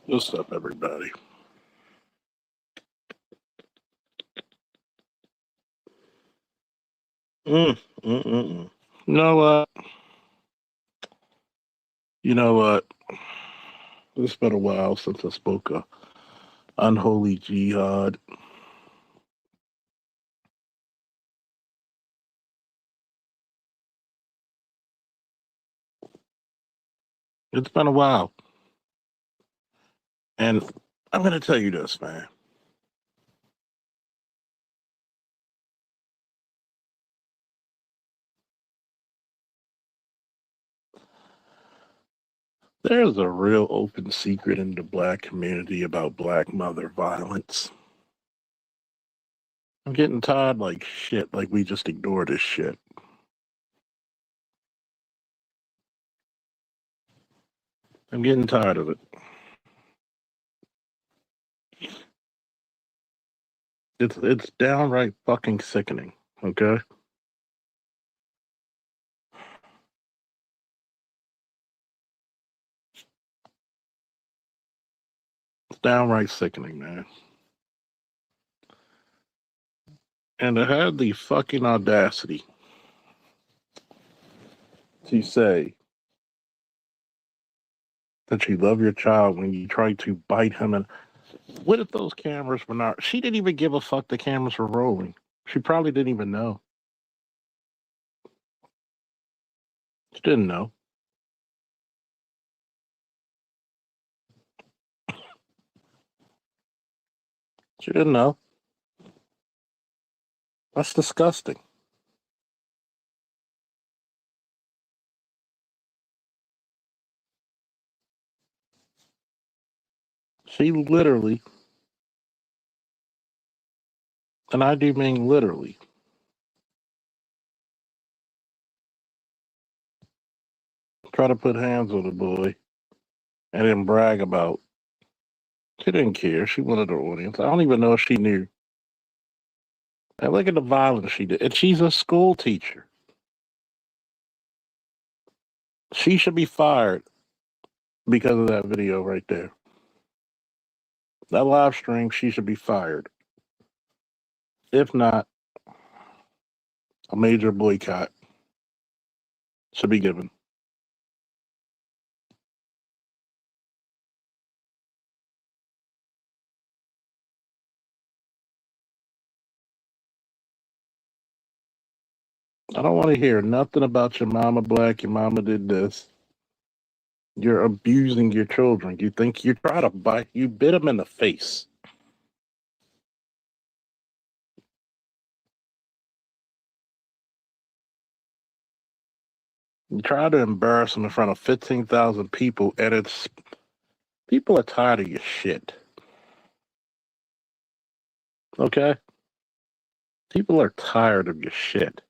What's up, everybody? Mm, mm, mm, mm. You know what? You know what? It's been a while since I spoke of unholy jihad. It's been a while. And I'm going to tell you this, man. There's a real open secret in the black community about black mother violence. I'm getting tired like shit, like we just ignore this shit. I'm getting tired of it. It's downright fucking sickening, okay? It's downright sickening, man. And to have the fucking audacity to say that you love your child when you try to bite him. And what if those cameras were not? She didn't even give a fuck the cameras were rolling. She probably didn't even know. She didn't know. She didn't know. That's disgusting. She literally, and I do mean literally, try to put hands on the boy and then brag about. She didn't care. She wanted her audience. I don't even know if she knew. And look at the violence she did. And she's a school teacher. She should be fired because of that video right there. That live stream, she should be fired. If not, a major boycott should be given. I don't want to hear nothing about your mama black, your mama did this. You're abusing your children. You think you try to bite, you bit them in the face. You try to embarrass them in front of 15,000 people, and it's people are tired of your shit. Okay? People are tired of your shit.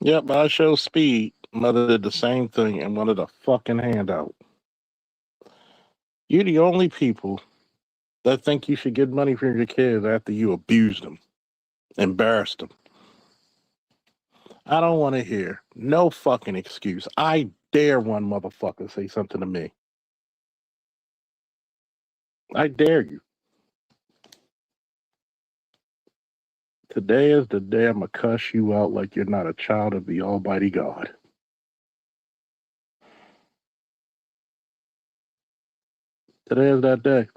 Yep, I show speed. Mother did the same thing and wanted a fucking handout. You're the only people that think you should get money from your kids after you abused them, embarrassed them. I don't want to hear no fucking excuse. I dare one motherfucker say something to me. I dare you. Today is the day I'm gonna cuss you out like you're not a child of the Almighty God. Today is that day.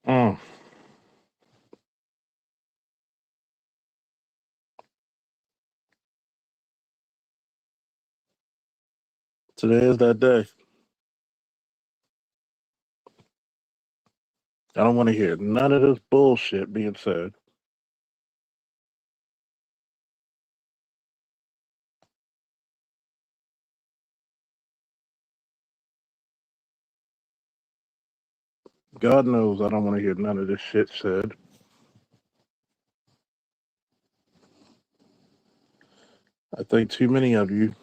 Mm. Today is that day. I don't want to hear none of this bullshit being said. God knows I don't want to hear none of this shit said. I think too many of you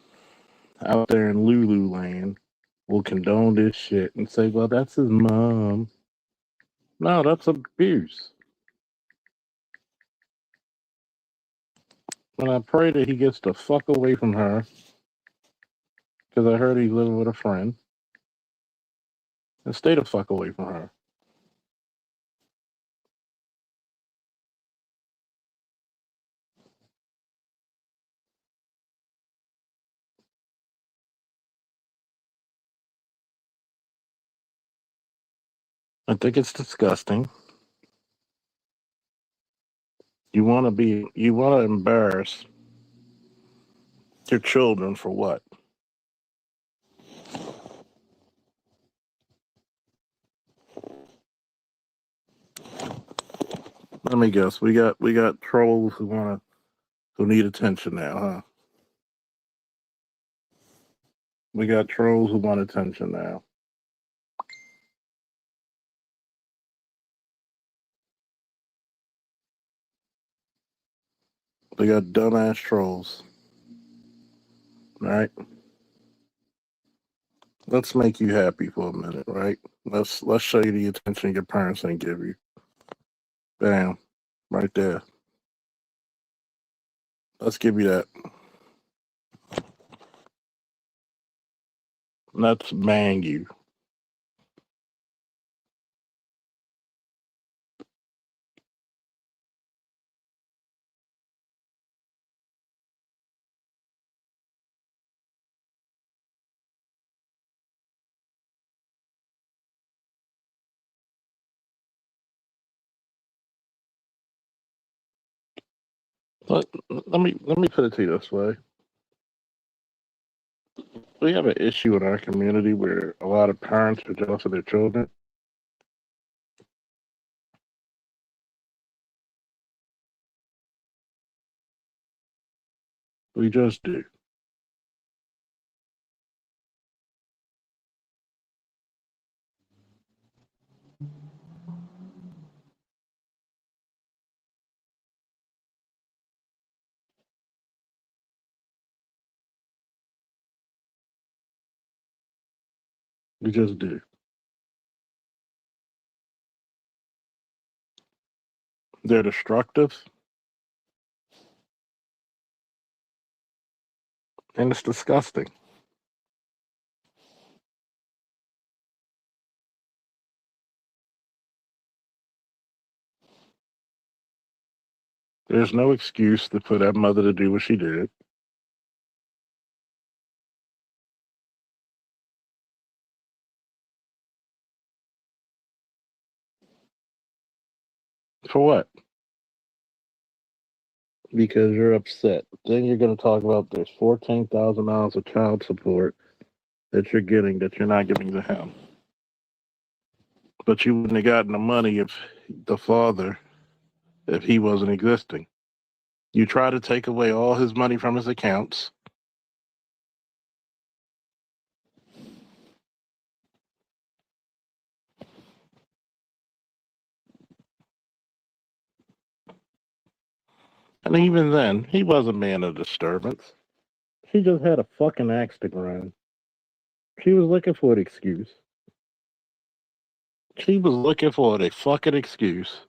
out there in Lulu land will condone this shit and say, well, that's his mom. No, that's abuse. And I pray that he gets the fuck away from her because I heard he's living with a friend. And stay the fuck away from her. I think it's disgusting. You want to embarrass your children for what? Let me guess. We got trolls who need attention now, huh? We got trolls who want attention now. We got dumbass trolls. All right. Let's make you happy for a minute, right? Let's show you the attention your parents didn't give you. Bam. Right there. Let's give you that. Let's bang you. Let me put it to you this way. We have an issue in our community where a lot of parents are jealous of their children. We just do. We just do. They're destructive and it's disgusting. There's no excuse for that mother to do what she did. For what? Because you're upset. Then you're going to talk about there's $14,000 of child support that you're getting that you're not giving to him. But you wouldn't have gotten the money if the father, if he wasn't existing. You try to take away all his money from his accounts. And even then, he was a man of disturbance. She just had a fucking axe to grind. She was looking for an excuse. She was looking for a fucking excuse.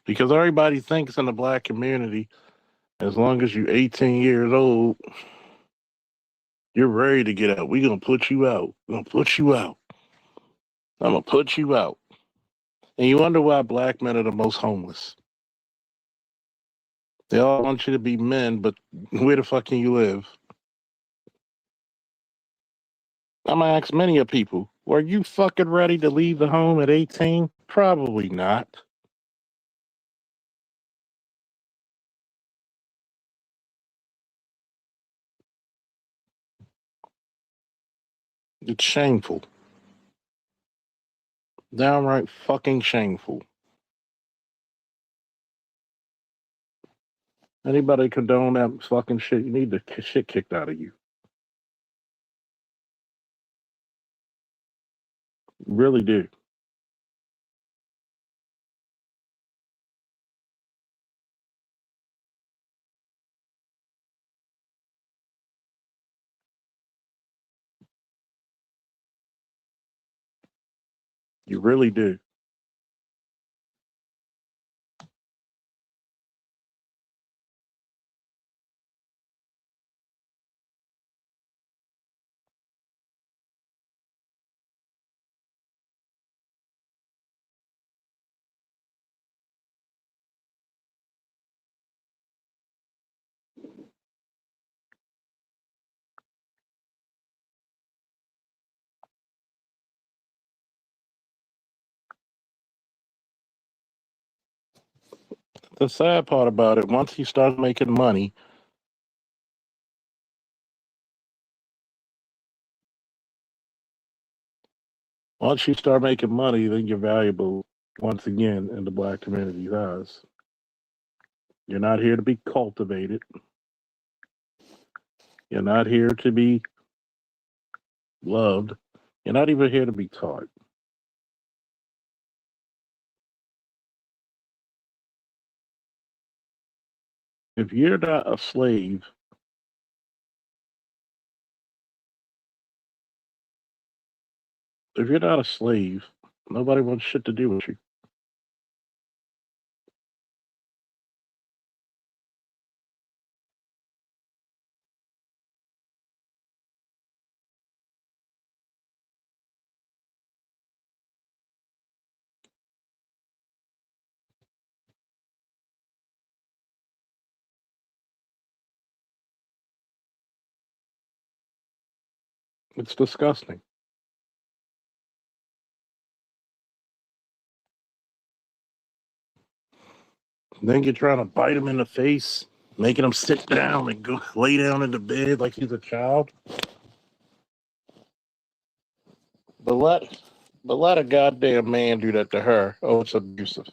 Because everybody thinks in the black community, as long as you're 18 years old, you're ready to get out. We're going to put you out. We're going to put you out. I'm going to put you out. And you wonder why black men are the most homeless. They all want you to be men, but where the fuck can you live? I'm going to ask many of people, were you fucking ready to leave the home at 18? Probably not. It's shameful. Downright fucking shameful. Anybody condone that fucking shit, you need the shit kicked out of you. Really do. You really do. The sad part about it, once he starts making money, once you start making money, then you're valuable once again in the black community's eyes. You're not here to be cultivated. You're not here to be loved. You're not even here to be taught. If you're not a slave, if you're not a slave, nobody wants shit to do with you. It's disgusting. Then you're trying to bite him in the face, making him sit down and go lay down in the bed like he's a child. But let a goddamn man do that to her. Oh, it's abusive.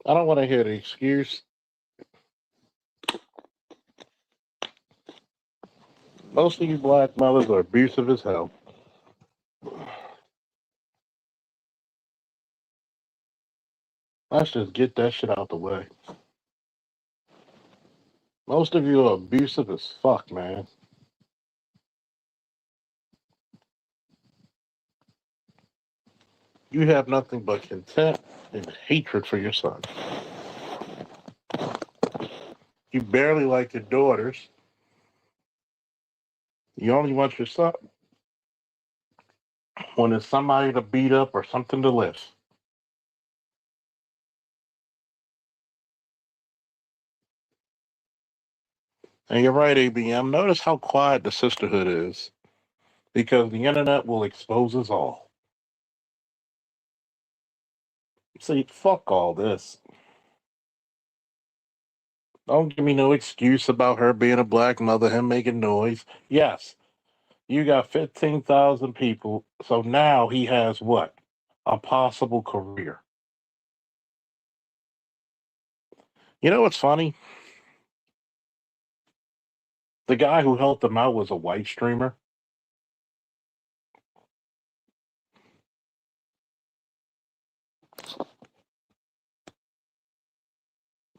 I don't want to hear the excuse. Most of you black mothers are abusive as hell. Let's just get that shit out the way. Most of you are abusive as fuck, man. You have nothing but contempt and hatred for your son. You barely like your daughters. You only want your son when it's somebody to beat up or something to lift. And you're right, ABM. Notice how quiet the sisterhood is because the internet will expose us all. See, fuck all this. Don't give me no excuse about her being a black mother, him making noise. Yes, you got 15,000 people. So now he has what? A possible career. You know what's funny? The guy who helped him out was a white streamer.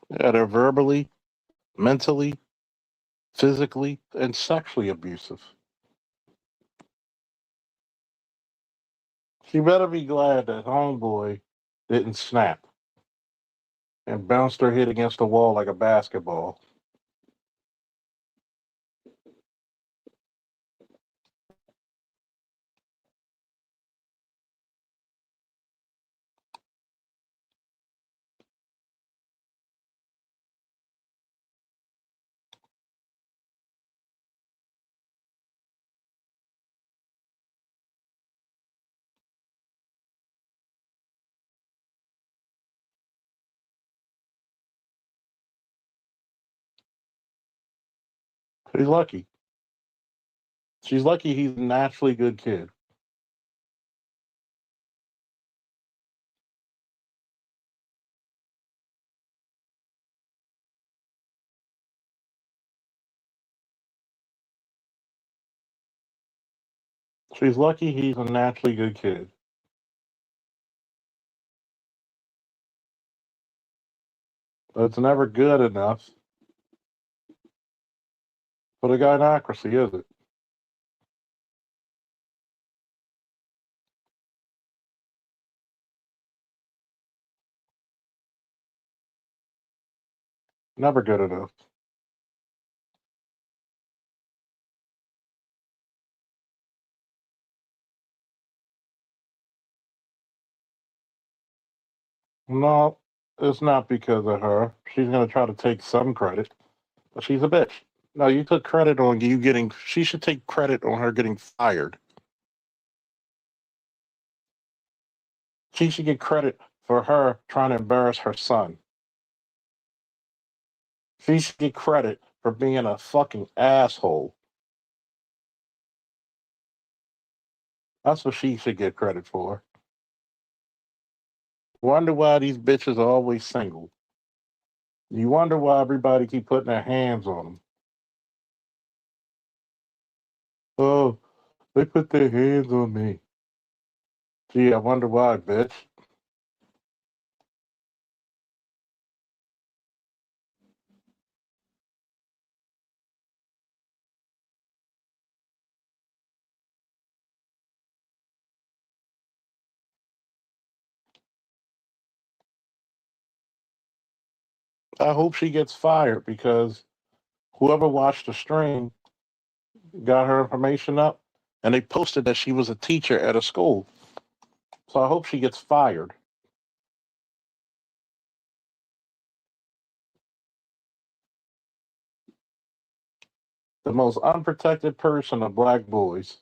Yeah, they're verbally, mentally, physically, and sexually abusive. She better be glad that homeboy didn't snap and bounced her head against the wall like a basketball. She's lucky. She's lucky he's a naturally good kid. She's lucky he's a naturally good kid. But it's never good enough for the gynocracy, is it? Never good enough. No, it's not because of her. She's gonna try to take some credit, but she's a bitch. No, you took credit on you getting. She should take credit on her getting fired. She should get credit for her trying to embarrass her son. She should get credit for being a fucking asshole. That's what she should get credit for. Wonder why these bitches are always single. You wonder why everybody keep putting their hands on them. Oh, they put their hands on me. Gee, I wonder why, bitch. I hope she gets fired because whoever watched the stream got her information up and they posted that she was a teacher at a school. So I hope she gets fired. The most unprotected person are black boys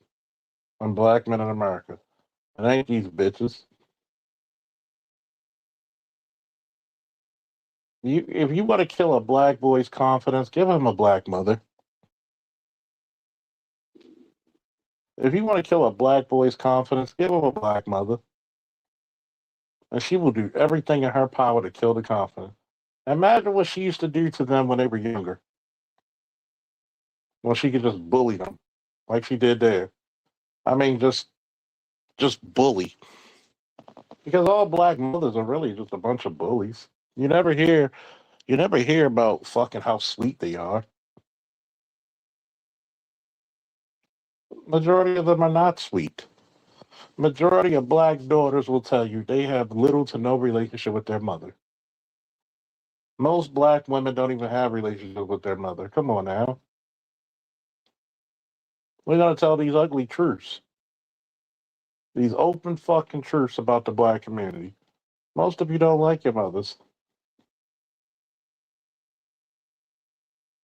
and black men in America. It ain't these bitches. If you want to kill a black boy's confidence, give him a black mother. If you want to kill a black boy's confidence, give him a black mother. And she will do everything in her power to kill the confidence. Imagine what she used to do to them when they were younger. When she could just bully them like she did there. I mean, just bully. Because all black mothers are really just a bunch of bullies. You never hear about fucking how sweet they are. Majority of them are not sweet. Majority of black daughters will tell you they have little to no relationship with their mother. Most black women don't even have relationship with their mother. Come on now. We're gonna tell these ugly truths. These open fucking truths about the black community. Most of you don't like your mothers.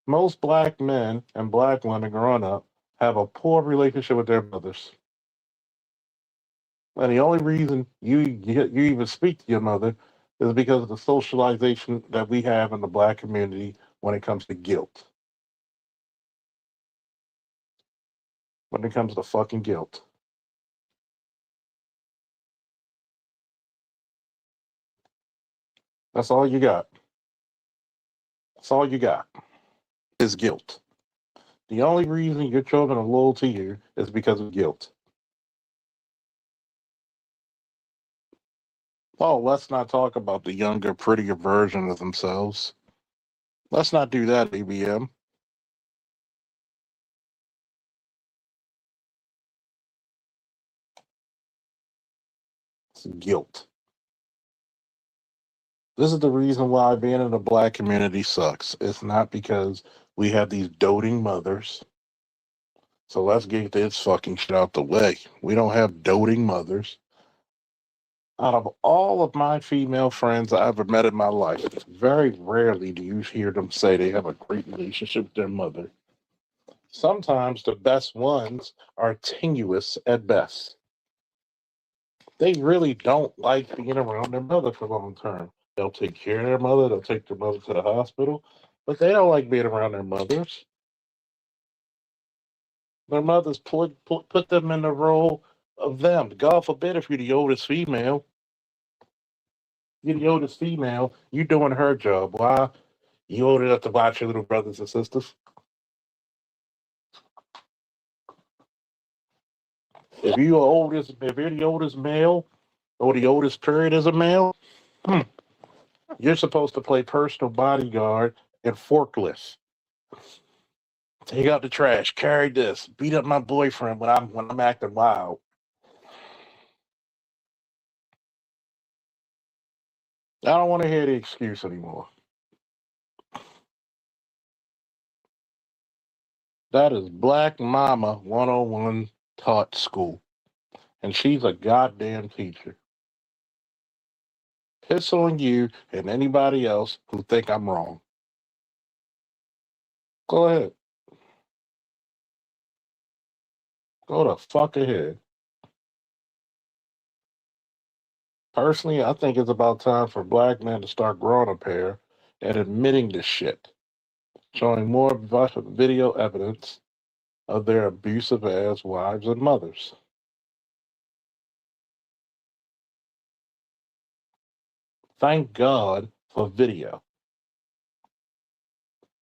Most black men and black women growing up have a poor relationship with their mothers. And the only reason you even speak to your mother is because of the socialization that we have in the black community when it comes to guilt. When it comes to fucking guilt. That's all you got. That's all you got is guilt. The only reason your children are loyal to you is because of guilt. Oh, let's not talk about the younger, prettier version of themselves. Let's not do that, ABM. It's guilt. This is the reason why being in the black community sucks. It's not because we have these doting mothers. So let's get this fucking shit out the way. We don't have doting mothers. Out of all of my female friends I ever met in my life, very rarely do you hear them say they have a great relationship with their mother. Sometimes the best ones are tenuous at best. They really don't like being around their mother for long term. They'll take care of their mother, they'll take their mother to the hospital, but they don't like being around their mothers. Their mothers put them in the role of them. God forbid if you're the oldest female, you doing her job. Why? You old enough to watch your little brothers and sisters. If you're the oldest male or the oldest period as a male, hmm, you're supposed to play personal bodyguard and forklift. Take out the trash, carry this, beat up my boyfriend when I'm acting wild. I don't want to hear the excuse anymore. That is Black Mama 101 taught school. And she's a goddamn teacher. Piss on you and anybody else who think I'm wrong. Go ahead. Go the fuck ahead. Personally, I think it's about time for black men to start growing a pair and admitting this shit, showing more video evidence of their abusive ass wives and mothers. Thank God for video.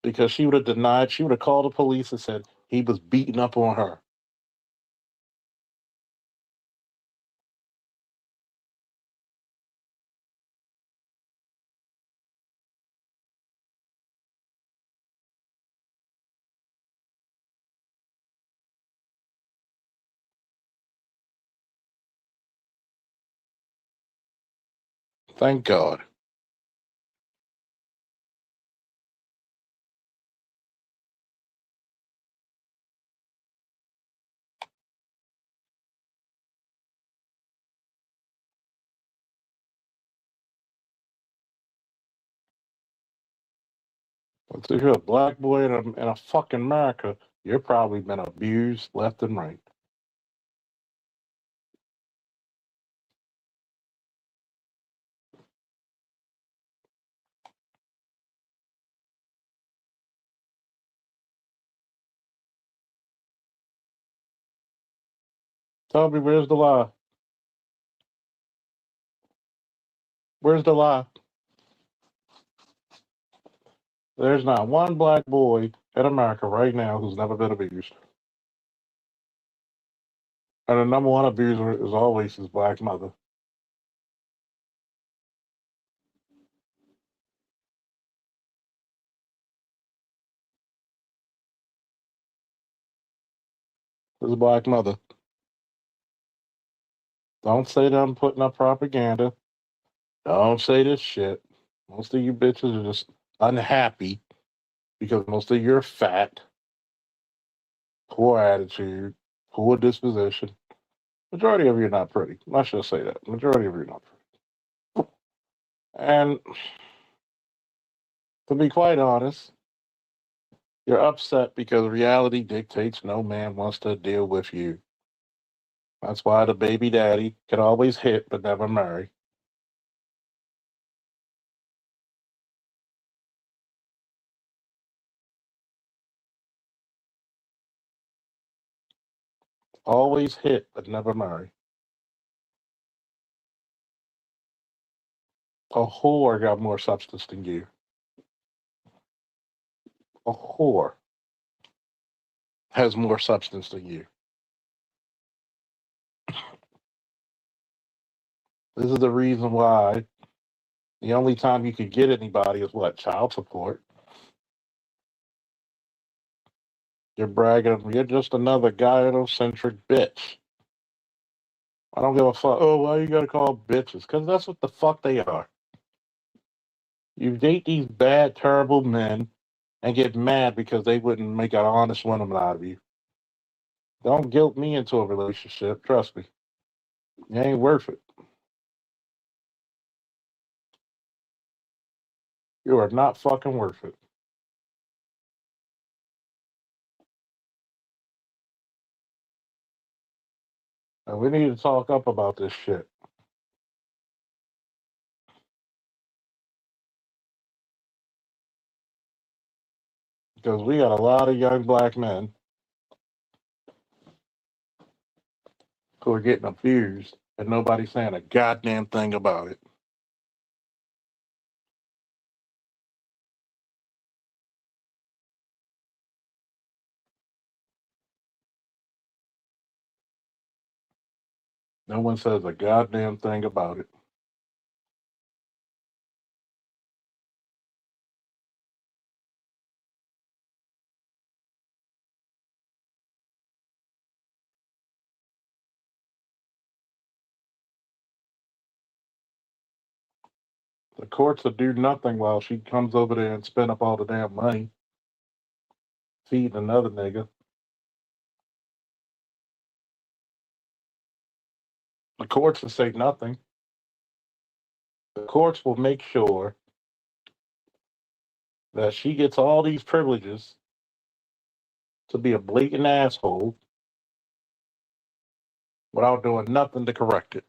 Because she would have denied, she would have called the police and said he was beating up on her. Thank God. But if you're a black boy in a fucking America, you're probably been abused left and right. Tell me, where's the lie? Where's the lie? There's not one black boy in America right now who's never been abused. And the number one abuser is always his black mother. His black mother. Don't say that I'm putting up propaganda. Don't say this shit. Most of you bitches are just unhappy because most of you are fat, poor attitude, poor disposition. Majority of you are not pretty. I should say that. Majority of you are not pretty. And to be quite honest, you're upset because reality dictates no man wants to deal with you. That's why the baby daddy can always hit but never marry. Always hit but never marry. A whore got more substance than you. A whore has more substance than you. This is the reason why the only time you could get anybody is what? Child support. You're bragging. You're just another gynocentric bitch. I don't give a fuck. Oh, why you gotta call bitches? Because that's what the fuck they are. You date these bad, terrible men and get mad because they wouldn't make an honest woman out of you. Don't guilt me into a relationship. Trust me. It ain't worth it. You are not fucking worth it. And we need to talk up about this shit. Because we got a lot of young black men who are getting abused and nobody's saying a goddamn thing about it. No one says a goddamn thing about it. The courts will do nothing while she comes over there and spend up all the damn money feeding another nigga. The courts will say nothing. The courts will make sure that she gets all these privileges to be a blatant asshole without doing nothing to correct it.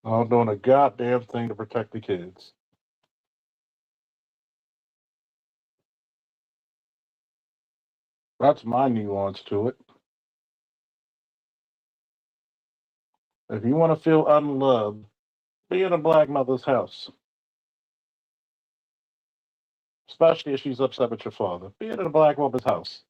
Without doing a goddamn thing to protect the kids. That's my nuance to it. If you want to feel unloved, be in a black mother's house. Especially if she's upset with your father. Be in a black woman's house.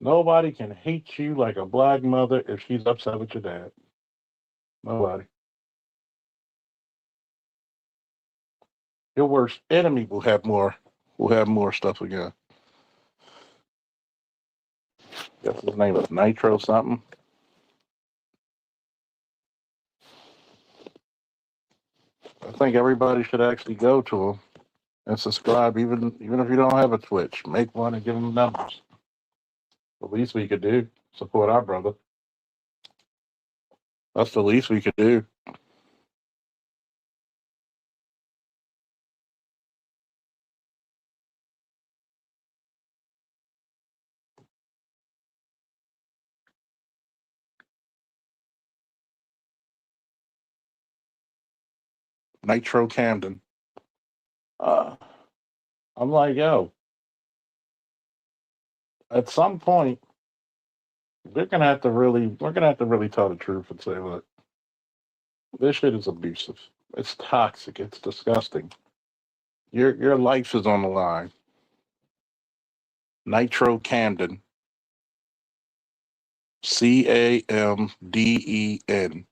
Nobody can hate you like a black mother if she's upset with your dad. Nobody. Your worst enemy will have more stuff again. Guess his name is Nitro something. I think everybody should actually go to him and subscribe, even if you don't have a Twitch. Make one and give him numbers. The least we could do. Support our brother. That's the least we could do. Nitro Camden. Uh, I'm like, yo, at some point, we're gonna have to really tell the truth and say, look, this shit is abusive. It's toxic. It's disgusting. Your life is on the line. Nitro Camden. Camden.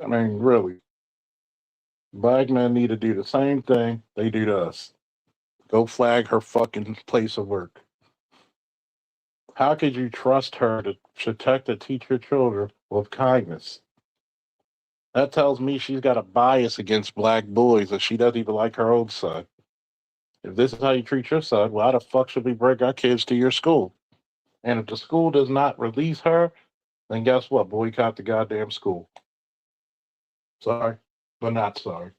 I mean, really, black men need to do the same thing they do to us. Go flag her fucking place of work. How could you trust her to protect and teach your children with kindness? That tells me she's got a bias against black boys that she doesn't even like her own son. If this is how you treat your son, why the fuck should we bring our kids to your school? And if the school does not release her, then guess what? Boycott the goddamn school. Sorry, but not sorry.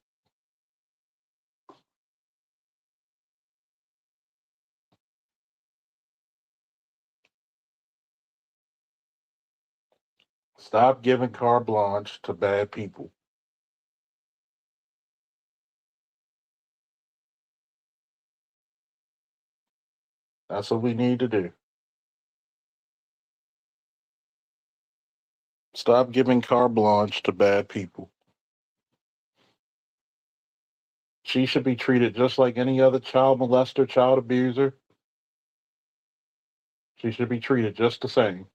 Stop giving carte blanche to bad people. That's what we need to do. Stop giving carte blanche to bad people. She should be treated just like any other child molester, child abuser. She should be treated just the same.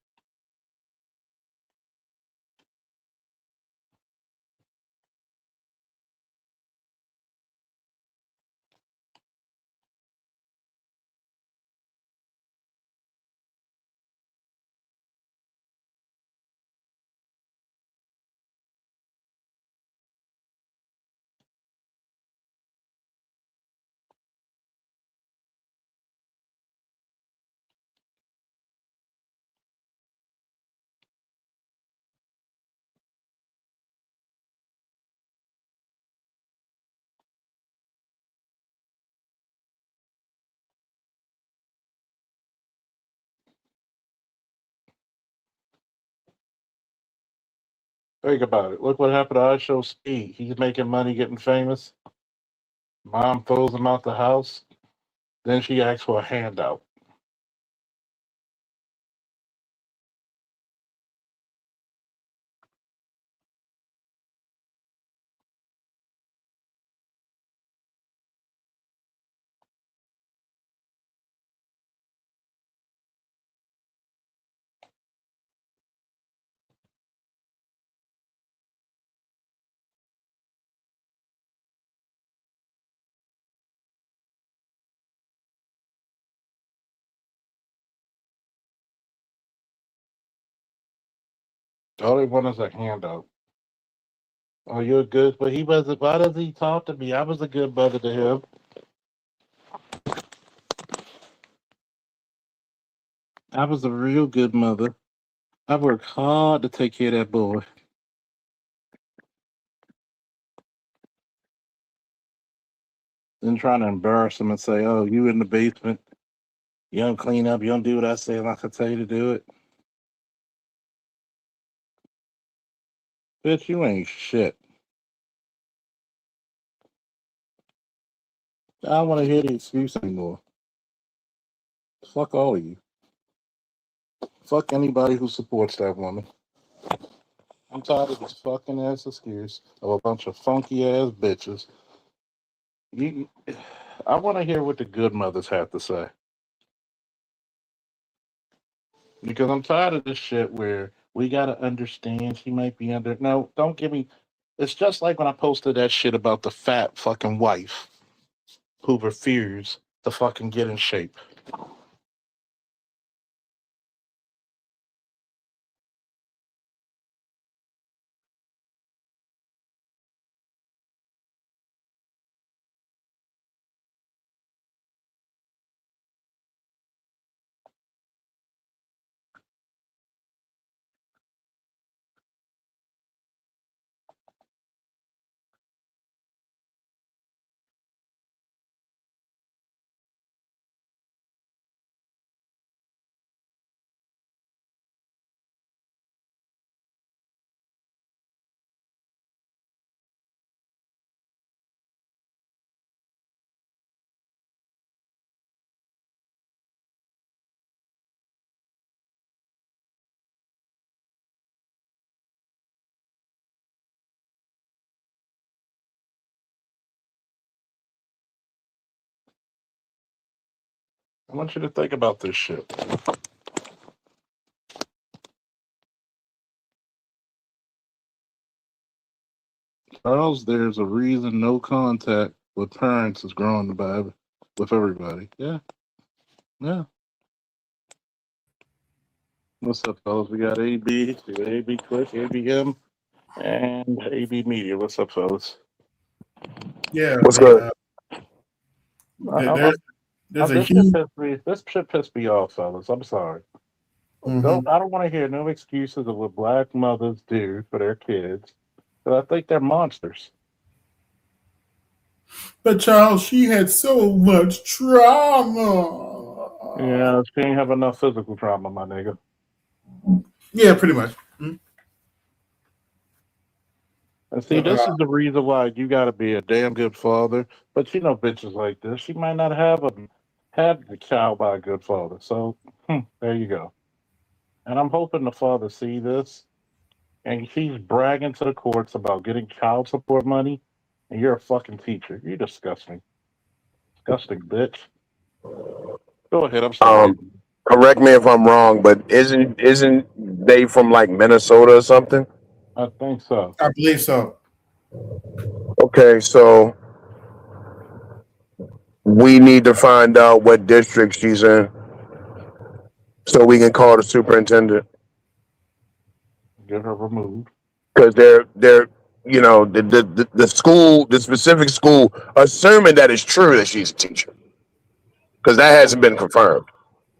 Think about it. Look what happened to I Show Speed. He's making money, getting famous. Mom throws him out the house. Then she asks for a handout. All they want is a handout. Oh, you're good, but he wasn't. Why does he talk to me? I was a good mother to him. I was a real good mother. I worked hard to take care of that boy. Then trying to embarrass him and say, "Oh, you in the basement. You don't clean up. You don't do what I say like I tell you to do it." Bitch, you ain't shit. I don't want to hear the excuse anymore. Fuck all of you. Fuck anybody who supports that woman. I'm tired of this fucking ass excuse of a bunch of funky ass bitches. You, I want to hear what the good mothers have to say. Because I'm tired of this shit where we gotta understand she might be under. No, don't give me. It's just like when I posted that shit about the fat fucking wife who refused to fucking get in shape. I want you to think about this shit. Charles, there's a reason no contact with parents is growing by with everybody. Yeah, yeah. What's up, fellas? We got AB, we got AB Quick, ABM, and AB Media. What's up, fellas? Yeah, What's man. good? There's I'm, there's a this shit huge. pissed me. This shit pissed me off, fellas. I'm sorry. Hmm. Don't. I don't want to hear no excuses of what black mothers do for their kids. But I think they're monsters. But Charles, she had so much trauma. Yeah, she ain't have enough physical trauma, my nigga. Yeah, pretty much. Mhm. And see, this is the reason why you got to be a damn good father. But you know, bitches like this, she might not have the child by a good father. So there you go. And I'm hoping the father see this, and she's bragging to the courts about getting child support money, and you're a fucking teacher. You disgusting, disgusting bitch. Go ahead. I'm sorry. Um, Correct me if I'm wrong, but isn't they from like Minnesota or something? I think so. I believe so. Okay, so we need to find out what district she's in so we can call the superintendent Get her removed. because they're the school, the specific school, assuming that it's true that she's a teacher because that hasn't been confirmed.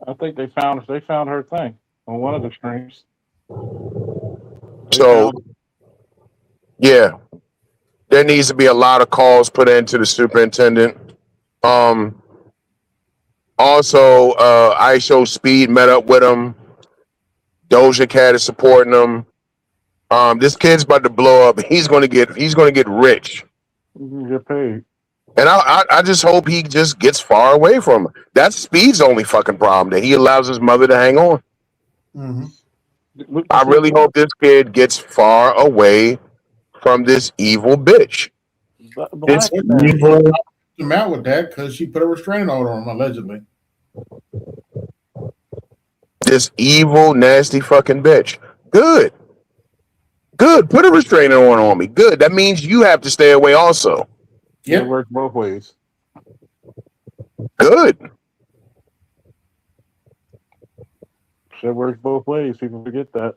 I think they found her thing on one of the streams. They So found. yeah, there needs to be a lot of calls put into the superintendent. Um, Also, I Show Speed met up with him. Doja Cat is supporting him. This kid's about to blow up. He's gonna get rich. You get paid. And I just hope he just gets far away from her. That's Speed's only fucking problem, that he allows his mother to hang on. I really hope this kid gets far away from this evil bitch. This evil. Him out with that because she put a restraining order on him allegedly. This evil, nasty fucking bitch. Good. Put a restraining order on me. Good. That means you have to stay away also. It works both ways. Good. It works both ways. People forget that.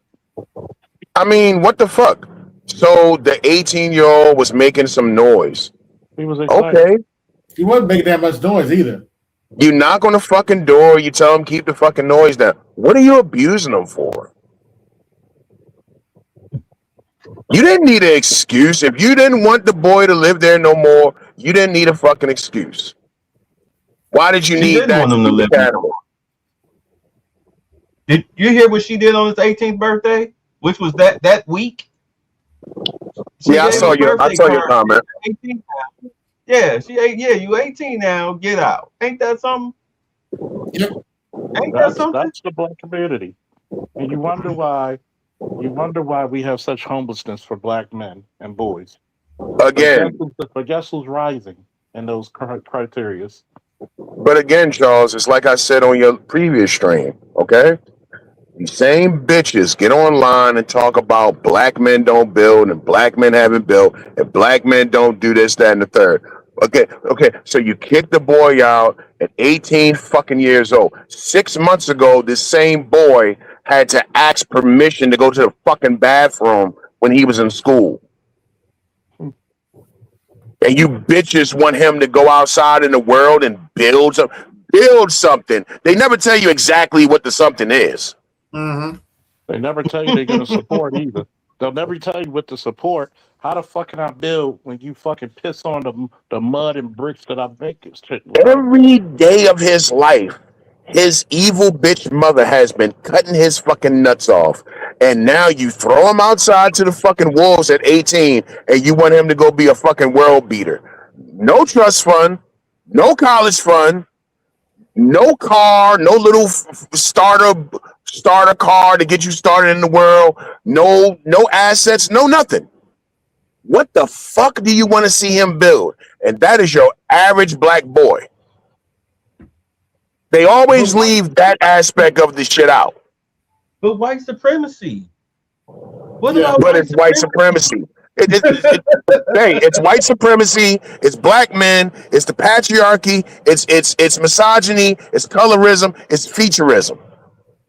I mean, what the fuck? So the 18-year-old was making some noise. He was excited. Okay. He wasn't making that much noise either. You knock on the fucking door. You tell him keep the fucking noise down. What are you abusing him for? You didn't need an excuse. If you didn't want the boy to live there no more, you didn't need a fucking excuse. Why did you She need didn't that want him to live there. Did you hear what she did on his 18th birthday, which was that week? Yeah, I saw your comment. 18 now. Yeah, you 18 now. Get out. Ain't that something? Yep. Ain't that something? That's the black community, and you wonder why. You wonder why we have such homelessness for black men and boys. Again. But guess who's rising in those criteria? But again, Charles, it's like I said on your previous stream, okay? These same bitches get online and talk about black men don't build and black men haven't built and black men don't do this, that, and the third. Okay. So you kick the boy out at 18 fucking years old. 6 months ago, this same boy had to ask permission to go to the fucking bathroom when he was in school. And you bitches want him to go outside in the world and build something. They never tell you exactly what the something is. Mm-hmm. They never tell you they're going to support either. They'll never tell you what to support. How the fuck can I build when you fucking piss on the mud and bricks that I make? Every day of his life, his evil bitch mother has been cutting his fucking nuts off. And now you throw him outside to the fucking wolves at 18 and you want him to go be a fucking world beater. No trust fund, no college fund, no car, no little starter car to get you started in the world, no assets, no nothing. What the fuck do you want to see him build? And that is your average black boy. They always leave that aspect of the shit out. But white supremacy. But it's white supremacy. It's white supremacy. It's black men. It's the patriarchy. It's misogyny. It's colorism. It's featureism.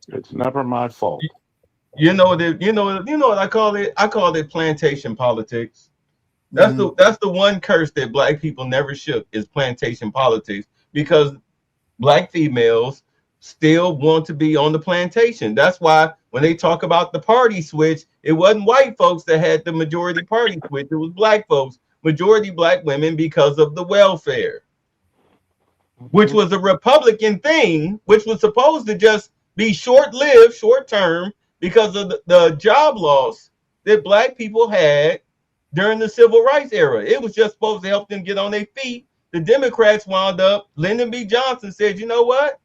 It's never my fault. You know what I call it? I call it plantation politics. That's the one curse that black people never shook is plantation politics, because black females still want to be on the plantation. That's why when they talk about the party switch, it wasn't white folks that had the majority party switch. It was black folks, majority black women, because of the welfare, which was a Republican thing, which was supposed to just be short-lived, short-term, because of the job loss that black people had during the civil rights era. It was just supposed to help them get on their feet. The Democrats wound up, Lyndon B. Johnson said, you know what?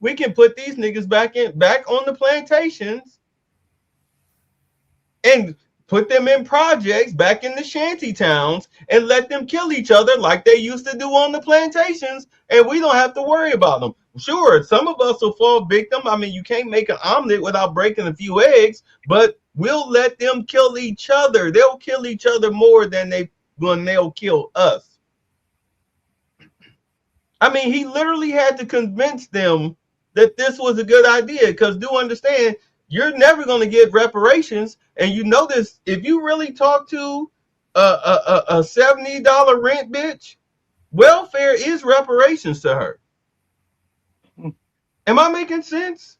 We can put these niggas back on the plantations and put them in projects back in the shanty towns and let them kill each other like they used to do on the plantations, and we don't have to worry about them. Sure, some of us will fall victim. I mean, you can't make an omelet without breaking a few eggs, but we'll let them kill each other. They'll kill each other more than they'll kill us. I mean, he literally had to convince them that this was a good idea, because do understand, you're never going to get reparations. And you know this, if you really talk to a $70 rent bitch, welfare is reparations to her. Am I making sense?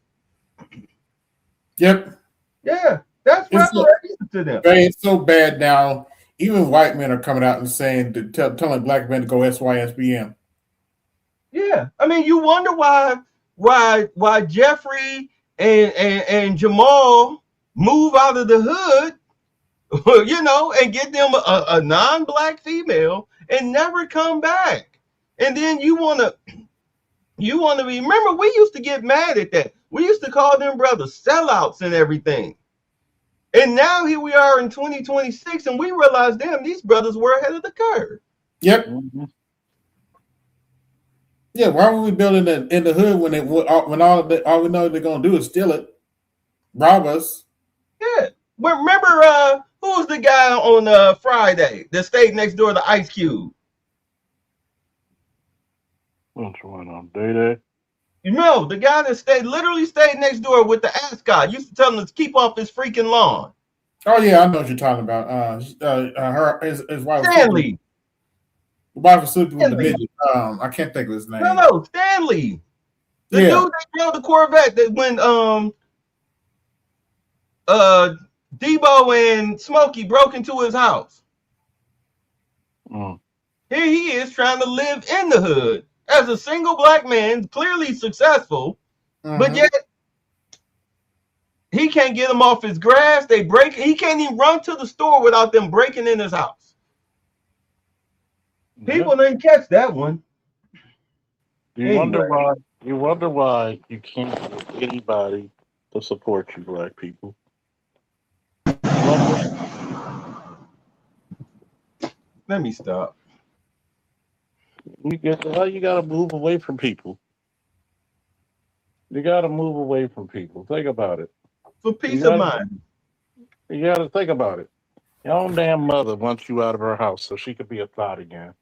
Yep. Yeah, that's reparations to them. It's so bad now. Even white men are coming out and saying, telling black men to go SYSBM. Yeah, I mean, you wonder why Jeffrey and Jamal move out of the hood, you know, and get them a non-black female and never come back. And then you want to remember, we used to get mad at that. We used to call them brothers sellouts and everything. And now here we are in 2026, and we realize, damn, these brothers were ahead of the curve. Yep. Mhm. Yeah. Why were we building in the hood when all we know they're gonna do is steal it, rob us? Yeah. But remember, who was the guy on Friday that stayed next door to Ice Cube? Which one on Day? You know, the guy that literally stayed next door with the ascot, used to tell him to keep off his freaking lawn. Oh yeah, I know what you're talking about. His wife, Stanley. the wife was sleeping with the Stanley. midget. I can't think of his name. No, Stanley. The Yeah. dude that drove the Corvette that when Debo and Smokey broke into his house. Mm. Here he is trying to live in the hood as a single black man, clearly successful, but yet he can't get them off his grass. He can't even run to the store without them breaking in his house. People didn't catch that one. You wonder why you can't get anybody to support you, black people. Let me stop. You gotta move away from people. You gotta move away from people. Think about it. For peace of mind. You gotta think about it. Your own damn mother wants you out of her house so she could be a thought again.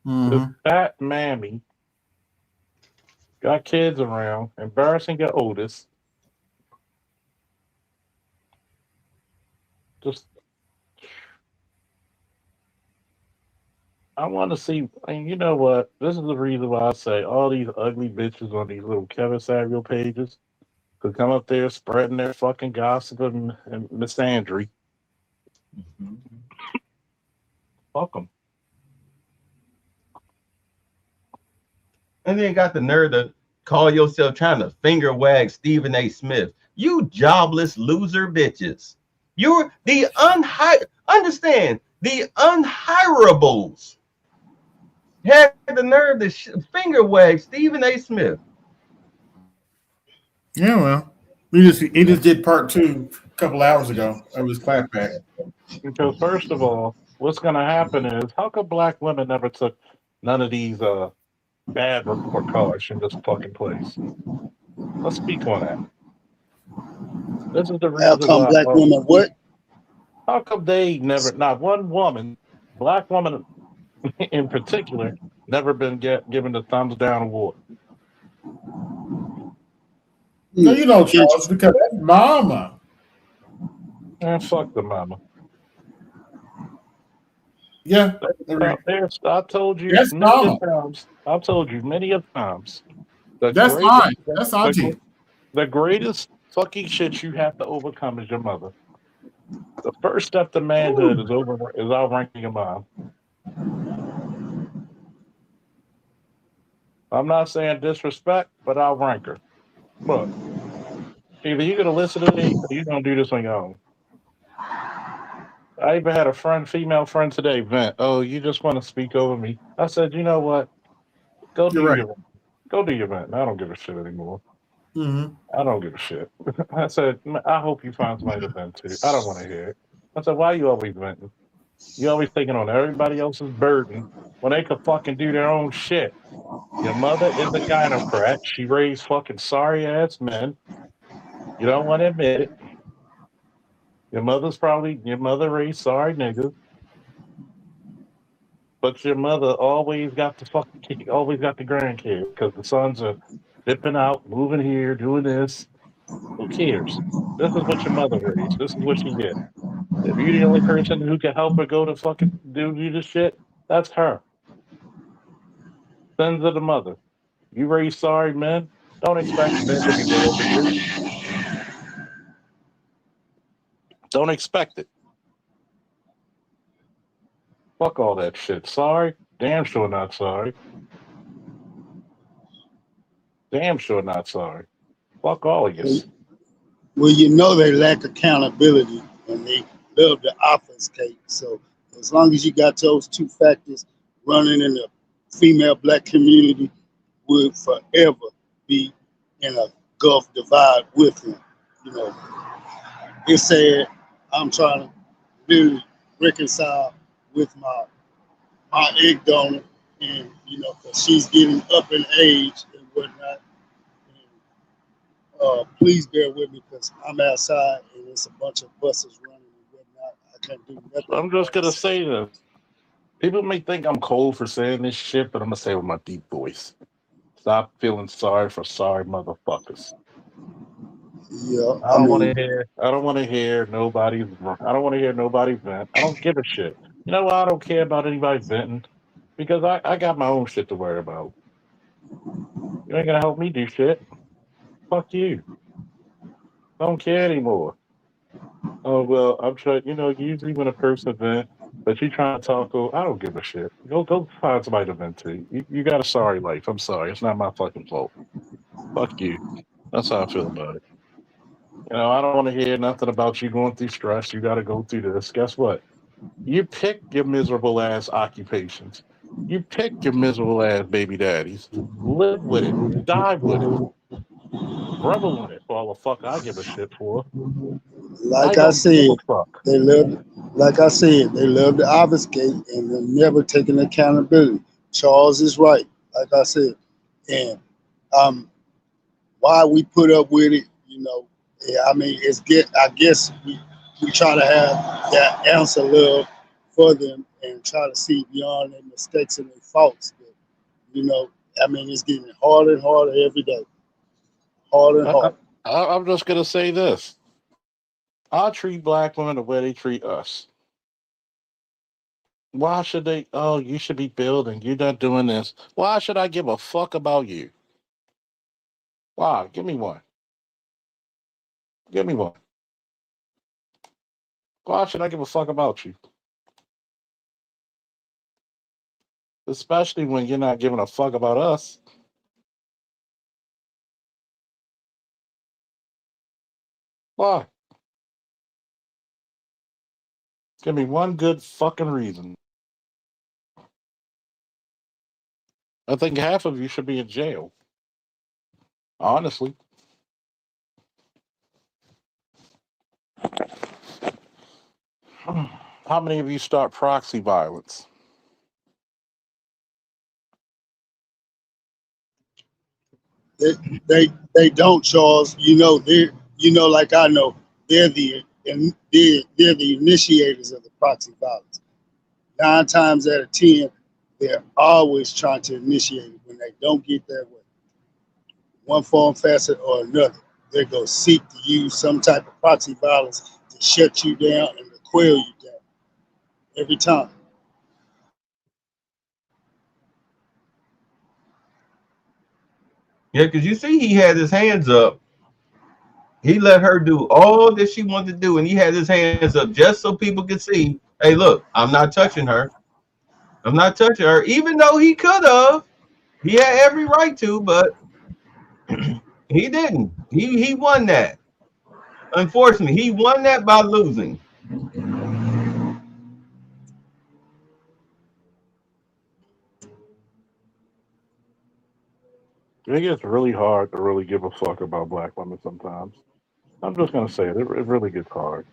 This fat mammy got kids around, embarrassing your oldest. Just, I want to see, and you know what? This is the reason why I say all these ugly bitches on these little Kevin Samuel pages could come up there spreading their fucking gossip and misandry. Fuck them. And then got the nerve to call yourself trying to finger wag Stephen A. Smith. You jobless loser bitches. You're the understand, the unhirables had the nerve to finger wag Stephen A. Smith. Yeah, well, he just did part 2 a couple hours ago of his clapback. Because first of all, what's going to happen is, how come black women never took none of these bad report cards in this fucking place? Let's speak on that. This is the reason How come why. black women what? How come they never, not one woman, black woman in particular, never been given the thumbs down award? No, you know, Charles, because that's mama. And fuck the mama. Yeah. I told you That's many mama. times. I've told you many of times. That's mine. That's auntie. The greatest fucking shit you have to overcome is your mother. The first step to manhood is outranking your mom. I'm not saying disrespect, but I'll rank her. Look, either you're gonna listen to me or you're gonna do this on your own. I even had a female friend today, vent. Oh, you just want to speak over me. I said, you know what? Go do your vent. I don't give a shit anymore. I don't give a shit. I said, I hope you find somebody to vent to. I don't want to hear it. I said, why are you always venting? You always taking on everybody else's burden when they could fucking do their own shit. Your mother is a gynocrat. She raised fucking sorry ass men. You don't want to admit it. Your mother raised sorry niggas. But your mother always got the grandkids because the sons are dipping out, moving here, doing this. Who cares? This is what your mother raised. This is what she did. If you're the only person who can help her go to fucking do this shit, that's her. Sons of the mother. You raise sorry men. Don't expect men to be there for you. Don't expect it. Fuck all that shit. Sorry? Damn sure not sorry. Damn sure not sorry. Fuck all of you. Well, you know they lack accountability and they love to obfuscate. So as long as you got those two factors running in the female black community, would forever be in a gulf divide with him. You know, it's sad. I'm trying to really reconcile with my egg donor, and you know, because she's getting up in age and whatnot. Please bear with me because I'm outside and there's a bunch of buses running and whatnot. I can't do nothing I'm just but gonna say this. People may think I'm cold for saying this shit, but I'm gonna say it with my deep voice. Stop feeling sorry for sorry motherfuckers. yeah. I I don't want to mean, hear. I don't want to hear nobody's. I don't want to hear nobody vent. I don't give a shit. You know why I don't care about anybody venting? Because I got my own shit to worry about. You ain't gonna help me do shit. Fuck you. I don't care anymore. Oh well, I'm trying. You know, usually when a person vent, but you trying to talk, I don't give a shit. Go find somebody to vent to. You got a sorry life. I'm sorry. It's not my fucking fault. Fuck you. That's how I feel about it. You know, I don't want to hear nothing about you going through stress. You got to go through this. Guess what? You pick your miserable ass occupations. You pick your miserable ass baby daddies. Live with it. Die with it. Revel in it for all the fuck I give a shit for. I like I don't give said, a fuck. they love, like I said, they love to obfuscate and they're never taking accountability. Charles is right, like I said, and um, why we put up with it, you know. Yeah, I mean, it's get. I guess we try to have that ounce of love for them and try to see beyond their mistakes and their faults. But you know, I mean, it's getting harder and harder every day, harder and I, I, harder. I'm just gonna say this. I treat black women the way they treat us. Why should they? Oh, you should be building. You're not doing this. Why should I give a fuck about you? Why? Give me one. Give me one. Why should I give a fuck about you? Especially when you're not giving a fuck about us. Why? Give me one good fucking reason. I think half of you should be in jail. Honestly. How many of you start proxy violence? They they don't, Charles. You know, they, you know, like I know, they're they're the initiators of the proxy violence. 9 times out of 10, they're always trying to initiate it. When they don't get that way, one form, facet, or another, they go seek to use some type of proxy violence to shut you down and to quail you down every time. Yeah, because you see, he had his hands up. He let her do all that she wanted to do, and he had his hands up just so people could see. Hey, look, I'm not touching her. I'm not touching her, even though he could have. He had every right to, but he didn't. He won that. Unfortunately, he won that by losing. I think it's really hard to really give a fuck about black women sometimes. I'm just gonna say it. It really gets hard.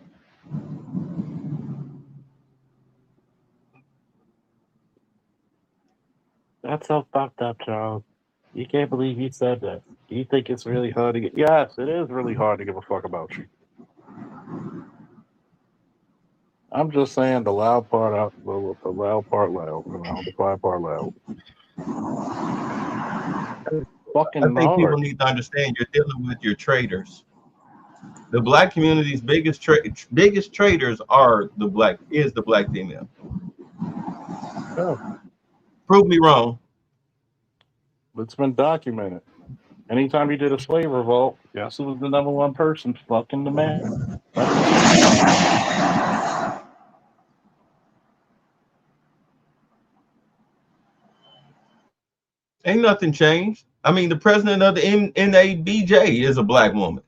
That's so fucked up, Charles. You can't believe you said that. Do you think it's really hard to get? Yes, it is really hard to give a fuck about you. I'm just saying the loud part out, the loud part loud, the quiet part loud. It's I fucking think people hard. need to understand you're dealing with your traders. The black community's biggest traders are the black female. Yeah, Prove me wrong. it's been documented. Anytime you did a slave revolt, guess who was the number one person? Fucking the man. That's the truth. Ain't nothing changed. I mean, the president of the NABJ is a black woman.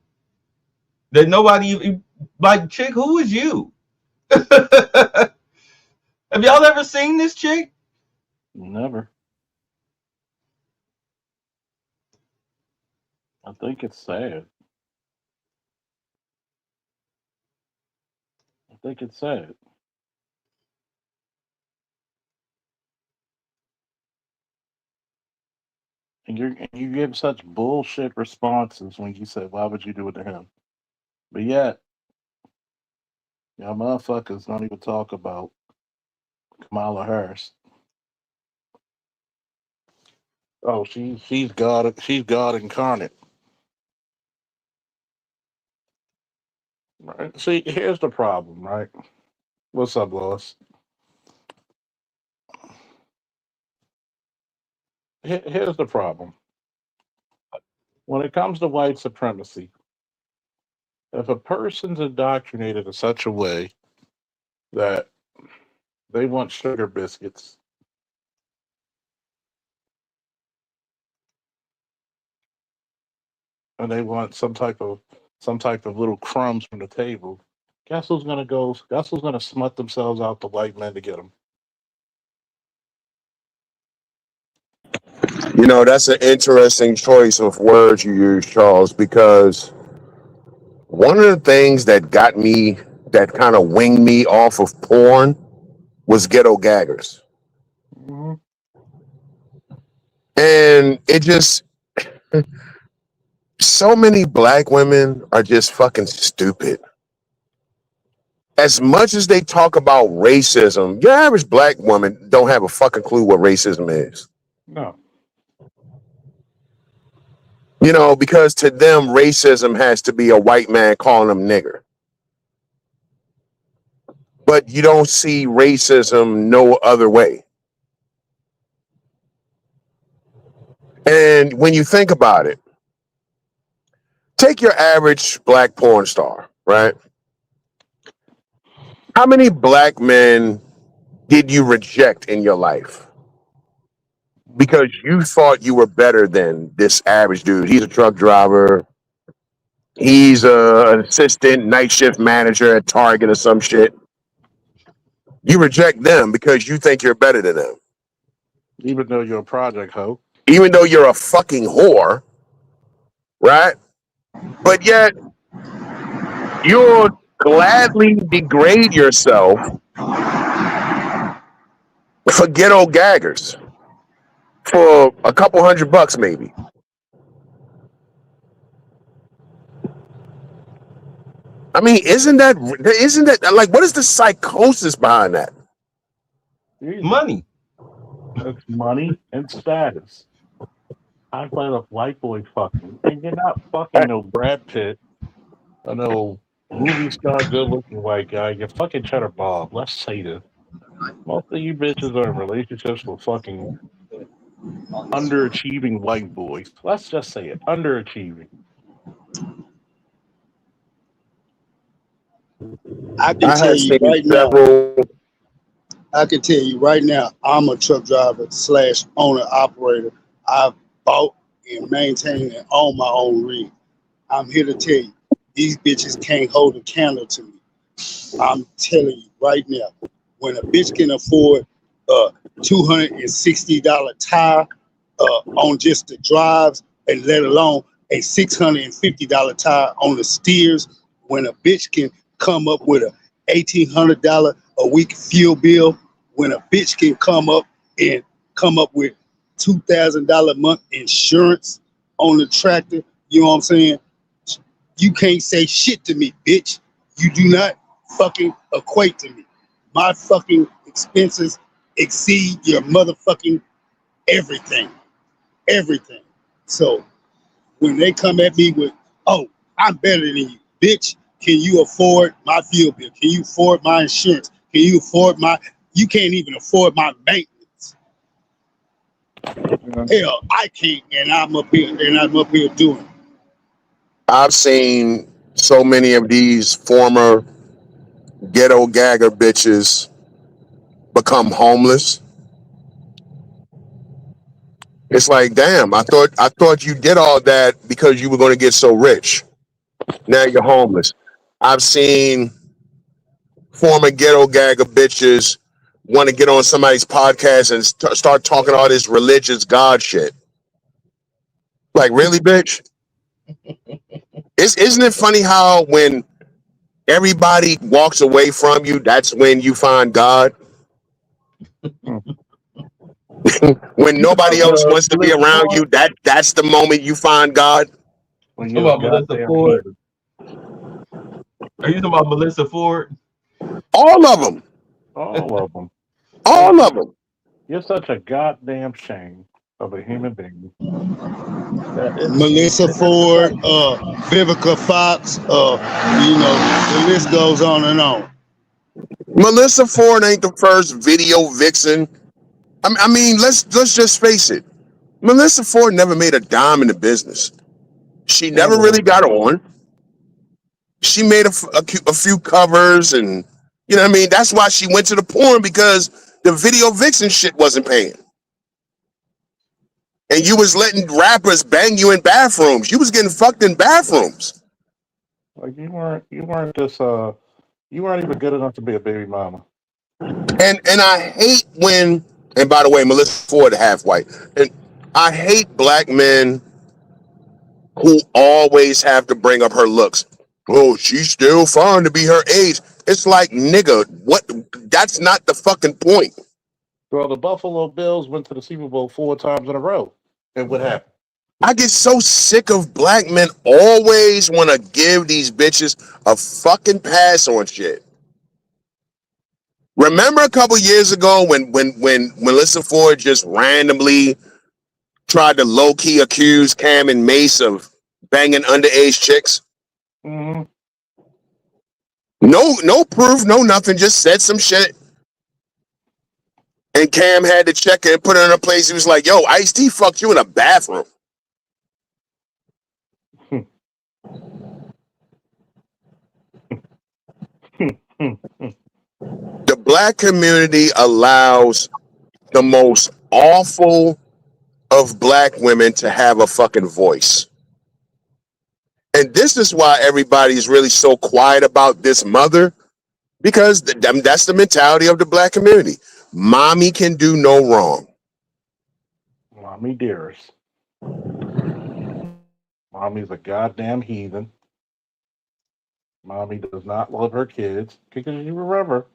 that nobody like. Chick, who is you? Have y'all ever seen this chick? Never. I think it's sad. I think it's sad. And you give such bullshit responses when you say, "Why would you do it to him?" But yet, y'all motherfuckers don't even talk about Kamala Harris. Oh, she's God. She's God incarnate. Right? See, here's the problem, right? What's up, Lois? Here's the problem. When it comes to white supremacy, if a person's indoctrinated in such a way that they want sugar biscuits and they want some type of little crumbs from the table, guess who's gonna go? Guess who's gonna smut themselves out the white men to get them? You know, that's an interesting choice of words you use, Charles, because one of the things that got me, that kind of winged me off of porn, was ghetto gaggers. Mm-hmm. And it just, so many black women are just fucking stupid. As much as they talk about racism, your average black woman don't have a fucking clue what racism is. No. You know, because to them, racism has to be a white man calling them nigger. But you don't see racism no other way. And when you think about it, take your average black porn star, right? How many black men did you reject in your life because you thought you were better than this average dude? He's a truck driver. He's an assistant night shift manager at Target or some shit. You reject them because you think you're better than them. Even though you're a project hoe. Even though you're a fucking whore, right? But yet, you'll gladly degrade yourself for ghetto gaggers for a couple $100 maybe. I mean, isn't that like, what is the psychosis behind that? Money. It's money and status. I play the white boy fucking, and you're not fucking no Brad Pitt, or no movie star, good looking white guy. You're fucking Cheddar Bob. Let's say this. Most of you bitches are in relationships with fucking underachieving white boys. Let's just say it, underachieving. I can I tell have you seen right now. several. I can tell you right now. I'm a truck driver / owner operator. I've bought and maintained and own my own rig. I'm here to tell you, these bitches can't hold a candle to me. I'm telling you right now, when a bitch can afford a $260 tire on just the drives, and let alone a $650 tire on the steers, when a bitch can come up with a $1,800 a week fuel bill, when a bitch can come up with $2,000 a month insurance on the tractor, you know what I'm saying? You can't say shit to me, bitch. You do not fucking equate to me. My fucking expenses exceed your motherfucking everything. Everything. So when they come at me with, oh, I'm better than you, bitch, can you afford my fuel bill? Can you afford my insurance? Can you afford you can't even afford my maintenance. Hell, I can't, and I'm up here doing it. I've seen so many of these former ghetto gagger bitches become homeless. It's like, damn, I thought you did all that because you were going to get so rich. Now you're homeless. I've seen former ghetto gagger bitches want to get on somebody's podcast and start talking all this religious God shit. Like, really, bitch? Isn't it funny how when everybody walks away from you, that's when you find God? When You talking nobody else about wants to be Melissa around Ford? you, that's the moment you find God. When Talking you're a about Melissa goddamn Ford? heathen. Are you talking about Melissa Ford? All of them. All of them. All of them. You're such a goddamn shame of a human being. That Melissa Ford, Vivica Fox, the list goes on and on. Melissa Ford ain't the first video vixen. I mean, let's just face it. Melissa Ford never made a dime in the business. She never really got on. She made a few covers, and you know what I mean. That's why she went to the porn, because the video vixen shit wasn't paying, and you was letting rappers bang you in bathrooms. You was getting fucked in bathrooms, Like you weren't you weren't even good enough to be a baby mama. and I hate when. And by the way, Melissa Ford half white, and I hate black men who always have to bring up her looks. Oh, she's still fine to be her age. It's like, nigga, what? That's not the fucking point. Well, the Buffalo Bills went to the Super Bowl 4 times in a row. And what happened? I get so sick of black men always want to give these bitches a fucking pass on shit. Remember a couple years ago when Melissa Ford just randomly tried to low key accuse Cam and Mace of banging underage chicks? Mm-hmm. No proof, no nothing. Just said some shit. And Cam had to check her and put her in a place. He was like, "Yo, Ice-T fucked you in a bathroom." The black community allows the most awful of black women to have a fucking voice. And this is why everybody's really so quiet about this mother, because that's the mentality of the black community. Mommy can do no wrong. Mommy dearest. Mommy's a goddamn heathen. Mommy does not love her kids. Because you remember,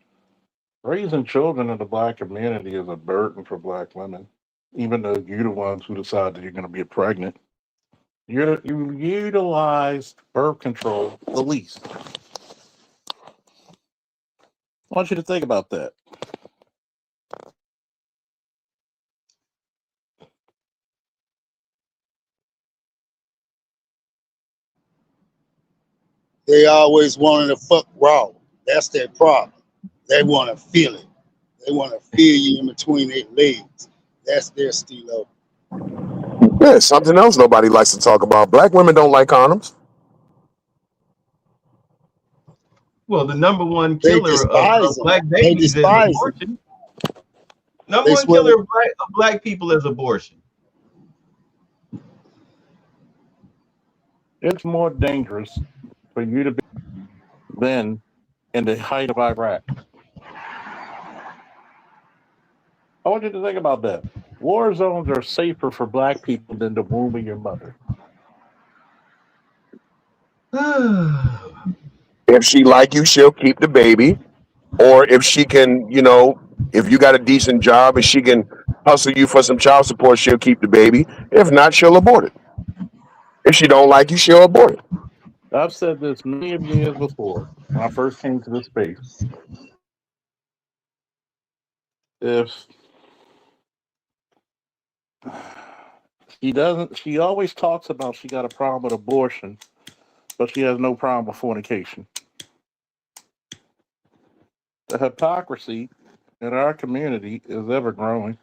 raising children in the black community is a burden for black women. Even though you're the ones who decide that you're going to get pregnant. You utilize birth control the least. I want you to think about that. They always wanted to fuck raw. That's their problem. They want to feel it. They want to feel you in between their legs. That's their stilo. Yeah, something else nobody likes to talk about. Black women don't like condoms. Well, the number one They killer despise of them. black They babies is despise them. abortion. Number They one swear. killer of black people is abortion. It's more dangerous for you to be than in the height of Iraq. I want you to think about that. War zones are safer for black people than the womb of your mother. If she like you, she'll keep the baby. Or if she can, if you got a decent job and she can hustle you for some child support, she'll keep the baby. If not, she'll abort it. If she don't like you, she'll abort it. I've said this many of years before when I first came to this space. If she always talks about she got a problem with abortion, but she has no problem with fornication. The hypocrisy in our community is ever growing.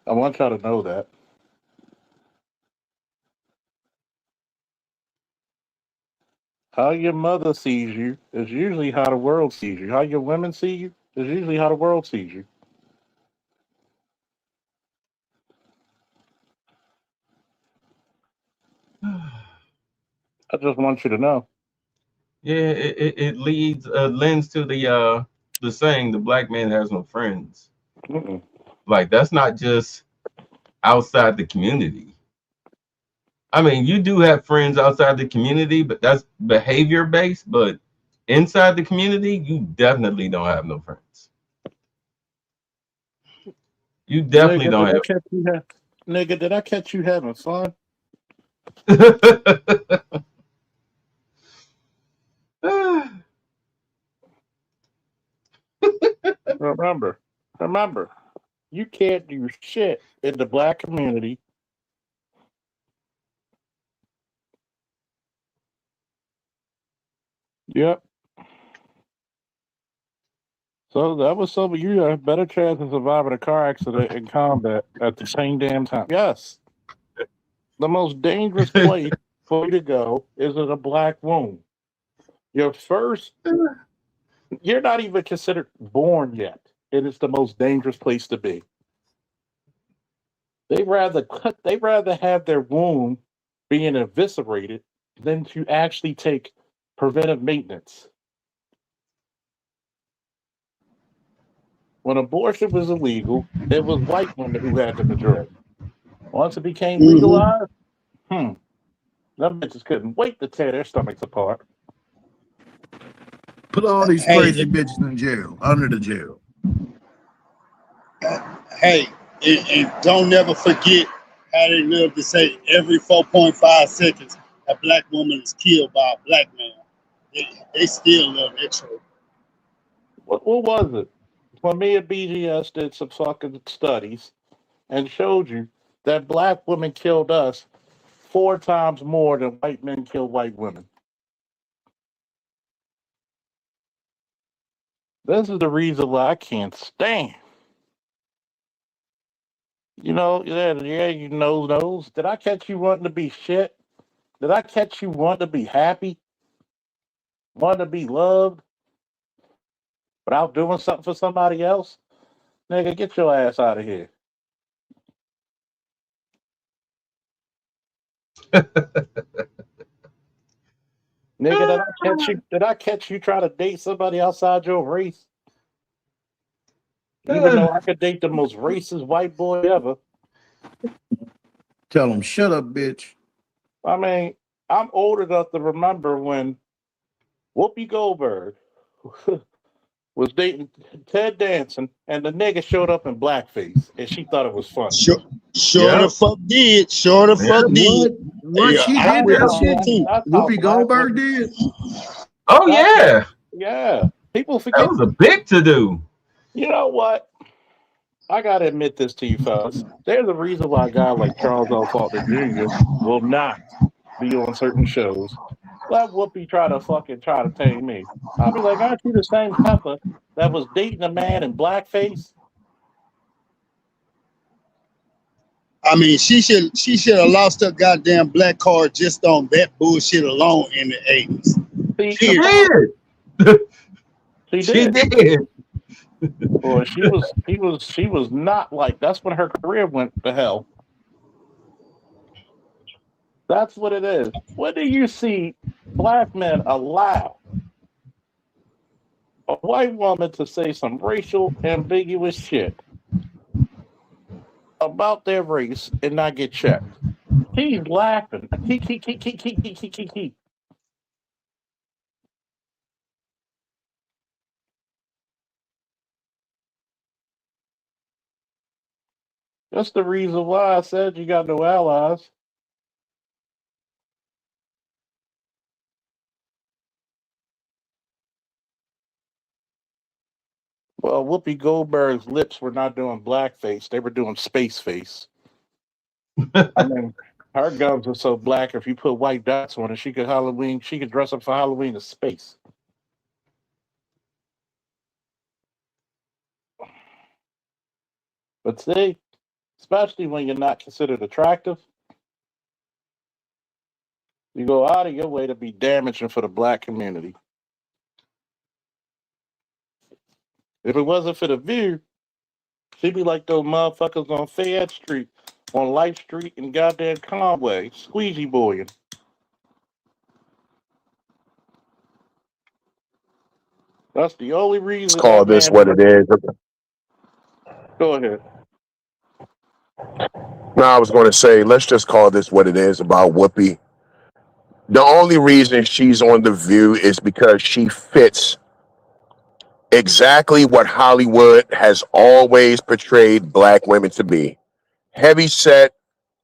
I want y'all to know that. How your mother sees you is usually how the world sees you. How your women see you is usually how the world sees you. I just want you to know. Yeah, it lends to the saying the black man has no friends. Mm-mm. Like that's not just outside the community. I mean, you do have friends outside the community, but that's behavior based. But inside the community, you definitely don't have no friends. You definitely Nigga, don't did I have. catch you? Nigga, did I catch you having fun? Remember, you can't do shit in the black community. Yep. So that was some of you have better chance of surviving a car accident in combat at the same damn time. Yes. The most dangerous place for you to go is in a black womb. Your first, you're not even considered born yet. It is the most dangerous place to be. They rather have their womb being eviscerated than to actually take preventive maintenance. When abortion was illegal, it was white women who had the majority. Once it became Hmm. legalized, them bitches couldn't wait to tear their stomachs apart. Put all these Hey, crazy bitches in jail, under the jail. hey, and don't never forget how they live to say every 4.5 seconds a black woman is killed by a black man. They still love that trope. What was it? When me and BGS did some fucking studies and showed you that black women killed us 4 times more than white men kill white women. This is the reason why I can't stand. You knows. Did I catch you wanting to be shit? Did I catch you wanting to be happy? Wanting to be loved without doing something for somebody else? Nigga, get your ass out of here. Nigga, did I catch you try to date somebody outside your race? Even though I could date the most racist white boy ever. Tell them, shut up, bitch. I mean, I'm old enough to remember when Whoopi Goldberg was dating Ted Danson and the nigga showed up in blackface and she thought it was funny. Sure the Yep. fuck did. Sure the fuck did. What Yeah, she I did did that all shit? that too. That's how Whoopi black Goldberg women. did? Oh That's yeah, Yeah. People that forget. was a big to do. You know what? I gotta admit this to you fellas. There's a reason why a guy like Charles L. Faulkner Jr. will not be on certain shows. Let Whoopi try to tame me. I'll be like, aren't you the same heifer that was dating a man in blackface? I mean, she should have lost her goddamn black card just on that bullshit alone in the 80s. See, She the Period. did. she She did. did. Boy, she was not like that's when her career went to hell. That's what it is. When do you see black men allow a white woman to say some racial ambiguous shit about their race and not get checked? He's laughing. He. That's the reason why I said you got no allies. Well, Whoopi Goldberg's lips were not doing blackface; they were doing space face. I mean, her gums are so black. If you put white dots on it, she could Halloween. She could dress up for Halloween as space. But see, especially when you're not considered attractive, you go out of your way to be damaging for the black community. If it wasn't for the view, she'd be like those motherfuckers on Fayette Street, on Light Street, and goddamn Conway, squeegee boying. That's the only Let's reason call that this man. what it is. Go ahead. No, I was going to say, let's just call this what it is about Whoopi. The only reason she's on The View is because she fits exactly what Hollywood has always portrayed black women to be: heavy set,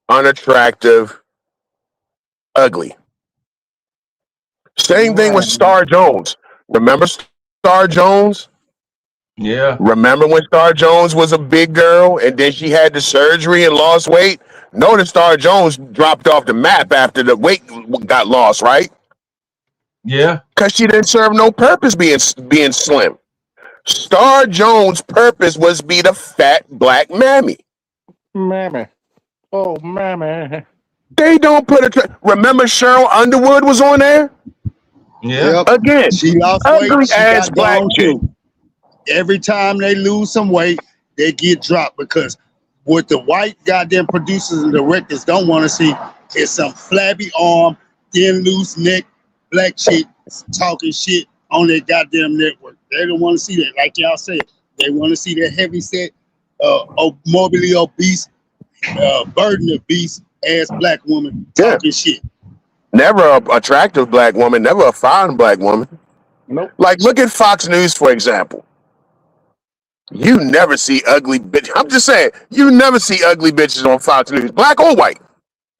unattractive, ugly. Same thing with Right. Star Jones. Remember Star Jones? Yeah. Remember when Star Jones was a big girl and then she had the surgery and lost weight? Notice Star Jones dropped off the map after the weight got lost, right? Yeah. Because she didn't serve no purpose being slim. Star Jones' purpose was be the fat black mammy. Mammy. Oh, mammy. They don't put a. Remember Cheryl Underwood was on there Yeah. Yep. again. She lost weight. Ugly She ass got black gone chick. too. Every time they lose some weight, they get dropped because what the white goddamn producers and directors don't want to see is some flabby arm, thin, loose neck, black chick talking shit on their goddamn network. They don't want to see that. Like y'all said, they want to see that heavy set, morbidly obese, burden obese ass black woman Yeah. talking shit. Never a attractive black woman, never a fine black woman. Nope. Like, look at Fox News, for example. You never see ugly bitch. I'm just saying, you never see ugly bitches on Fox News, black or white.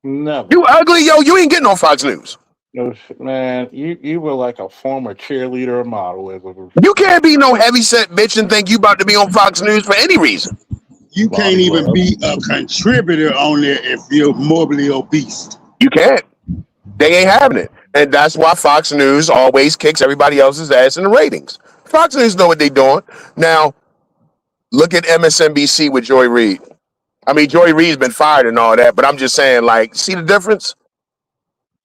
Never. You ugly, yo, you ain't getting on Fox News. No, man, you were like a former cheerleader or model. You can't be no heavy set bitch and think you about to be on Fox News for any reason. You can't even be a contributor on there if you're morbidly obese. You can't. They ain't having it. And that's why Fox News always kicks everybody else's ass in the ratings. Fox News know what they doing. Now, look at MSNBC with Joy Reid. I mean, Joy Reid's been fired and all that, but I'm just saying, like, see the difference?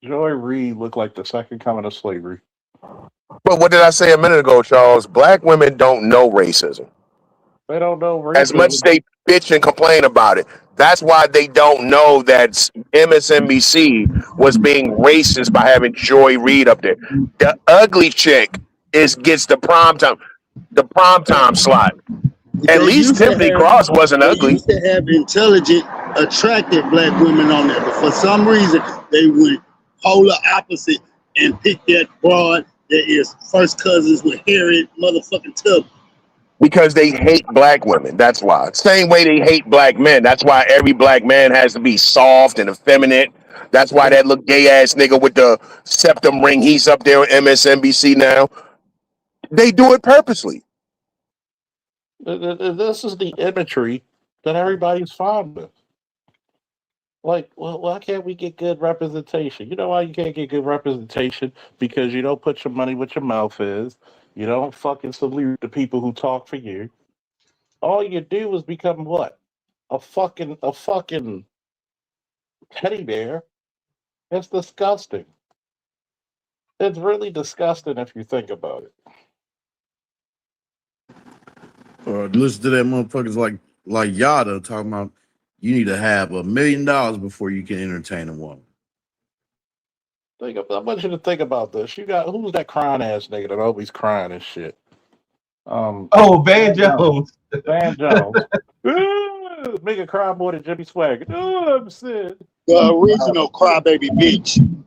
Joy Reid looked like the second coming of slavery. But what did I say a minute ago, Charles? Black women don't know racism. They don't know racism. As much as they bitch and complain about it. That's why they don't know that MSNBC was being racist by having Joy Reid up there. The ugly chick gets the primetime slot. At least Tiffany Cross wasn't ugly. They used to have intelligent, attractive black women on there, but for some reason they went polar opposite and picked that broad that is first cousins with Harriet motherfucking Tubman. Because they hate black women. That's why. Same way they hate black men. That's why every black man has to be soft and effeminate. That's why that little gay ass nigga with the septum ring, he's up there on MSNBC now. They do it purposely. This is the imagery that everybody's fond of. Like, well, why can't we get good representation? You know why you can't get good representation? Because you don't put your money where your mouth is. You don't fucking salute the people who talk for you. All you do is become what? A fucking teddy bear. It's disgusting. It's really disgusting if you think about it. Or listen to that motherfuckers like Yada talking about you need to have $1 million before you can entertain a woman. I want you to think about this. You got who's that crying ass nigga that always crying and shit? Oh, Van Jones. Van Jones. Make a cry more than Jimmy Swagger. Oh, I'm sad. The original crybaby bitch.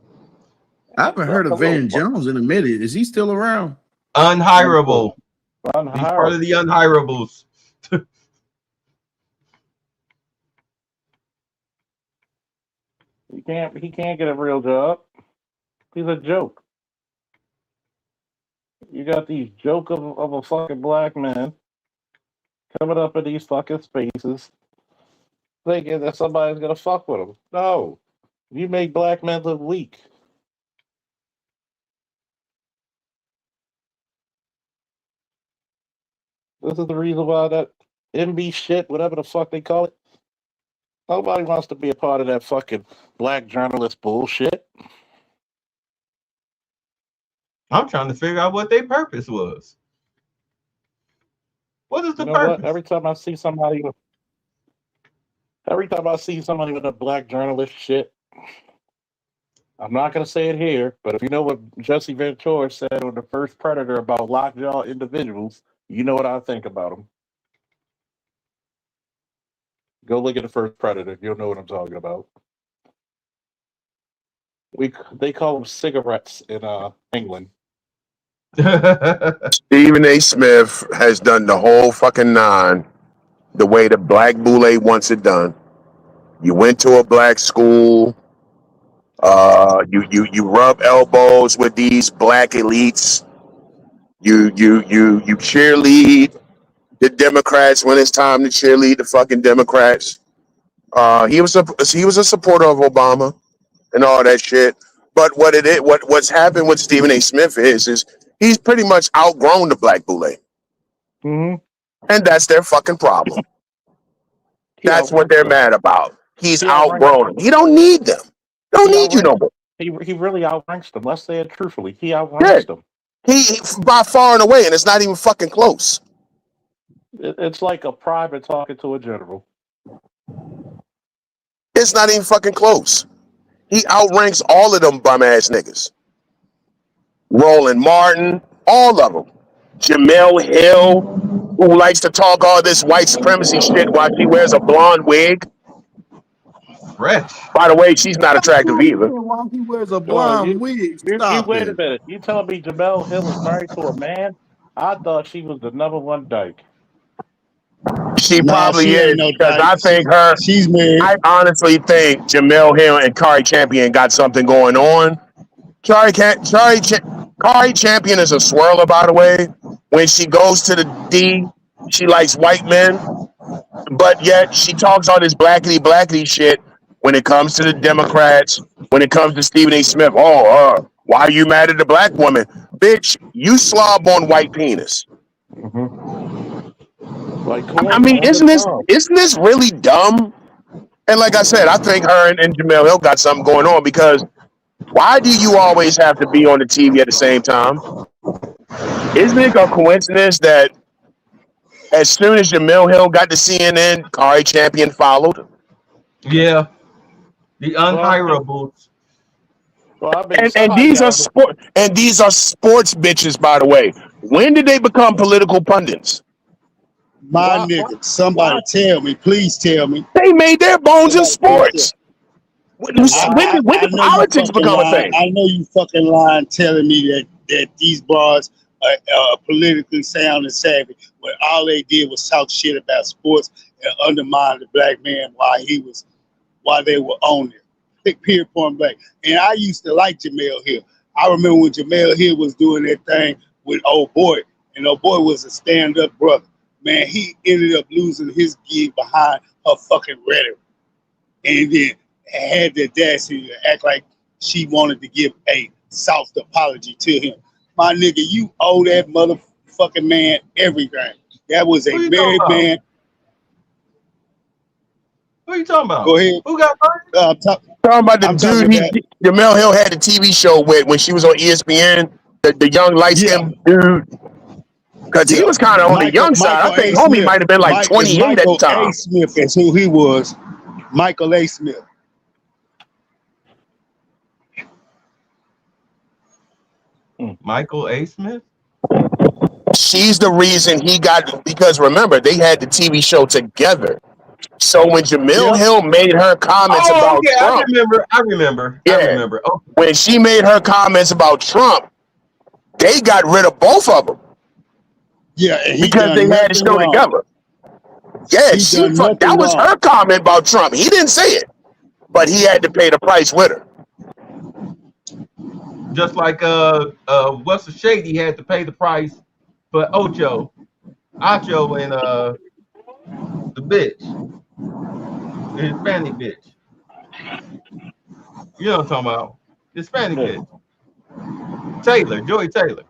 I haven't heard of Van Jones in a minute. Is he still around? Unhirable. He's part of the unhirables. He can't get a real job. He's a joke. You got these joke of a fucking black man coming up in these fucking spaces thinking that somebody's gonna fuck with him. No. You make black men look weak. This is the reason why that MB shit, whatever the fuck they call it. Nobody wants to be a part of that fucking black journalist bullshit. I'm trying to figure out what their purpose was. What is the purpose? What? Every time I see somebody with a black journalist shit, I'm not going to say it here, but if you know what Jesse Ventura said on the first Predator about lockjaw individuals, you know what I think about them. Go look at the first Predator. You'll know what I'm talking about. They call them cigarettes in England. Stephen A. Smith has done the whole fucking nine the way the Black Boule wants it done. You went to a black school. You rub elbows with these black elites. You cheerlead the Democrats when it's time to cheerlead the fucking Democrats. He was a supporter of Obama and all that shit. But what's happened with Stephen A. Smith is he's pretty much outgrown the Black Boule. Mm-hmm. And that's their fucking problem. That's what they're mad about. He's outgrown them. He don't need them. Don't need you no more. He really outranks them. Let's say it truthfully. He outranks them. He by far and away, and it's not even fucking close. It's like a private talking to a general. It's not even fucking close. He outranks all of them bum ass niggas. Roland Martin, all of them. Jamel Hill, who likes to talk all this white supremacy shit while she wears a blonde wig. Fresh. By the way, she's not attractive either. Why he wears a blonde wig? Stop wait it. a minute. You telling me Jamel Hill is married to a man? I thought she was the number one dyke. She probably she is, ain't no because dyke. I think She's married. I honestly think Jamel Hill and Kari Champion got something going on. Kari Champion is a swirler, by the way. When she goes to the D, she likes white men, but yet she talks all this blackity shit when it comes to the Democrats, when it comes to Stephen A. Smith. Why are you mad at the black woman? Bitch, you slob on white penis. Mm-hmm. Like, I mean, isn't this really dumb? And like I said, I think her and Jamel Hill got something going on, because why do you always have to be on the TV at the same time? Isn't it a coincidence that as soon as Jamel Hill got to CNN, Kari Champion followed? Yeah. The unhirables. And these are sports bitches, by the way. When did they become political pundits? Nigga, somebody tell me, please tell me. They made their bones in sports. When did politics become a thing? I know you fucking lying telling me that these bars are politically sound and savvy, when all they did was talk shit about sports and undermine the black man while they were on there. Period, point blank. And I used to like Jamel Hill. I remember when Jamel Hill was doing that thing with Old Boy, and Old Boy was a stand-up brother. Man, he ended up losing his gig behind her fucking rhetoric. And then had the audacity to act like she wanted to give a soft apology to him. My nigga, you owe that motherfucking man everything. That was a married man. Who are you talking about? Go ahead. Who got fired? Talking about the dude Jamel Hill had the TV show with when she was on ESPN, the young light-skinned dude. Because he was kind of on the young side. I think homie might have been like 28 at the time. Michael A. Smith is who he was. Michael A. Smith. Michael A. Smith? She's the reason he got, because remember, they had the TV show together. So when Jamel Hill made her comments about Trump. I remember. Oh. When she made her comments about Trump, they got rid of both of them. Yeah, because they had the show together. Yeah, that was her comment about Trump. He didn't say it, but he had to pay the price with her. Just like what's the Shady had to pay the price for Acho and the bitch, the Hispanic bitch. You know what I'm talking about? Hispanic bitch. Joy Taylor.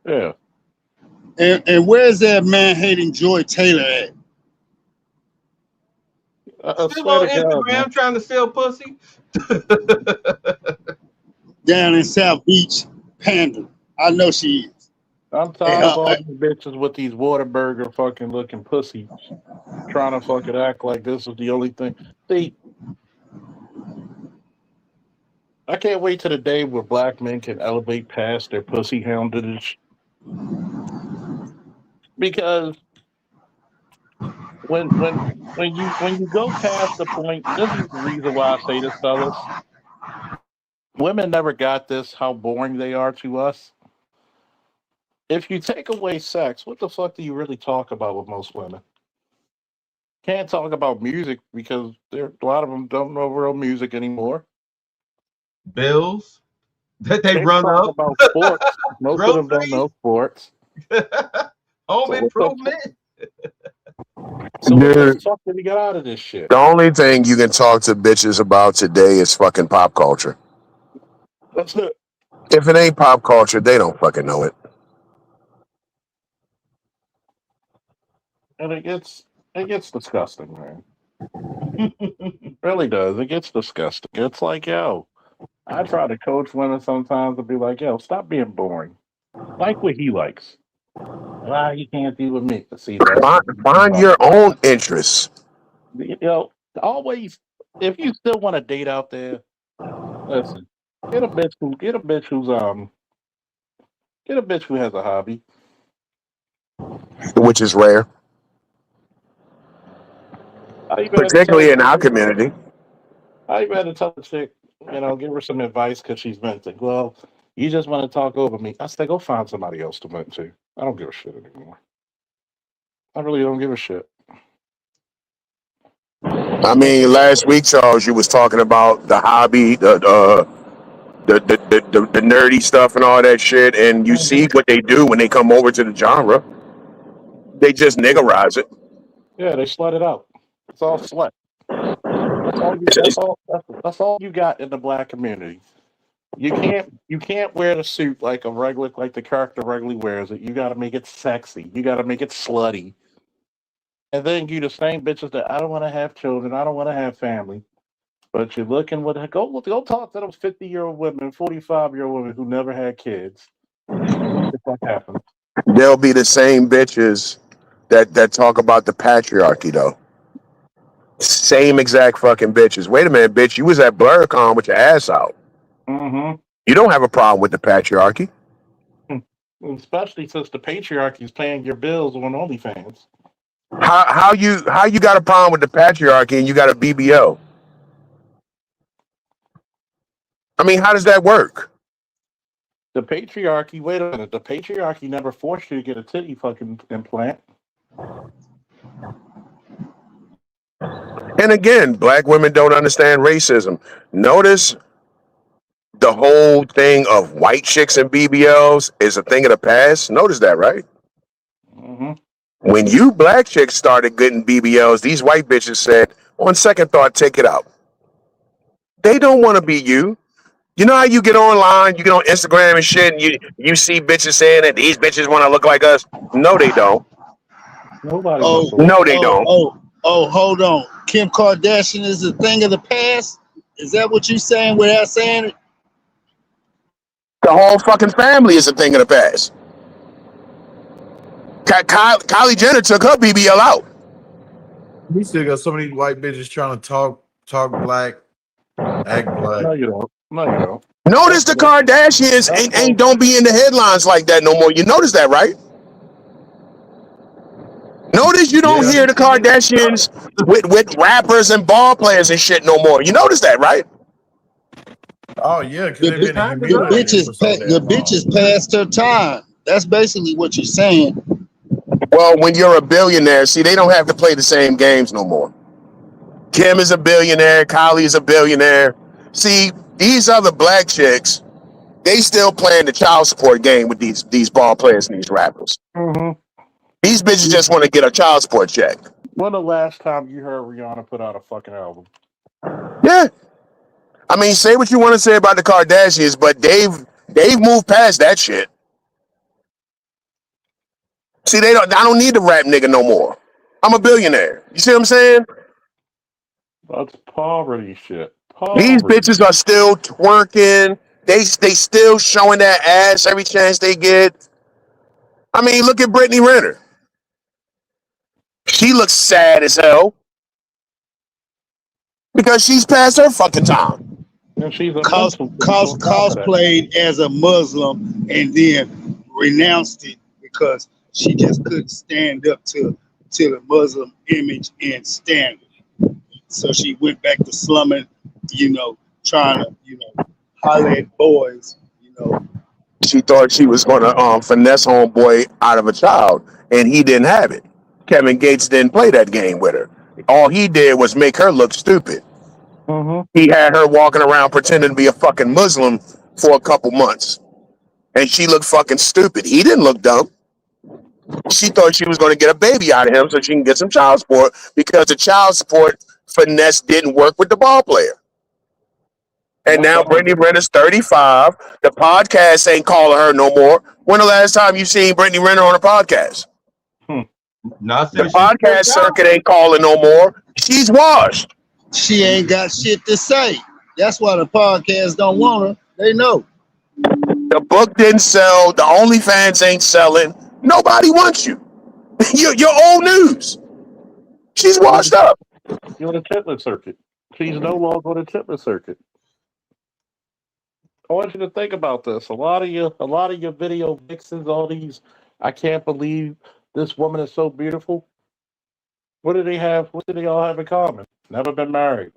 Yeah. And where's that man hating Joy Taylor at? Still on Instagram trying to sell pussy. Down in South Beach, pandering. I know she is. I'm tired of all these bitches with these Whataburger fucking looking pussies trying to fucking act like this is the only thing. See, I can't wait to the day where black men can elevate past their pussy houndage. Because when you go past the point, this is the reason why I say this, fellas. Women never got this, how boring they are to us. If you take away sex, what the fuck do you really talk about with most women? Can't talk about music because a lot of them don't know real music anymore. Bills that they Can't run talk up, about sports. Most of them don't groceries, know sports. home So what the fuck? improvement. So what the Dude, fuck did we get out of this shit? the only thing you can talk to bitches about today is fucking pop culture. That's it. If it ain't pop culture, they don't fucking know it. And it gets disgusting, man. It really does. It gets disgusting. It's like, yo, I try to coach women sometimes to be like, yo, stop being boring. Like what he likes. Why he can't be with me? See, that's Find your own interests. always. If you still want to date out there, listen. Get a bitch who has a hobby. Which is rare, How you better tell particularly in our community. How you better tell the chick, give her some advice because she's venting. Well, you just want to talk over me. I say, go find somebody else to vent to. I don't give a shit anymore. I really don't give a shit. I mean, last week, Charles, you was talking about the hobby, the nerdy stuff and all that shit, and you see what they do when they come over to the genre. They just niggerize it. Yeah, they slut it out. It's all slut. That's all you got in the black community. You can't wear the suit like the character regularly wears it. You got to make it sexy. You got to make it slutty. And then you the same bitches that I don't want to have children. I don't want to have family. But you're looking with go talk to those 50-year-old women, 45-year-old women who never had kids. What the fuck happened? They'll be the same bitches that talk about the patriarchy, though. Same exact fucking bitches. Wait a minute, bitch. You was at BlurCon with your ass out. Mm-hmm. You don't have a problem with the patriarchy. Especially since the patriarchy is paying your bills on OnlyFans. How you got a problem with the patriarchy and you got a BBO? I mean, how does that work? The patriarchy, wait a minute, the patriarchy never forced you to get a titty fucking implant. And again, black women don't understand racism. Notice the whole thing of white chicks and BBLs is a thing of the past. Notice that, right? Mm-hmm. When you black chicks started getting BBLs, these white bitches said, on second thought, take it out. They don't want to be you. You know how you get online, you get on Instagram and shit, and you see bitches saying that these bitches want to look like us? No, they don't. Nobody Oh, wants to. No, they don't. hold on. Kim Kardashian is a thing of the past? Is that what you saying without saying it? The whole fucking family is a thing of the past. Kylie Jenner took her BBL out. We still got so many white bitches trying to talk black, act black. No, you don't. No, you don't. Notice the Kardashians ain't don't be in the headlines like that no more. You notice that, right? Notice you don't hear the Kardashians with rappers and ball players and shit no more. You notice that, right? Oh yeah, because they've been in The humiliated for so damn long. bitches past her time. That's basically what you're saying. Well, when you're a billionaire, see, they don't have to play the same games no more. Kim is a billionaire. Kylie is a billionaire. See, these other black chicks, they still playing the child support game with these ball players and these rappers. Mm-hmm. These bitches just want to get a child support check. When the last time you heard Rihanna put out a fucking album? Yeah. I mean, say what you want to say about the Kardashians, but they've moved past that shit. See, I don't need the rap nigga no more. I'm a billionaire. You see what I'm saying? That's poverty shit. These Poverty. bitches are still twerking. They still showing that ass every chance they get. I mean, look at Brittany Renner. She looks sad as hell because she's past her fucking time. And she's a mental thief on top of that. Cosplayed as a Muslim and then renounced it because she just couldn't stand up to the Muslim image and standard. So she went back to slumming, trying to, holler at boys, She thought she was gonna finesse homeboy out of a child, and he didn't have it. Kevin Gates didn't play that game with her. All he did was make her look stupid. Mm-hmm. He had her walking around pretending to be a fucking Muslim for a couple months, and she looked fucking stupid. He didn't look dumb. She thought she was going to get a baby out of him so she can get some child support because the child support finesse didn't work with the ball player. And now Brittany Renner's 35. The podcast ain't calling her no more. When the last time you seen Brittany Renner on a podcast? Not The since podcast circuit ain't calling no more. She's washed. she ain't got shit to say. That's why the podcast don't want her. They know. The book didn't sell. The OnlyFans ain't selling. Nobody wants you. You're old news. She's washed up. You're on the Titler circuit. She's no longer on the Titler circuit. I want you to think about this. A lot of your video vixens, all these, I can't believe this woman is so beautiful. What do they have? What do they all have in common? Never been married.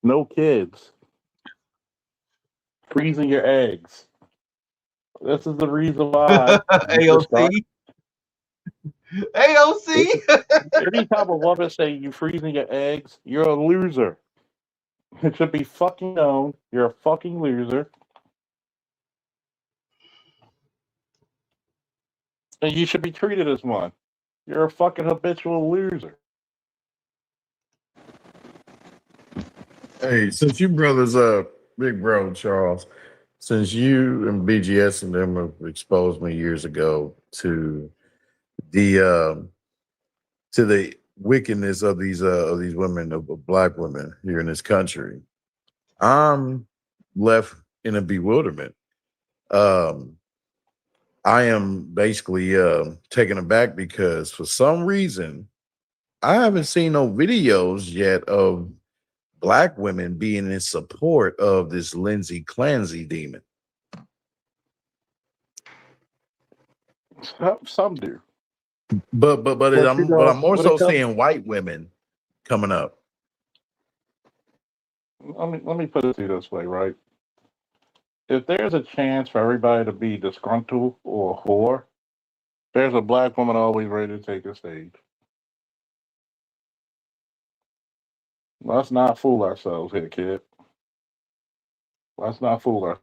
No kids. Freezing your eggs. This is the reason why. AOC. AOC. Anytime a woman say you freezing your eggs, you're a loser. It should be fucking known. You're a fucking loser. And you should be treated as one. You're a fucking habitual loser. Hey, since you brothers big bro Charles, since you and BGS and them have exposed me years ago to the wickedness of these women, of black women here in this country, I'm left in a bewilderment. I am basically taken aback because for some reason I haven't seen no videos yet of black women being in support of this Lindsay Clancy demon. Some do. But I'm more when so it comes- seeing white women coming up. Let me put it to you this way, right? If there's a chance for everybody to be disgruntled or a whore, there's a black woman always ready to take the stage. Let's not fool ourselves here, kid. Let's not fool ourselves.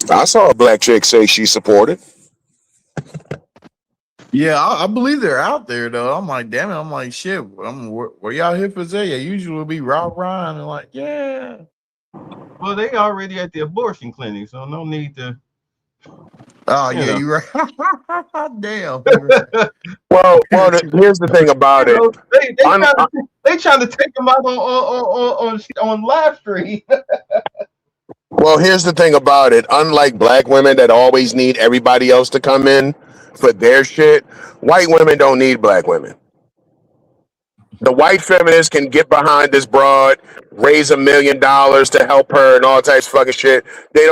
I saw a black chick say she supported. Yeah, I believe they're out there though. I'm like, damn it. I'm like, shit. Where y'all here for Zaya? Usually will be Rob Ryan and like, yeah. Well, they already at the abortion clinic, so no need to. Oh You yeah, know. you're right. Damn. Well, here's the thing about it. They trying to take them out on live stream. Well, here's the thing about it. Unlike black women that always need everybody else to come in for their shit, white women don't need black women. The white feminists can get behind this broad, raise $1 million to help her and all types of fucking shit. They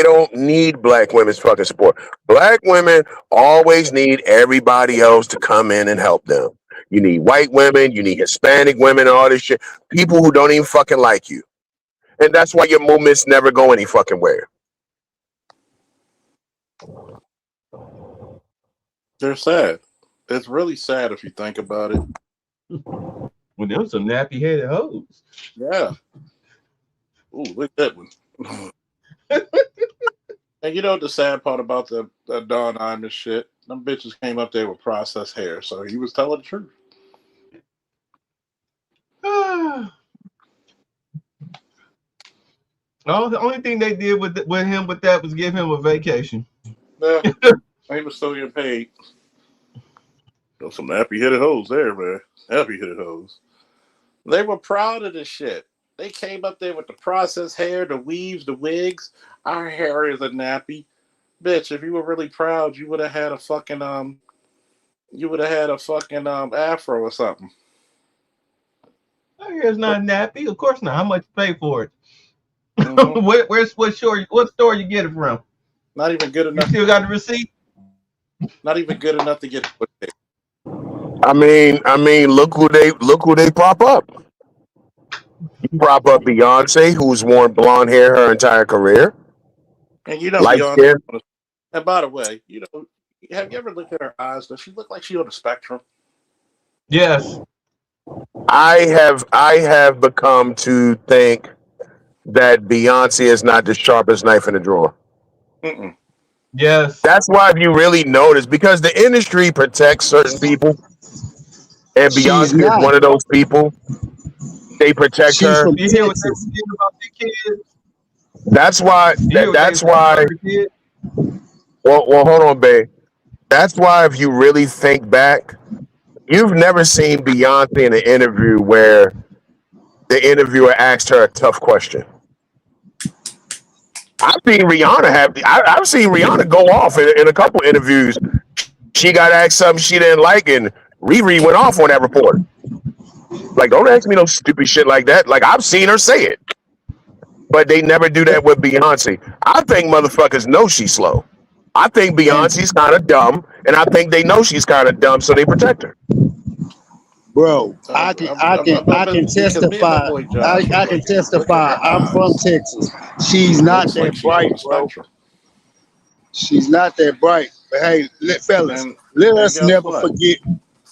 don't need black women's fucking support. Black women always need everybody else to come in and help them. You need white women, you need Hispanic women, and all this shit. People who don't even fucking like you. And that's why your movements never go any fucking where. They're sad. It's really sad if you think about it. Well, there was some nappy headed hoes. Yeah. Ooh, look at that one. And you know what the sad part about that Don Imus shit? Them bitches came up there with processed hair, so he was telling the truth. Oh, the only thing they did with him with that was give him a vacation. Yeah. He was still getting paid. Got some nappy headed hoes there, man. Nappy headed hoes. They were proud of this shit. They came up there with the processed hair, the weaves, the wigs. Our hair is a nappy. Bitch, if you were really proud, you would have had a fucking afro or something. My hair's not nappy. Of course not. How much you pay for it? Mhm. What store you get it from? Not even good You enough. still got the receipt? Not even good enough to get put there. I mean, look who they prop up. You prop up Beyonce, who's worn blonde hair her entire career. And you know, Light Beyonce. skin. And by the way, you know, have you ever looked at her eyes? Does she look like she on the spectrum? Yes. I have become to think that Beyonce is not the sharpest knife in the drawer. Mm-mm. Yes. That's why, if you really notice, because the industry protects certain people, and She's Beyonce is not. one of those people. They protect She's her. from You hear what they were Texas. saying about the kids? That's why. You hear what they That's were saying why. about the kids? Well, hold on, babe. That's why, if you really think back, you've never seen Beyonce in an interview where the interviewer asked her a tough question. I've seen Rihanna go off in a couple interviews. She got asked something she didn't like, and Riri went off on that reporter. Like, don't ask me no stupid shit like that. Like, I've seen her say it, but they never do that with Beyonce. I think motherfuckers know she's slow. I think Beyonce's kind of dumb, and I think they know she's kind of dumb, so they protect her. Bro, I can Because me and my testify. boy Josh I was can like, look testify. at her I'm from eyes. Texas. She's not Looks that like she's on bright, the bro. spectrum. She's not that bright. But hey, fellas, And let and us guess never what? forget.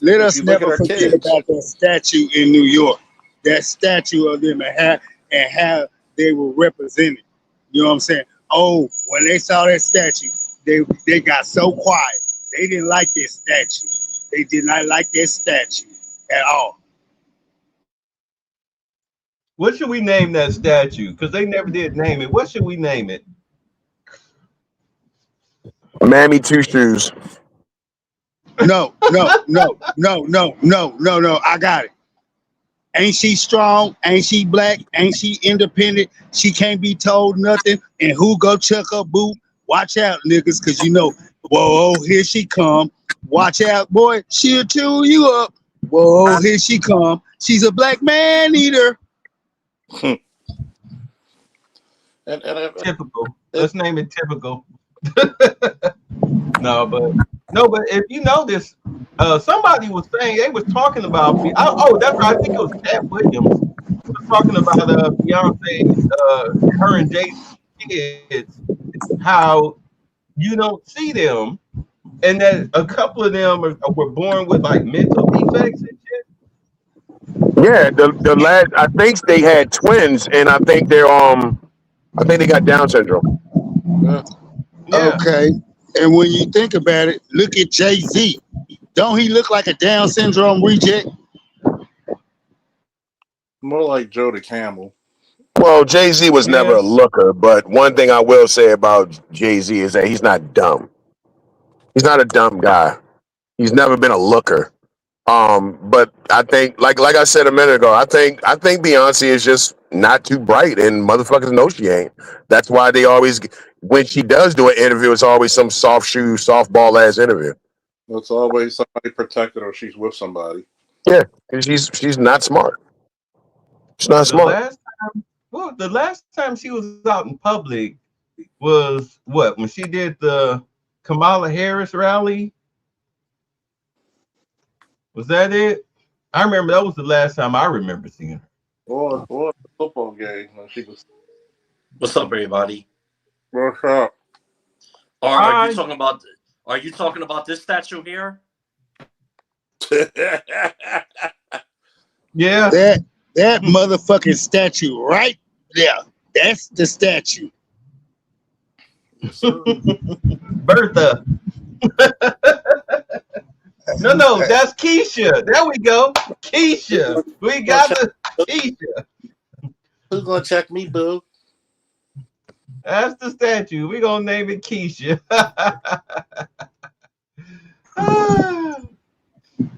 Let If us you look at never her forget kids, about that statue in New York. That statue of them and how they were represented. You know what I'm saying? Oh, when they saw that statue, they got so quiet. They didn't like that statue. They did not like that statue at all. What should we name that statue? Because they never did name it. What should we name it? Mammy Two Shoes. No. I got it. Ain't she strong? Ain't she black? Ain't she independent? She can't be told nothing. And who go check her boot? Watch out, niggas, because you know, whoa, here she come. Watch out, boy. She'll chew you up. Whoa, here she come. She's a black man eater. and Typical. Let's name it typical. No, but if you notice, somebody was saying they was talking about. That's right. I think it was Cat Williams was talking about Beyonce, her and Jay's kids, how you don't see them, and that a couple of them were born with like mental defects and shit. Yeah, the lad. I think they had twins, and I think they got Down syndrome. Yeah. Okay. And when you think about it, look at Jay-Z. Don't he look like a Down syndrome reject? more like Joe the Camel. Well, Jay-Z was never a Yes. looker, but one thing I will say about Jay-Z is that he's not dumb. He's not a dumb guy. He's never been a looker. But I think, like I said a minute ago, I think Beyonce is just not too bright, and motherfuckers know she ain't. That's why they always, when she does do an interview, it's always some softball ass interview. It's always somebody protected or she's with somebody. Yeah, and she's not smart. She's not smart. The last time she was out in public was what? When she did the Kamala Harris rally? Was that it? I remember that was the last time I remember seeing her. Or the football game when she was. What's up, everybody? What's up? Are Hi. you talking about this statue here? Yeah. That motherfucking statue right there. That's the statue. Bertha. No, that's Keisha. There we go. Keisha. We got the Keisha. Who's gonna check me, boo? That's the statue. We're gonna name it Keisha.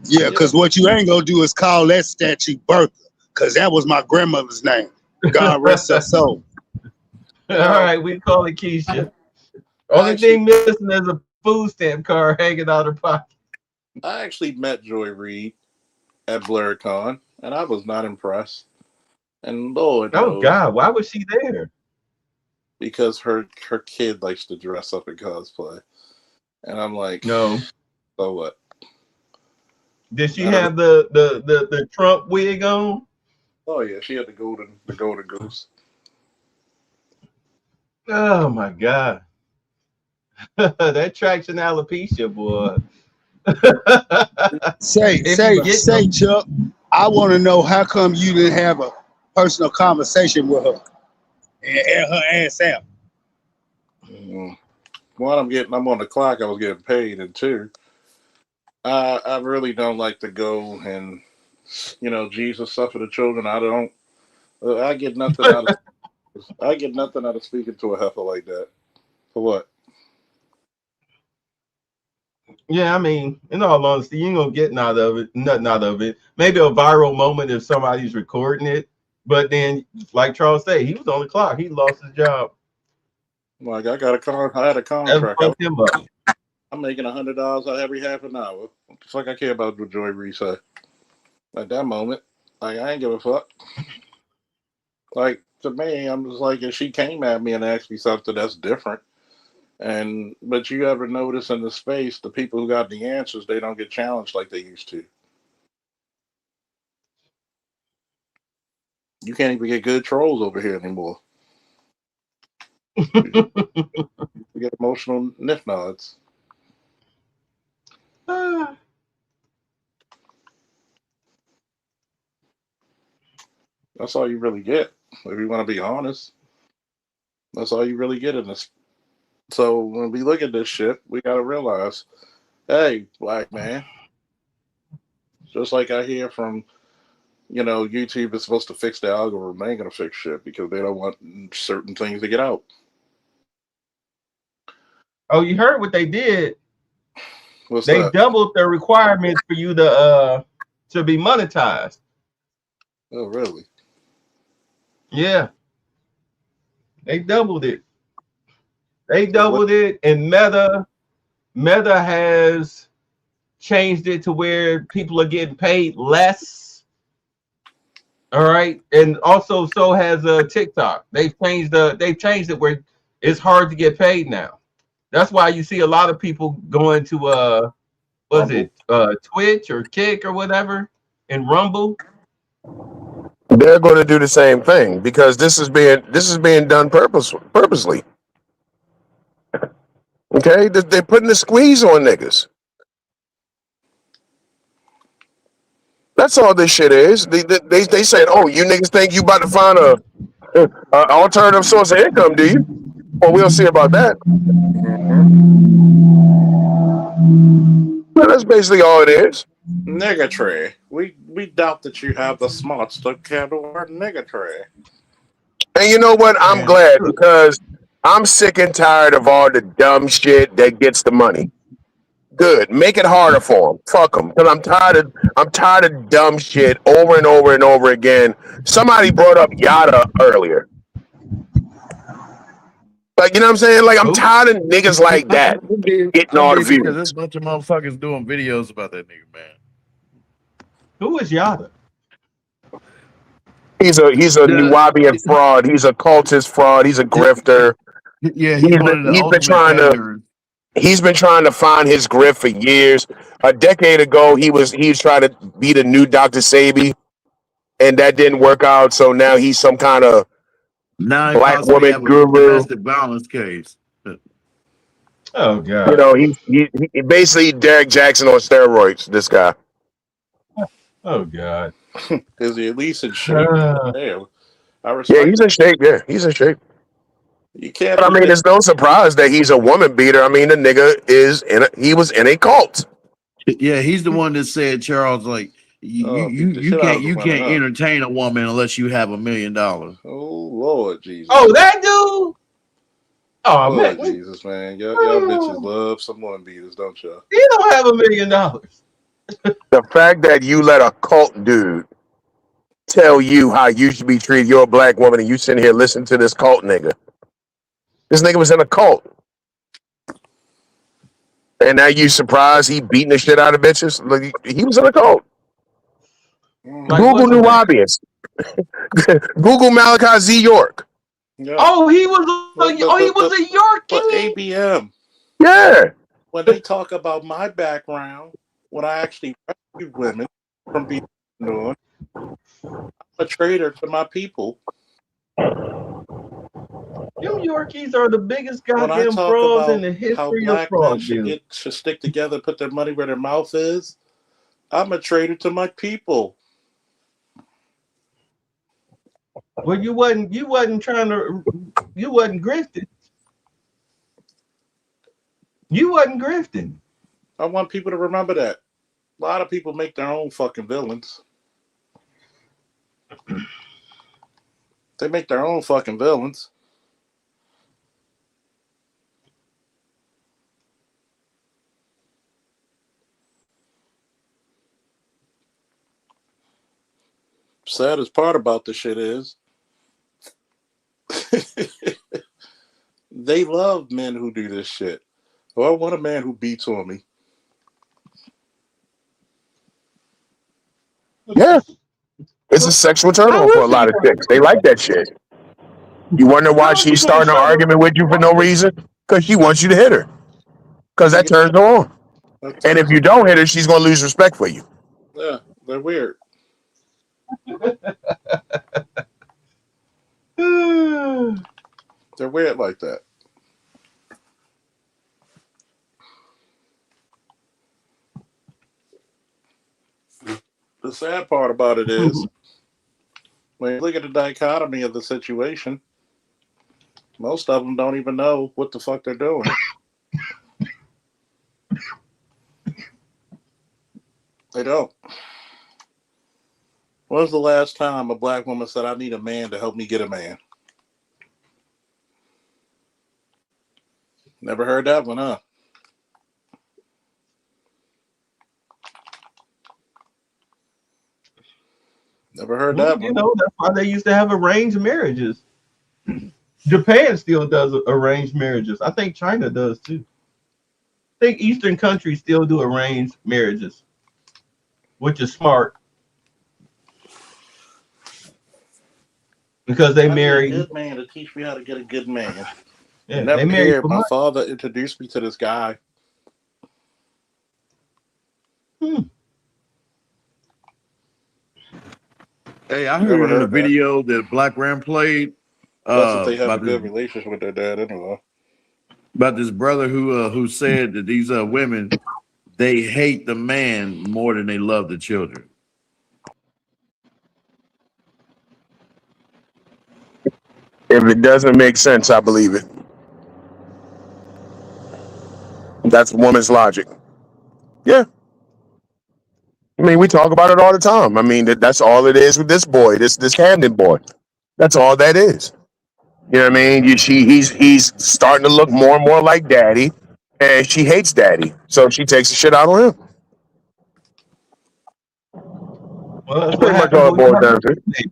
Yeah, because what you ain't gonna do is call that statue Bertha. because that was my grandmother's name. God rest her soul. All right, we call it Keisha. Only Actually- thing missing is a food stamp card hanging out her pocket. I actually met Joy Reid at BlurCon, and I was not impressed. And Lord Oh knows, God, why was she there? because her kid likes to dress up in cosplay, and I'm like, No. so what? Did she I don't- have the Trump wig on? Oh yeah, she had the golden goose. Oh my God. That traction alopecia, boy. Say, If say, you get say, them- Chuck, I want to know how come you didn't have a personal conversation with her and air her ass out. One, I'm on the clock. I was getting paid, and two, I really don't like to go and, Jesus suffer the children. I don't. I get nothing out of. I get nothing out of speaking to a heifer like that. For what? Yeah, I mean, in all honesty, you ain't gonna get nothing out of it. Maybe a viral moment if somebody's recording it, but then, like Charles said, he was on the clock. He lost his job. Like I had a That contract. fucked him up. I'm making $100 every half an hour. What the fuck I care about what Joy Reid said? At that moment, like I ain't give a fuck. Like to me, I'm just like if she came at me and asked me something that's different. But you ever notice in the space, the people who got the answers, they don't get challenged like they used to. You can't even get good trolls over here anymore. You get emotional niff nods. That's all you really get. If you want to be honest, that's all you really get in this. So when we look at this shit, we got to realize, hey, black man, just like I hear from, YouTube is supposed to fix the algorithm. They ain't going to fix shit because they don't want certain things to get out. Oh, you heard what they did? What's They that? doubled the requirements for you to be monetized. Oh, really? Yeah, they doubled it. They doubled it, and Meta has changed it to where people are getting paid less. All right, and also so has TikTok. They've changed it where it's hard to get paid now. That's why you see a lot of people going to Twitch or Kick or whatever and Rumble. They're going to do the same thing because this is being done purposely. Okay, they're putting the squeeze on niggas. That's all this shit is. They said, "Oh, you niggas think you about to find a alternative source of income, do you?" Well, we'll see about that. Well, that's basically all it is. Niggatry. We doubt that you have the smarts to handle our niggatry. And you know what? I'm Man. glad because I'm sick and tired of all the dumb shit that gets the money. Good. Make it harder for them. Fuck them. Because I'm tired of dumb shit over and over and over again. Somebody brought up Yada earlier. Like, you know what I'm saying? Like, I'm tired of niggas like that getting all the Because views. there's a bunch of motherfuckers doing videos about that nigga, man. Who is Yada? He's a Nubian fraud. He's a cultist fraud. He's a grifter. Yeah, he's one of the ultimate panders. He's been trying to find his grift for years. A decade ago, he was trying to be the new Dr. Sabi, and that didn't work out. So now he's some kind of black woman guru. Domestic violence case. Oh God! You know, he basically Derek Jackson on steroids. This guy. Oh God! Is he at least in shape? Damn. I respect. Yeah, he's in shape. Yeah, he's in shape. You can't. But I mean, it's no surprise that he's a woman beater. I mean, the nigga he was in a cult. Yeah, he's the one that said, Charles, like you can't entertain a woman unless you have $1 million. Oh Lord Jesus! Oh, that dude! Oh Lord man, Jesus, man! Y'all bitches love some woman beaters, don't y'all? he don't have $1 million. The fact that you let a cult dude tell you how you should be treated. You're a black woman and you sitting here listening to this cult nigga. This nigga was in a cult. And now you surprised he beating the shit out of bitches? Like, he was in a cult. Like, Google what's new his name? lobbyists. Google Malachi Z. York. Yeah. Oh, he was But- he was a But Yorkie. ABM, Yeah. when they talk about my background, when I actually rescued women from being known, I'm a traitor to my people. Them Yorkies are the biggest When I goddamn talk frauds in about the how history of black men fraud. should stick together, put their money where their mouth is, I'm a traitor to my people. Well, you wasn't grifting. You wasn't grifting. I want people to remember that. A lot of people make their own fucking villains. They make their own fucking villains. Saddest part about the shit is they love men who do this shit. Oh, I want a man who beats on me. Yeah. It's a sexual turn on for a lot of chicks. They like that shit. You wonder why she's starting an argument with you for no reason? Because she wants you to hit her. Because that turns her on. And if you don't hit her, she's going to lose respect for you. Yeah, they're weird. They're weird like that. The sad part about it is, when you look at the dichotomy of the situation, most of them don't even know what the fuck they're doing. They don't. When was the last time a black woman said, I need a man to help me get a man? Never heard that one, huh? Never heard that You one. know, that's why they used to have arranged marriages. Japan still does arranged marriages. I think China does too. I think Eastern countries still do arranged marriages, which is smart because they I need marry. a good man to teach me how to get a good man. Yeah, Never they marry cared. for My money. father introduced me to this guy. Hey, I Never heard in heard a that. video that Black Ram played That's if they have a about good this, relationship with their dad anyway. about this brother who said that these women, they hate the man more than they love the children. If it doesn't make sense, I believe it. That's woman's logic. Yeah. I mean, we talk about it all the time. I mean, that's all it is with this boy, this Camden boy. That's all that is. You know what I mean? He's starting to look more and more like daddy, and she hates daddy, so she takes the shit out on him. Well, that's what Pretty much happens all it when you boils have down to.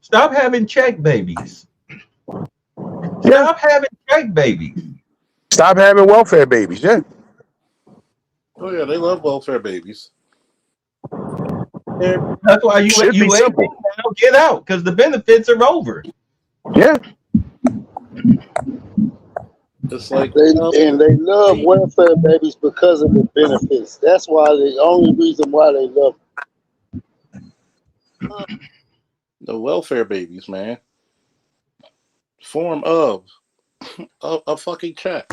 Stop having check babies. Yeah. Stop having check babies. Stop having welfare babies. Yeah. Oh yeah, they love welfare babies. That's why Should be you simple. 18 now, get out because the benefits are over. Yeah. It's like They love welfare babies because of the benefits. That's why the only reason why they love the welfare babies, man. Form of a fucking check.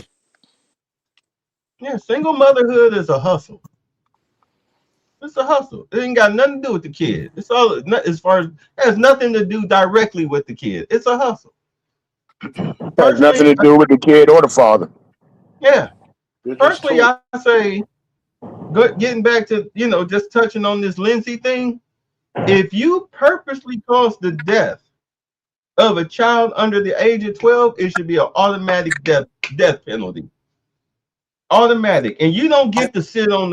Yeah, single motherhood is a hustle. It's a hustle. It ain't got nothing to do with the kid. It's all as far as it has nothing to do directly with the kid. It's a hustle. Has nothing to do with the kid or the father. Yeah. You're just Personally, told. I say, getting back to, just touching on this Lindsay thing, if you purposely cause the death of a child under the age of 12, it should be an automatic death penalty. Automatic. And you don't get to sit on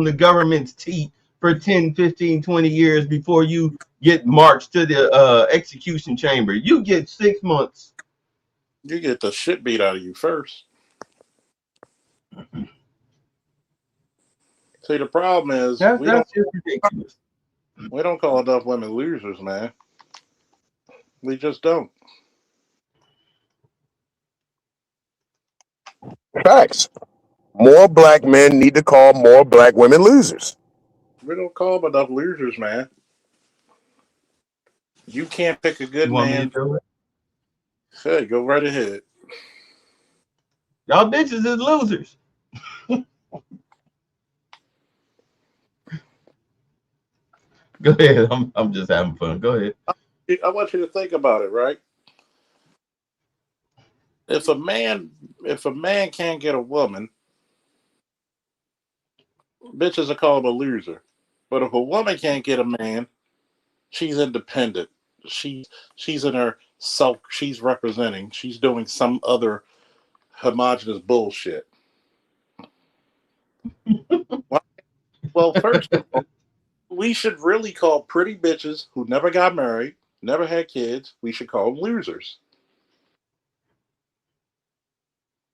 the government's teat for 10, 15, 20 years before you get marched to the execution chamber. You get 6 months. You get the shit beat out of you first. See, the problem is That's just ridiculous. we don't call enough women losers, man. We just don't. Facts. More black men need to call more black women losers. We don't call them enough losers, man. You can't pick a good You want me man. to do it? Hey, go right ahead. Y'all bitches is losers. Go ahead. I'm just having fun. Go ahead. I want you to think about it, right? If a man can't get a woman, bitches are called a loser. But if a woman can't get a man, she's independent. She's in her self. She's representing. She's doing some other homogenous bullshit. Well, first of all, we should really call pretty bitches who never got married, never had kids. We should call them losers.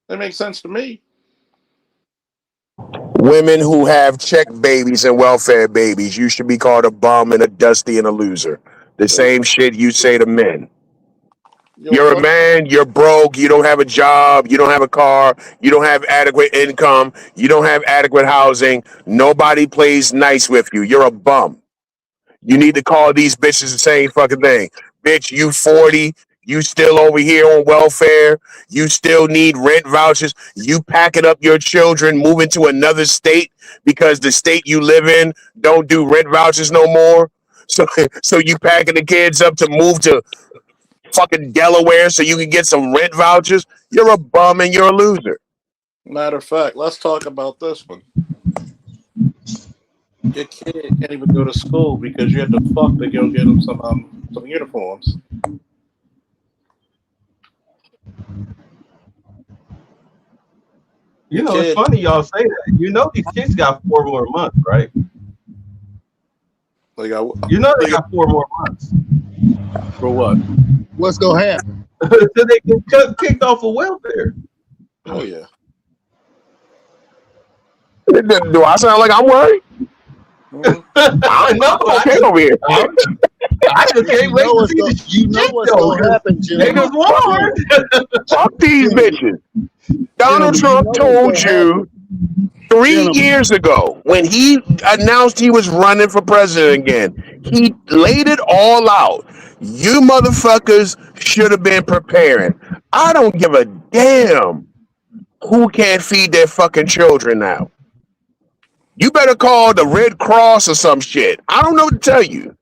That makes sense to me. Women who have check babies and welfare babies, you should be called a bum and a dusty and a loser. The same shit you say to men. You're a man, you're broke, you don't have a job, you don't have a car, you don't have adequate income, you don't have adequate housing, nobody plays nice with you. You're a bum. You need to call these bitches the same fucking thing. Bitch, you 40, you still over here on welfare, you still need rent vouchers, you packing up your children, moving to another state because the state you live in don't do rent vouchers no more. So you packing the kids up to move to fucking Delaware so you can get some rent vouchers. You're a bum and you're a loser. Matter of fact, let's talk about this one. Your kid can't even go to school because you had to fuck to go get them some uniforms. You know, it's funny y'all say that. You know these kids got 4 more months, right? They got, you know they got 4 more months. For what? What's gonna happen? So they get kicked off of welfare. Oh yeah. Do I sound like I'm worried? I know. Okay over here. I just can't wait to see the You know what's gonna happen, Jim. niggas warned. Fuck these bitches. Donald Trump told you 3 years ago when he announced he was running for president again, he laid it all out. You motherfuckers should have been preparing. I don't give a damn who can't feed their fucking children now. You better call the Red Cross or some shit. I don't know what to tell you.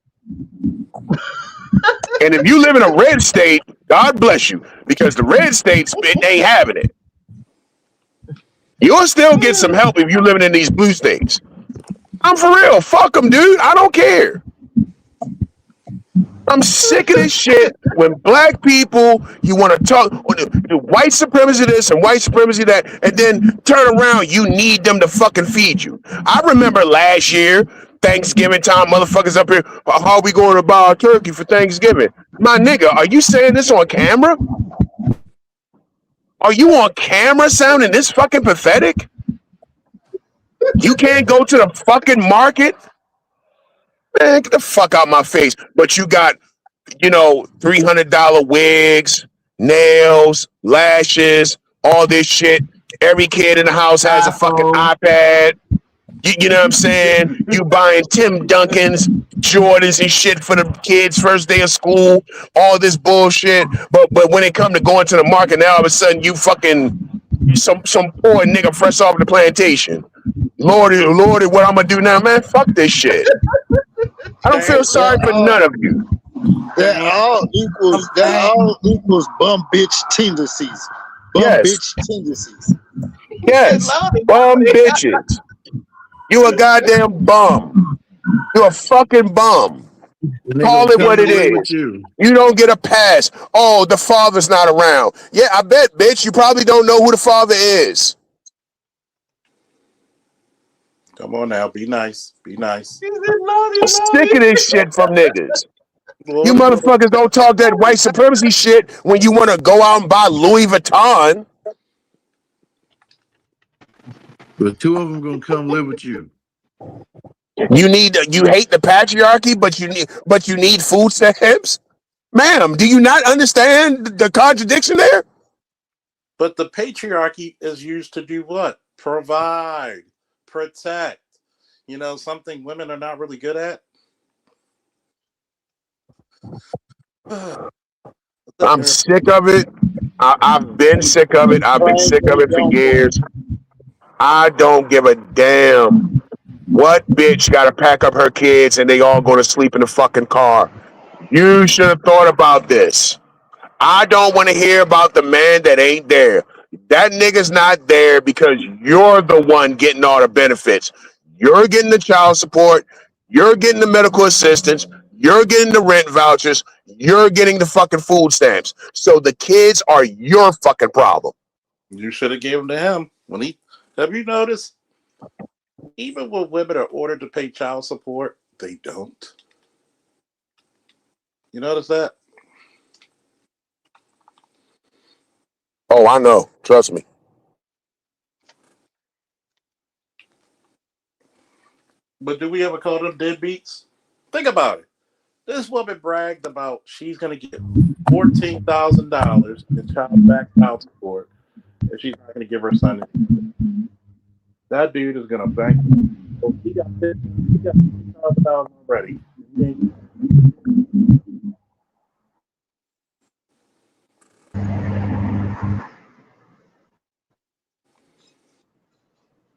And if you live in a red state, God bless you, because the red states ain't having it. You'll still get some help if you're living in these blue states. I'm for real. Fuck them, dude. I don't care. I'm sick of this shit when black people, you want to talk the white supremacy this and white supremacy that, and then turn around, you need them to fucking feed you. I remember last year, Thanksgiving time, motherfuckers up here, how are we going to buy a turkey for Thanksgiving? My nigga, are you saying this on camera? Are you on camera sounding this fucking pathetic? You can't go to the fucking market? Man, get the fuck out my face. But you got, $300 wigs, nails, lashes, all this shit. Every kid in the house has a fucking iPad. You know what I'm saying? You buying Tim Duncans, Jordans and shit for the kids' first day of school, all this bullshit. But when it come to going to the market, now all of a sudden you fucking some poor nigga fresh off the plantation. Lordy, what I'm gonna do now, man? Fuck this shit. I don't feel sorry for none of you. That all equals bum bitch tendencies. Bitch tendencies. Yes, bum bitches. You a goddamn bum. You a fucking bum. Call it what it is. You don't get a pass. Oh, the father's not around. Yeah, I bet, bitch. You probably don't know who the father is. Come on now, be nice. Be nice. He said naughty, I'm sick of this shit from niggas. Lord, You motherfuckers don't talk that white supremacy shit when you want to go out and buy Louis Vuitton. the two of them gonna come live with you. You hate the patriarchy, but you need food stamps. Ma'am, do you not understand the contradiction there? But the patriarchy is used to do what? Provide, protect. You know, something women are not really good at. I'm sick of it. I've been sick of it. I've been sick of it for years. I don't give a damn what bitch got to pack up her kids and they all go to sleep in the fucking car. You should have thought about this. I don't want to hear about the man that ain't there. That nigga's not there because you're the one getting all the benefits. You're getting the child support. You're getting the medical assistance. You're getting the rent vouchers. You're getting the fucking food stamps. So the kids are your fucking problem. You should have given them to him. Have you noticed? Even when women are ordered to pay child support, they don't. You notice that? Oh, I know. Trust me. But do we ever call them deadbeats? Think about it. This woman bragged about she's going to get $14,000 in child support, and she's not going to give her son anything. That dude is going to bank. So he got $15,000 already.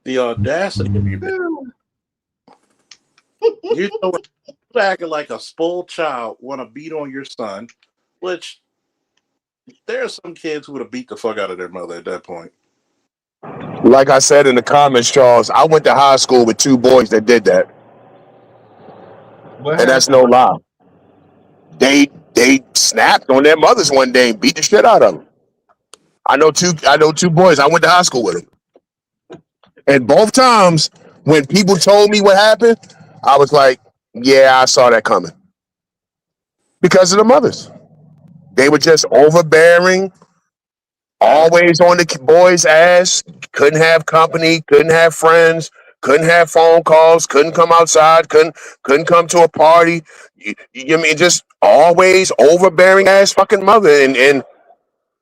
The audacity of you. You know, acting like a spoiled child, want to beat on your son, which there are some kids who would have beat the fuck out of their mother at that point. Like I said in the comments, Charles, I went to high school with two boys that did that. And that's no lie. They snapped on their mothers one day and beat the shit out of them. I know two boys. I went to high school with them. And both times when people told me what happened, I was like, yeah, I saw that coming. Because of the mothers. They were just overbearing, always on the boys' ass, couldn't have company, couldn't have friends, couldn't have phone calls, couldn't come outside, couldn't come to a party. You mean just always overbearing ass fucking mother. And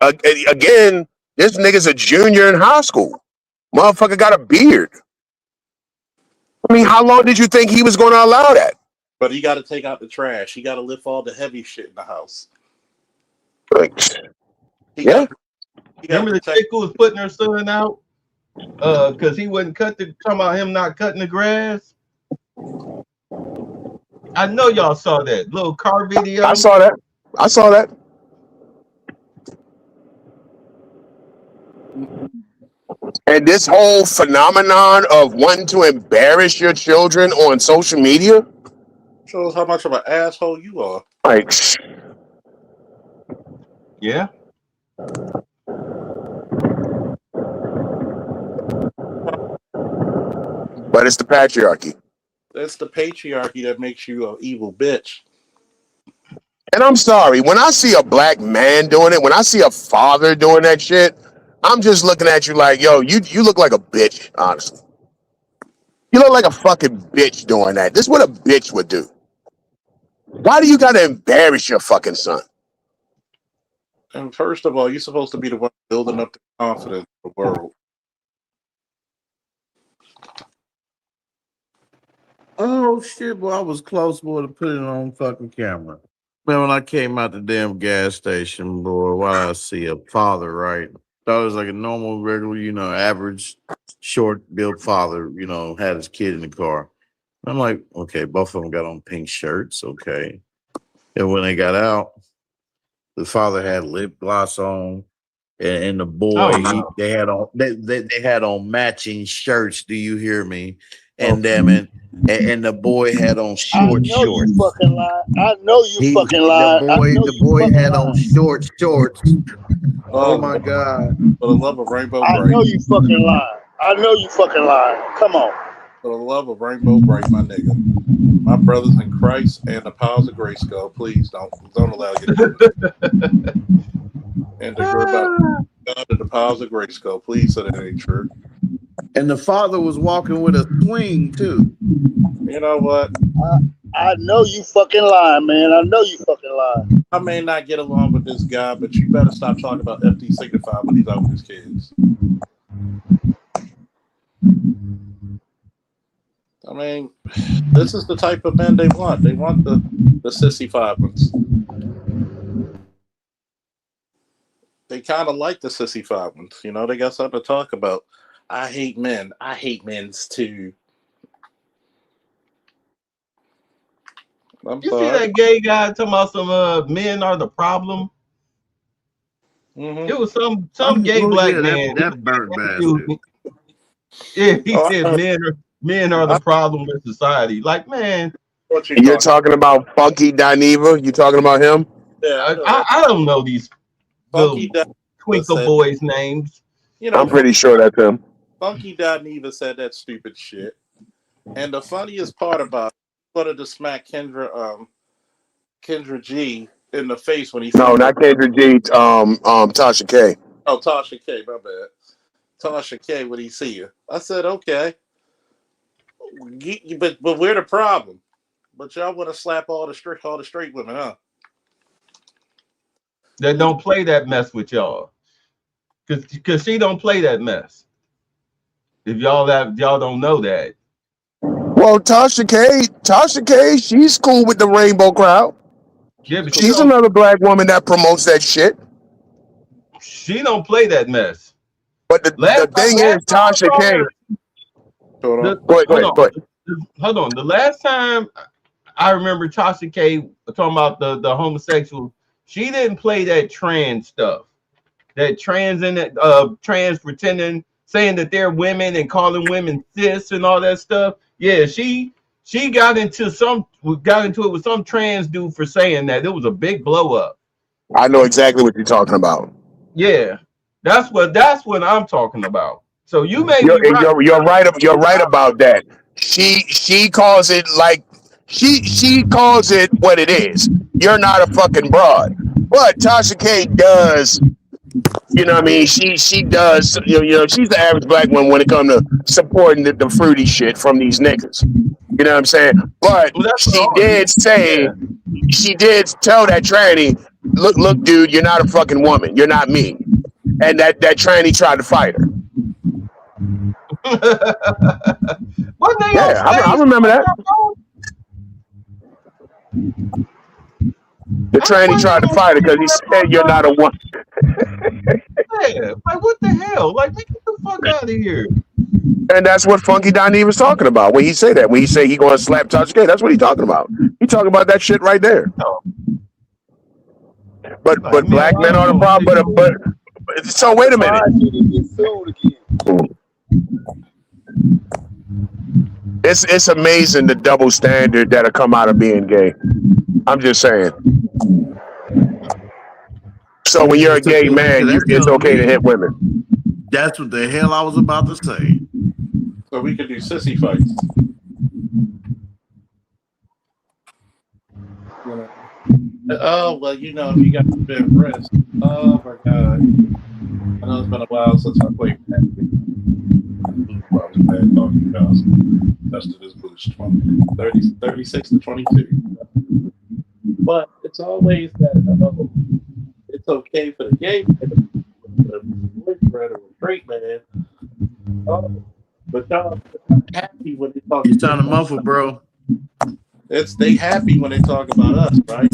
again, this nigga's a junior in high school. Motherfucker got a beard. I mean, how long did you think he was going to allow that? But he got to take out the trash. He got to lift all the heavy shit in the house. Like, yeah. Remember the chick who was putting her son out because he wouldn't talking about him not cutting the grass? I know y'all saw that little car video. I saw that. And this whole phenomenon of wanting to embarrass your children on social media shows how much of an asshole you are. Like, yeah. But it's the patriarchy. That's the patriarchy that makes you an evil bitch. And I'm sorry, when I see a black man doing it, when I see a father doing that shit, I'm just looking at you like, yo, you look like a bitch, honestly. You look like a fucking bitch doing that. This is what a bitch would do. Why do you gotta embarrass your fucking son? And first of all, you're supposed to be the one building up the confidence of the world. Oh shit, boy, I was close, boy, to put it on fucking camera. Man, when I came out the damn gas station, boy, why I see a father, right? Thought it was like a normal, regular, average, short-built father, had his kid in the car. I'm like, okay, both of them got on pink shirts, okay. And when they got out, the father had lip gloss on, and the boy, they had on matching shirts. Do you hear me? And and the boy had on shorts. You fucking lie. I know you fucking lie. The boy had on short shorts. Oh my God! For the love of Rainbow Bright. I know you fucking lie. Come on. For the love of Rainbow Bright, my nigga, my brothers in Christ and the powers of Grayskull, please don't allow you to do this. And the girl about God and the powers of Grayskull, please say that ain't true. And the father was walking with a swing too. You know what? I know you fucking lying, man. I know you fucking lying. I may not get along with this guy, but you better stop talking about FD Signify when he's out with his kids. I mean, this is the type of men they want. They want the sissy five ones. They kind of like the sissy five ones. You know, they got something to talk about. I hate men. I hate men's too. I'm You see sorry. that gay guy talking about some men are the problem? Mhm. It was some gay black man. That burnt bastard. Yeah, he Oh, said men are the problem in society. Like, man, What you You're talking? talking about Funky Dineva? You talking about him? Yeah, I know that. I don't know these Funky little Dineva twinkle said- boys' names. You know, I'm pretty sure that's him. Funky Dineva said that stupid shit. And the funniest part about it, he wanted to smack Kendra G in the face when he No, said not Kendra G. Tasha K. Oh, Tasha K, my bad. Tasha K, when he see you. I said, okay. But we're the problem. But y'all want to slap all the straight women, huh? That don't play that mess with y'all. Cause she don't play that mess. If y'all don't know that. Well, Tasha K, she's cool with the rainbow crowd. Yeah, but She's another black woman that promotes that shit. she don't play that mess. But the thing is, Tasha K. Hold on. Go ahead. Hold on. The last time I remember Tasha K talking about the homosexual, she didn't play that trans stuff. That trans and trans pretending, saying that they're women and calling women cis and all that stuff. Yeah, she got into it with some trans dude for saying that. It was a big blow up. I know exactly what you're talking about. Yeah, that's what I'm talking about. So you may be You're right about that. She calls it like she calls it what it is. You're not a fucking broad. But Tasha K does, you know what I mean? She does, you know, she's the average black woman when it comes to supporting the fruity shit from these niggas. You know what I'm saying? But she did say, she did tell that tranny, look, dude, you're not a fucking woman. You're not me. And that tranny tried to fight her. Yeah, I remember that. The tranny tried to fight her because he said you're not a woman. Yeah, like what the hell? Like, get the fuck out of here. And that's what Funky Diney was talking about when he say that. When he say he going to slap Tasha K, that's what he talking about. He talking about that shit right there. But black men are the problem. But so wait a minute. It's amazing the double standard that'll come out of being gay. I'm just saying. So when you're a gay man, it's okay to hit women. That's what the hell I was about to say. So we could do sissy fights. Oh, well, you know, if you got a bit of rest. Oh, my God. I know it's been a while since I played that. That's to this boost 36 to 22. But it's always that it's okay for the gay man, for the boyfriend or a straight man. But y'all happy when they talk. You sound a muffle, bro. They happy when they talk about us, right?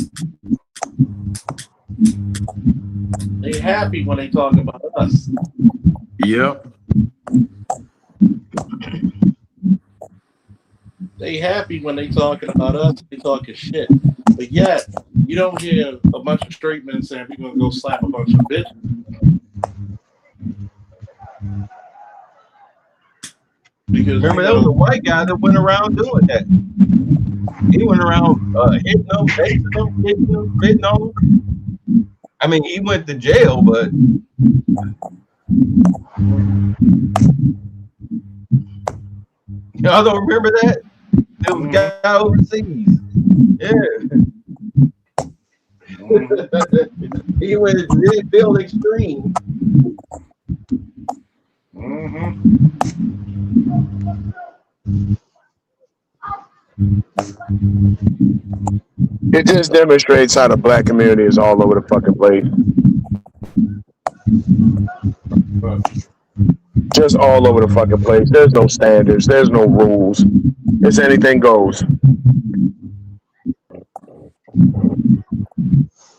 They happy when they talk about us. Yep. They happy when they talking about us. They talking shit. But yet, you don't hear a bunch of straight men saying we're gonna go slap a bunch of bitches. Because remember, there was a white guy that went around doing that. He went around hitting them, spitting on them. I mean, he went to jail, but Y'all don't remember that? It was guy overseas. Yeah. He went Bill Extreme. It just demonstrates how the black community is all over the fucking place. Just all over the fucking place. There's no standards. There's no rules. It's anything goes.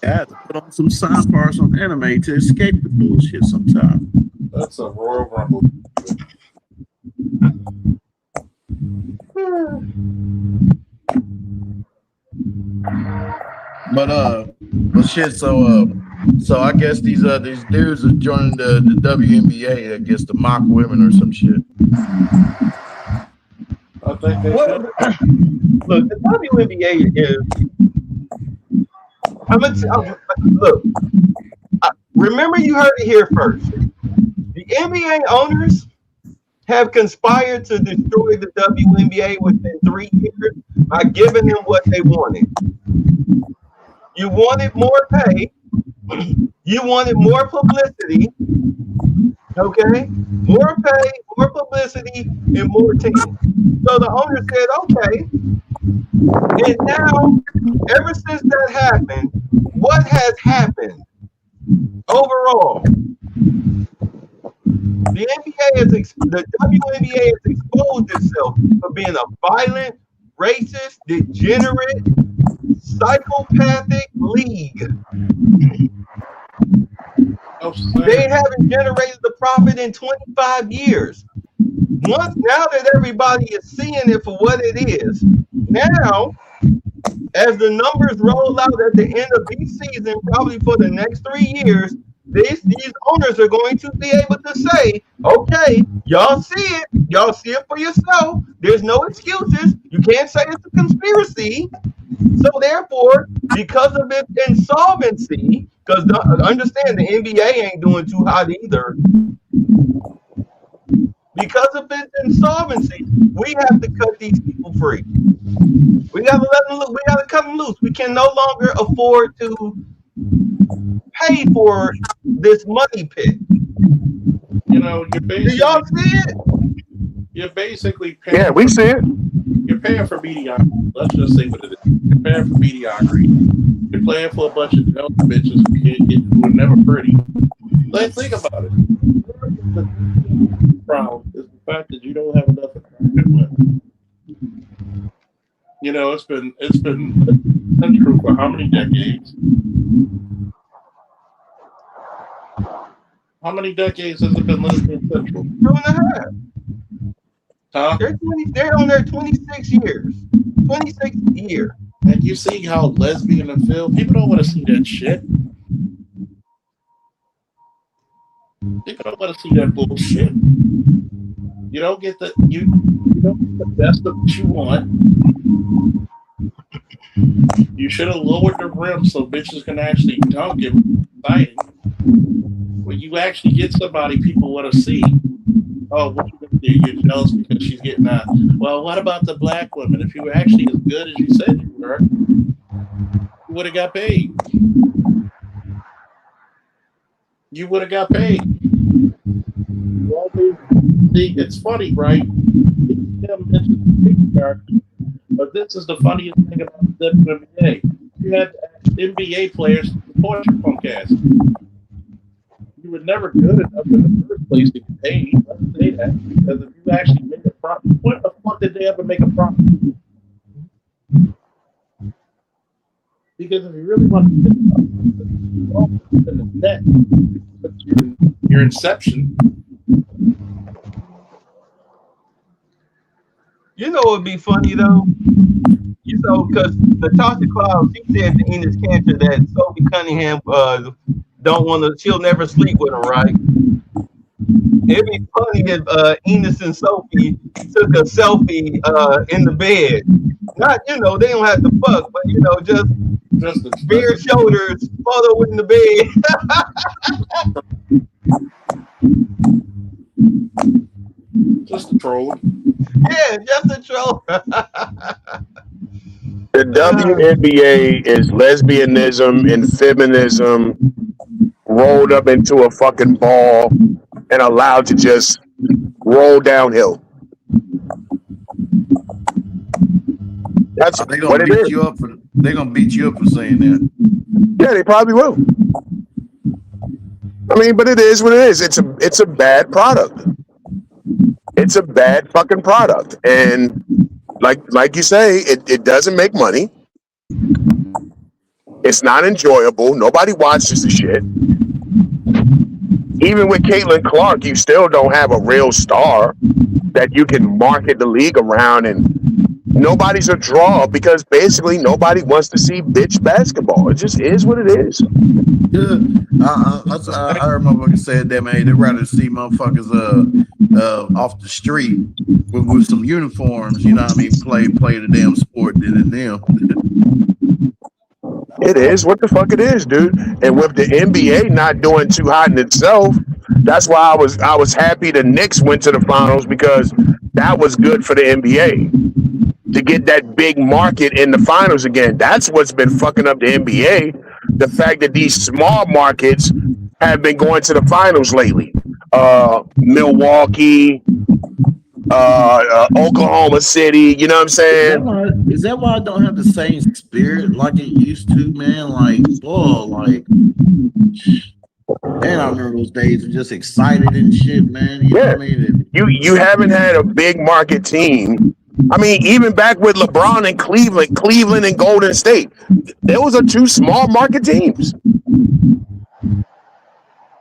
I had to put on some sidebars on anime to escape the bullshit sometimes. That's a Royal Rumble. But shit. So I guess these dudes are joining the WNBA. I guess to mock women or some shit. I think they Well, look, the WNBA is. Look. Remember, you heard it here first. The NBA owners have conspired to destroy the WNBA within 3 years by giving them what they wanted. You wanted more pay. You wanted more publicity. Okay? More pay, more publicity, and more teams. So the owner said, okay. And now, ever since that happened, what has happened overall? The WNBA has exposed itself for being a violent, racist, degenerate, psychopathic league. They haven't generated the profit in 25 years. Now that everybody is seeing it for what it is, now, as the numbers roll out at the end of each season, probably for the next 3 years, these owners are going to be able to say, okay, y'all see it. Y'all see it for yourself. There's no excuses. You can't say it's a conspiracy. So therefore, because of its insolvency, because understand the NBA ain't doing too hot either. Because of its insolvency, we have to cut these people free. We gotta let them look. We gotta cut them loose. We can no longer afford to pay for this money pit. You know, Do y'all see it? you're basically paying. Yeah, we see it. You're paying for mediocrity. Let's just say what it is. You're paying for mediocrity. You're playing for a bunch of jealous bitches who are never pretty. Let's think about it. The problem is the fact that you don't have enough attractive women. You know, it's been true for how many decades? How many decades has it been Lesbian Central? 2.5. Huh? They're on their 26 years. 26 year. And you see how lesbian and feel? People don't want to see that shit. People don't want to see that bullshit. You don't get the you don't get the best of what you want. You should have lowered the rim so bitches can actually dunk it. Exciting. When you actually get somebody people want to see. Oh, what you gonna do? You're jealous because she's getting that. Well, what about the black women? If you were actually as good as you said you were, you would have got paid. You would have got paid. Well, see, it's funny, right? But this is the funniest thing about the WNBA. You had NBA players to support your punk ass. You were never good enough in the first place to get paid. Let's say that. Because if you actually make a profit, what the fuck did they ever make a profit? Because if you really want to think about it, in the net, your inception. You know what would be funny though? You know, because Natasha Cloud, she said to Enos Cantor that Sophie Cunningham she'll never sleep with him, right? It'd be funny if Enos and Sophie took a selfie in the bed. Not, they don't have to fuck, but just bare shoulders, photo in the bed. Just a troll. Yeah, just a troll. The WNBA is lesbianism and feminism rolled up into a fucking ball and allowed to just roll downhill. That's They what gonna it beat is. you up for saying that. Yeah, they probably will. I mean, but it is what it is. It's a bad product. It's a bad fucking product. And like you say, it doesn't make money. It's not enjoyable. Nobody watches the shit. Even with Caitlin Clark, you still don't have a real star that you can market the league around, and nobody's a draw because basically nobody wants to see bitch basketball. It just is what it is. Yeah, I heard motherfuckers said that, man. They'd rather see motherfuckers off the street with some uniforms, you know what I mean, play the damn sport than them. It is what the fuck it is, dude. And with the NBA not doing too hot in itself, that's why I was happy the Knicks went to the finals, because that was good for the NBA to get that big market in the finals again. That's what's been fucking up the NBA. The fact that these small markets have been going to the finals lately. Milwaukee, Oklahoma City, you know what I'm saying? Is that why I don't have the same spirit like it used to, man? Like, oh, like, man, I remember those days of just excited and shit, man. You know what I mean? You haven't had a big market team. I mean, even back with LeBron and Cleveland and Golden State, those are two small market teams.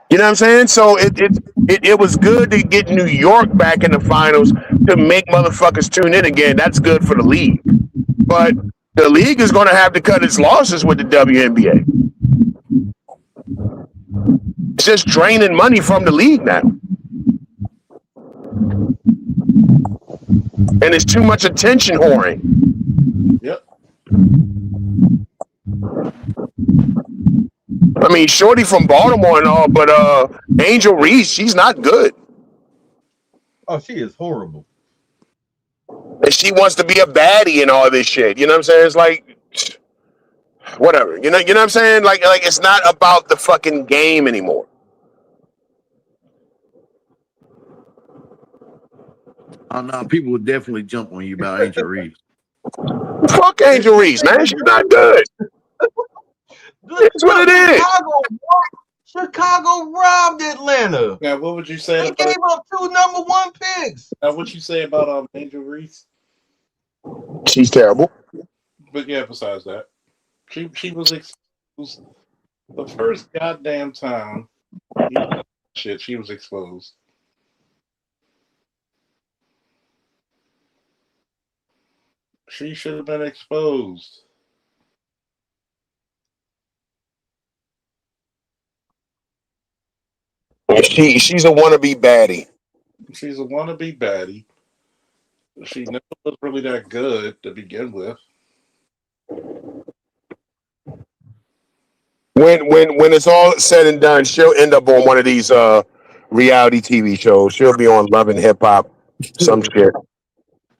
You know what I'm saying? So it was good to get New York back in the finals to make motherfuckers tune in again. That's good for the league. But the league is going to have to cut its losses with the WNBA. It's just draining money from the league now. And it's too much attention whoring. Yep. I mean, Shorty from Baltimore and all, but Angel Reese, she's not good. Oh, she is horrible. And she wants to be a baddie and all this shit. You know what I'm saying? It's like, whatever. You know what I'm saying? Like it's not about the fucking game anymore. Oh no, people would definitely jump on you about Angel Reese. Fuck Angel Reese, man. She's not good. It's what it is. Chicago robbed Atlanta. Now, what would you say They about gave up 2 number 1 picks. now? What you say about Angel Reese? She's terrible. But yeah, besides that, she was exposed the first goddamn time. Shit, she was exposed. She should have been exposed. She's a wannabe baddie. She's a wannabe baddie. She never was really that good to begin with. When it's all said and done, she'll end up on one of these reality TV shows. She'll be on Love and Hip Hop, some shit.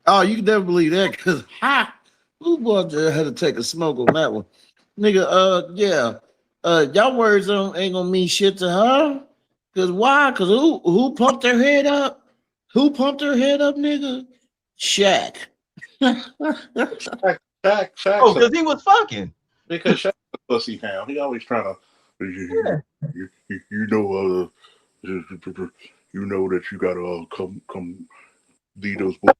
Oh, you can never believe that, because who boy had to take a smoke on that one, nigga. Yeah, y'all words ain't gonna mean shit to her. Cause why? Cause who pumped her head up? Who pumped her head up, nigga? Shaq. Shaq Oh, because he was fucking. because Shaq's a pussy hound. He always trying to, you know that you gotta come lead those boys.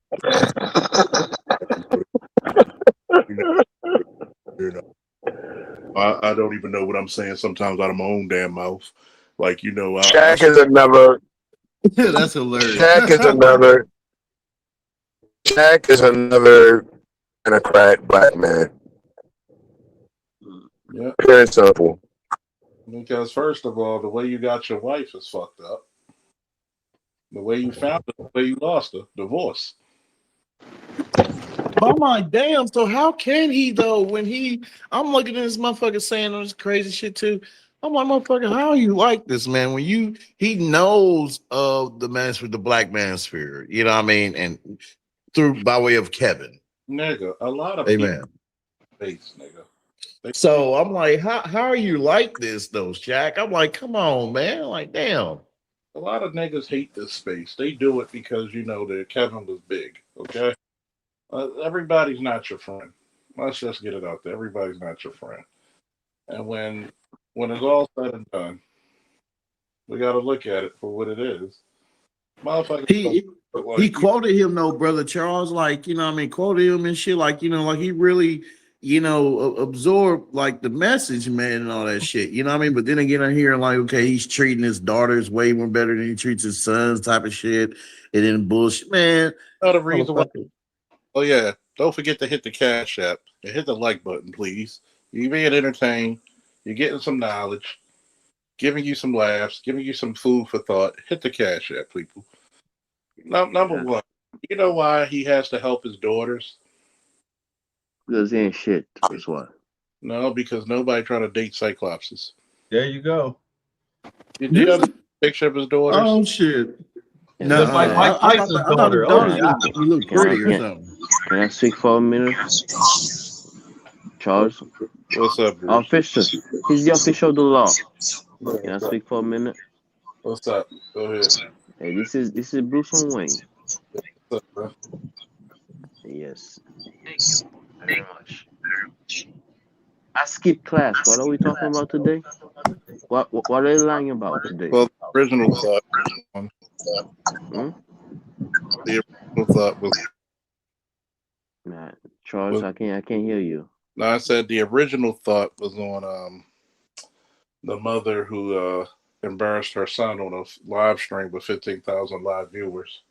I don't even know what I'm saying sometimes out of my own damn mouth. Like, Shaq is another. That's hilarious. Shaq is another Democrat black man. Yeah. Pure and simple. Because first of all, the way you got your wife is fucked up. The way you found her, the way you lost her, divorce. Oh my damn! So how can he though? When I'm looking at this motherfucker saying all this crazy shit too. I'm like, motherfucker, how you like this, man? When he knows of the manosphere, the black manosphere, you know what I mean? And through by way of Kevin. Nigga, a lot of people Amen. face, nigga. They So I'm like, how are you like this though, Shaq? I'm like, come on, man. Like, damn. a lot of niggas hate this space. They do it because you know that Kevin was big. Okay, everybody's not your friend. Let's just get it out there. Everybody's not your friend. And when it's all said and done, we got to look at it for what it is. Motherfucker, He quoted him though, brother Charles, like, you know what I mean, quoted him and shit, like, you know, like he really, you know, absorbed like the message, man, and all that shit. You know what I mean? But then again, I hear like, okay, he's treating his daughters way more better than he treats his sons, type of shit. And then bullshit, man. Not the reason why. Motherfucker. Oh yeah, don't forget to hit the cash app and hit the like button, please. You're being entertained. You're getting some knowledge, giving you some laughs, giving you some food for thought. Hit the cash app, people. Number one, you know why he has to help his daughters? Because he ain't shit. That's why. No, because nobody trying to date Cyclopses. There you go. You do you have a picture of his daughters? Oh shit. Yeah, No, Look like Mike Tyson's daughter. Oh, daughters yeah. look pretty or something. Can I speak for a minute? Charles? What's up, Bruce? Official. He's the official of the law. Can I speak for a minute? What's up? Go ahead. Hey, this is Bruce and Wayne. What's up, bro? Yes. Thank you very much. I skipped class. What are we talking about today? What are they lying about today? Well, the original thought. Hmm? The original thought was. Nah, Charles, I can't hear you. No, I said the original thought was on the mother who embarrassed her son on a live stream with 15,000 live viewers.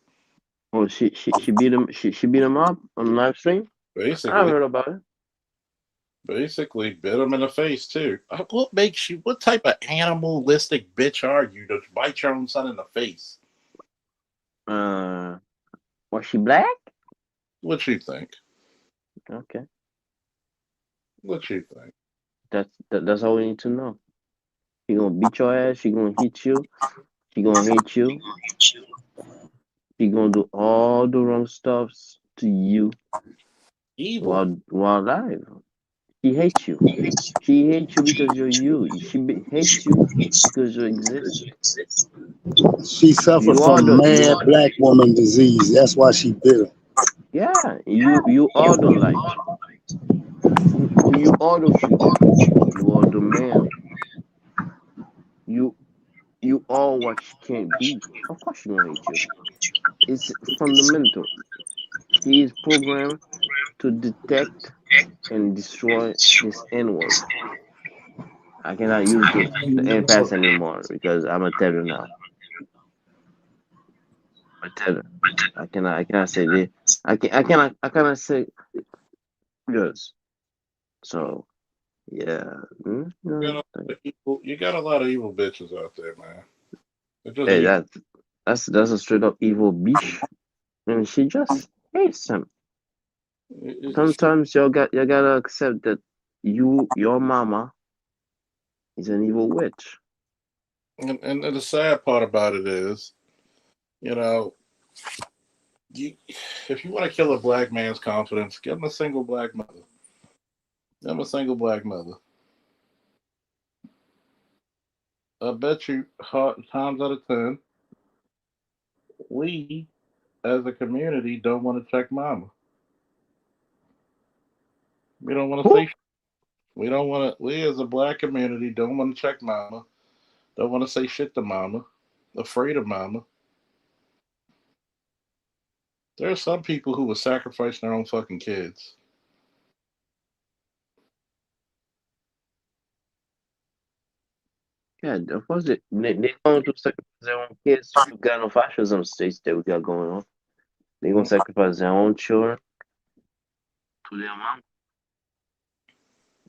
Oh, she beat him up on live stream? I Basically, heard about it. basically bit him in the face too. What makes you? What type of animalistic bitch are you to bite your own son in the face? Was she black? What you think? Okay, What you think? that's all we need to know. She gonna beat your ass. She gonna hit you. She gonna hate you. She gonna do all the wrong stuffs to you Evil. while alive. She hates you. She hates you because you're you. Hates you because you exist. She suffered You are from the mad black woman disease. That's why she bitter. yeah. You are the light. You are the future. You are the man. You are what you can't be. Of course, she gonna hate you. It's fundamental. She is programmed to detect and destroy this N-word. I cannot use the N-pass anymore because I'm a tether now. A tether. I cannot say this. I cannot say yes. So yeah. You got a lot of evil bitches out there, man. Just Hey, evil. that's a straight up evil bitch, and she just hates him. Sometimes you gotta accept that your mama is an evil witch. And the sad part about it is, you know, if you want to kill a black man's confidence, give him a single black mother. Give him a single black mother. I bet you times out of 10, we as a community don't want to check mama. We don't want to say. We don't want to. We as a black community don't want to check mama. Don't want to say shit to mama. Afraid of mama. There are some people who would sacrifice their own fucking kids. Yeah, of course they going to sacrifice their own kids to fascism states that we got going on. They gonna sacrifice their own children to their mom.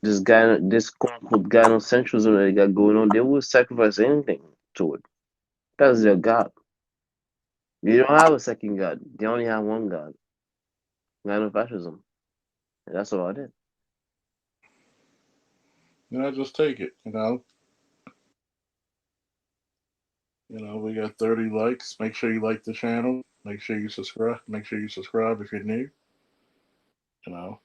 This quote unquote gynocentrism that they got going on, they will sacrifice anything to it. That's their God. They don't have a second God. They only have one God. Gynofascism. And that's about it. Just take it. We got 30 likes. Make sure you like the channel. Make sure you subscribe. Make sure you subscribe if you're new. You know,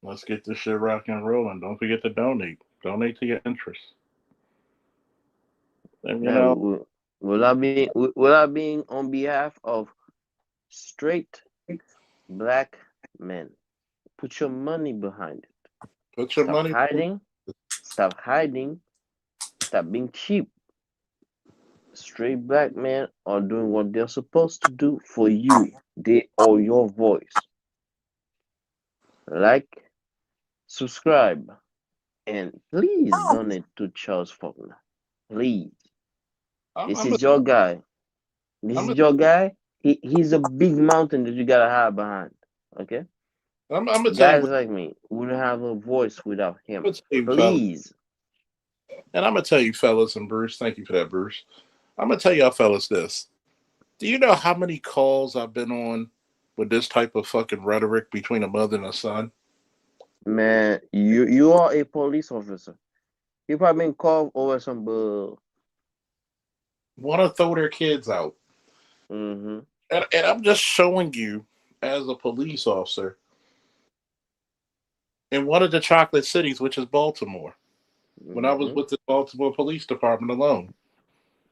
let's get this shit rocking and rolling. Don't forget to donate. Donate to your interests. And you Yeah, know, will I be on behalf of straight black men? Put your money behind it. put your Stop money. hiding. Stop hiding. Stop being cheap. Straight black men are doing what they're supposed to do for you. They are your voice. Like, subscribe, and please donate to Charles Faulkner. Please. I'm, This I'm, is your guy. This I'm, is your guy. He's a big mountain that you gotta hide behind. Okay? I'm gonna tell you. Guys like me wouldn't have a voice without him. I'm gonna tell you, fellas, Please. and I'm gonna tell you, fellas, and Bruce. Thank you for that, Bruce. I'm gonna tell y'all, fellas, this. Do you know how many calls I've been on with this type of fucking rhetoric between a mother and a son? Man, you are a police officer. You probably been called over some bull. Want to throw their kids out. Mm-hmm. And I'm just showing you, as a police officer, in one of the chocolate cities, which is Baltimore, when I was with the Baltimore Police Department alone.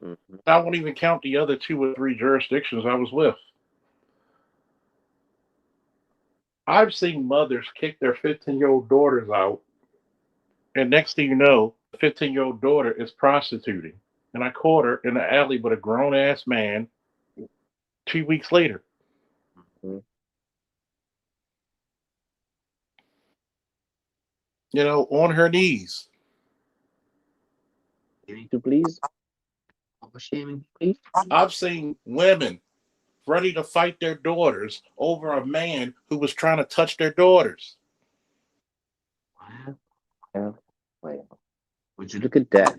Mm-hmm. I won't even count the other 2 or 3 jurisdictions I was with. I've seen mothers kick their 15-year-old daughters out, and next thing you know, the 15-year-old daughter is prostituting. And I caught her in the alley with a grown-ass man 2 weeks later. Mm-hmm. You know, on her knees. To please? Shaming, please? I've seen women ready to fight their daughters over a man who was trying to touch their daughters. Well, would you look at that?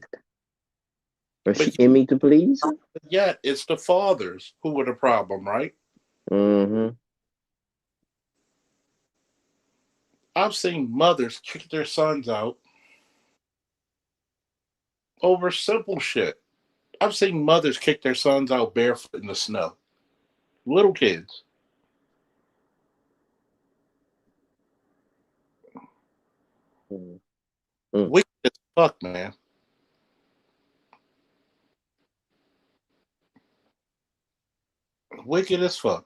Was But she aiming to please? yet, it's the fathers who were the problem, right? Mm-hmm. I've seen mothers kick their sons out over simple shit. I've seen mothers kick their sons out barefoot in the snow. Little kids. Mm-hmm. Wicked as fuck, man. Wicked as fuck.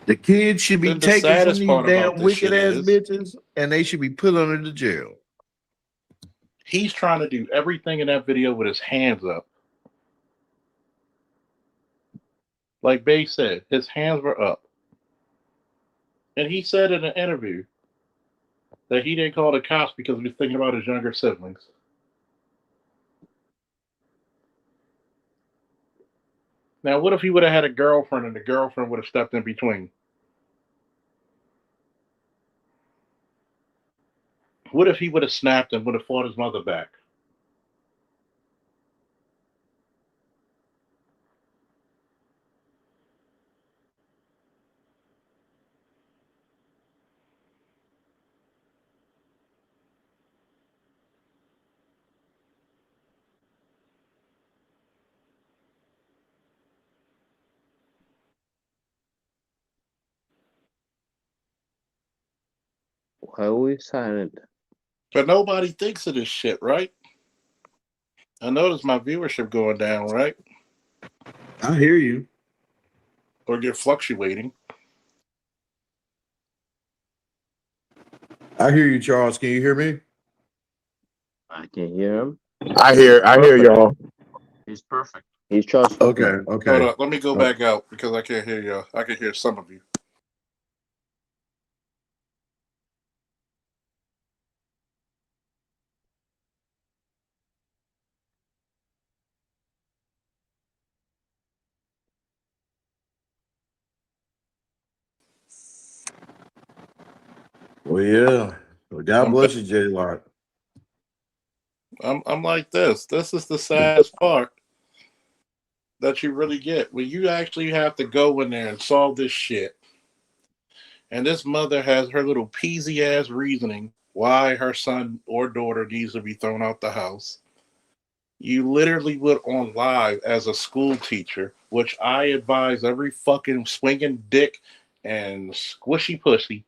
The kids should be The taken from saddest these part about damn this shit wicked ass is bitches, and they should be put under the jail. he's trying to do everything in that video with his hands up. Like Bay said, his hands were up. And he said in an interview that he didn't call the cops because he was thinking about his younger siblings. Now, what if he would have had a girlfriend and the girlfriend would have stepped in between? What if he would have snapped and would have fought his mother back? Why are we silent? But nobody thinks of this shit, right? I notice my viewership going down, right? I hear you. Or get fluctuating. I hear you, Charles. Can you hear me? I can hear him. I hear y'all. He's perfect. He's Charles Faulkner. Okay. Hold up, let me go back out because I can't hear y'all. I can hear some of you. Well, yeah. Well, God I'm bless you, J Lock. I'm like this. This is the saddest part that you really get when you actually have to go in there and solve this shit. And this mother has her little peasy ass reasoning why her son or daughter needs to be thrown out the house. You literally went on live as a school teacher, which I advise every fucking swinging dick and squishy pussy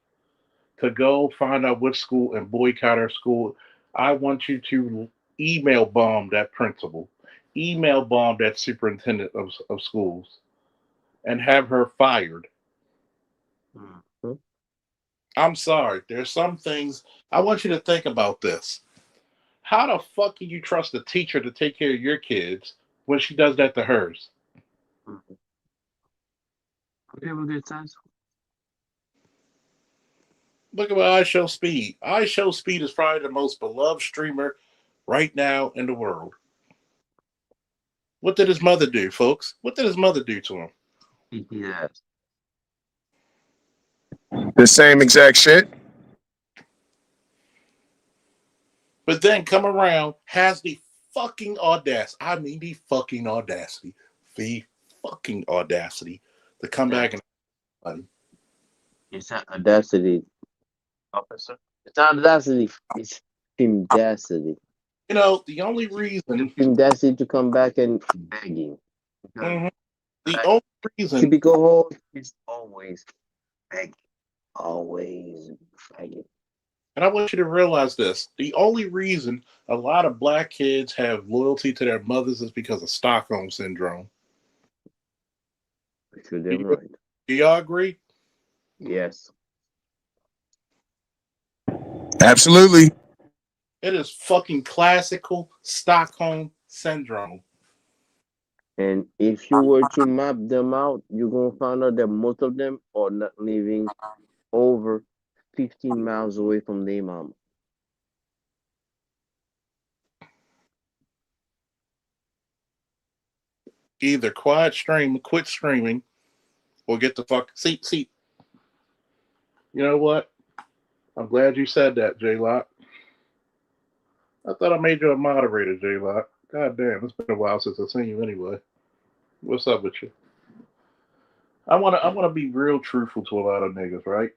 to go find out which school and boycott her school. I want you to email bomb that principal, email bomb that superintendent of schools, and have her fired. Mhm. I'm sorry. There's some things I want you to think about this. How the fuck can you trust a teacher to take care of your kids when she does that to hers? Okay, we good sense. Look at what I Show Speed. I Show Speed is probably the most beloved streamer right now in the world. What did his mother do, folks? What did his mother do to him? Yes. The same exact shit. But then come around, has the fucking audacity. I mean, the fucking audacity. The fucking audacity to come back and. It's not audacity, officer. It's not audacity. It's audacity. You know, the only reason. Audacity to come back and begging. Mhm. The Like, only reason. typical whole is always begging. Always begging. And I want you to realize this. The only reason a lot of black kids have loyalty to their mothers is because of Stockholm Syndrome. You're damn right. Do y'all agree? Yes. Absolutely. It is fucking classical Stockholm Syndrome. And if you were to map them out, you're going to find out that most of them are not living over 15 miles away from their mom. Either quit streaming, or get the fuck. See. You know what? I'm glad you said that, J-Lock. I thought I made you a moderator, J-Lock. God damn, it's been a while since I've seen you anyway. What's up with you? I wanna be real truthful to a lot of niggas, right?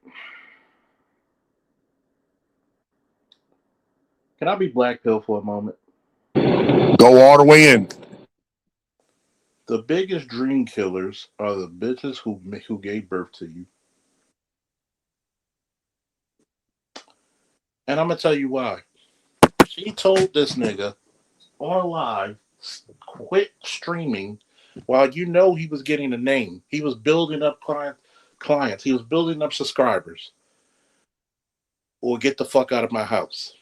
Can I be black pill for a moment? Go all the way in. The biggest dream killers are the bitches who gave birth to you. And I'm gonna tell you why. She told this nigga on live, quit streaming, while you know he was getting a name. He was building up clients. He was building up subscribers. Or get the fuck out of my house.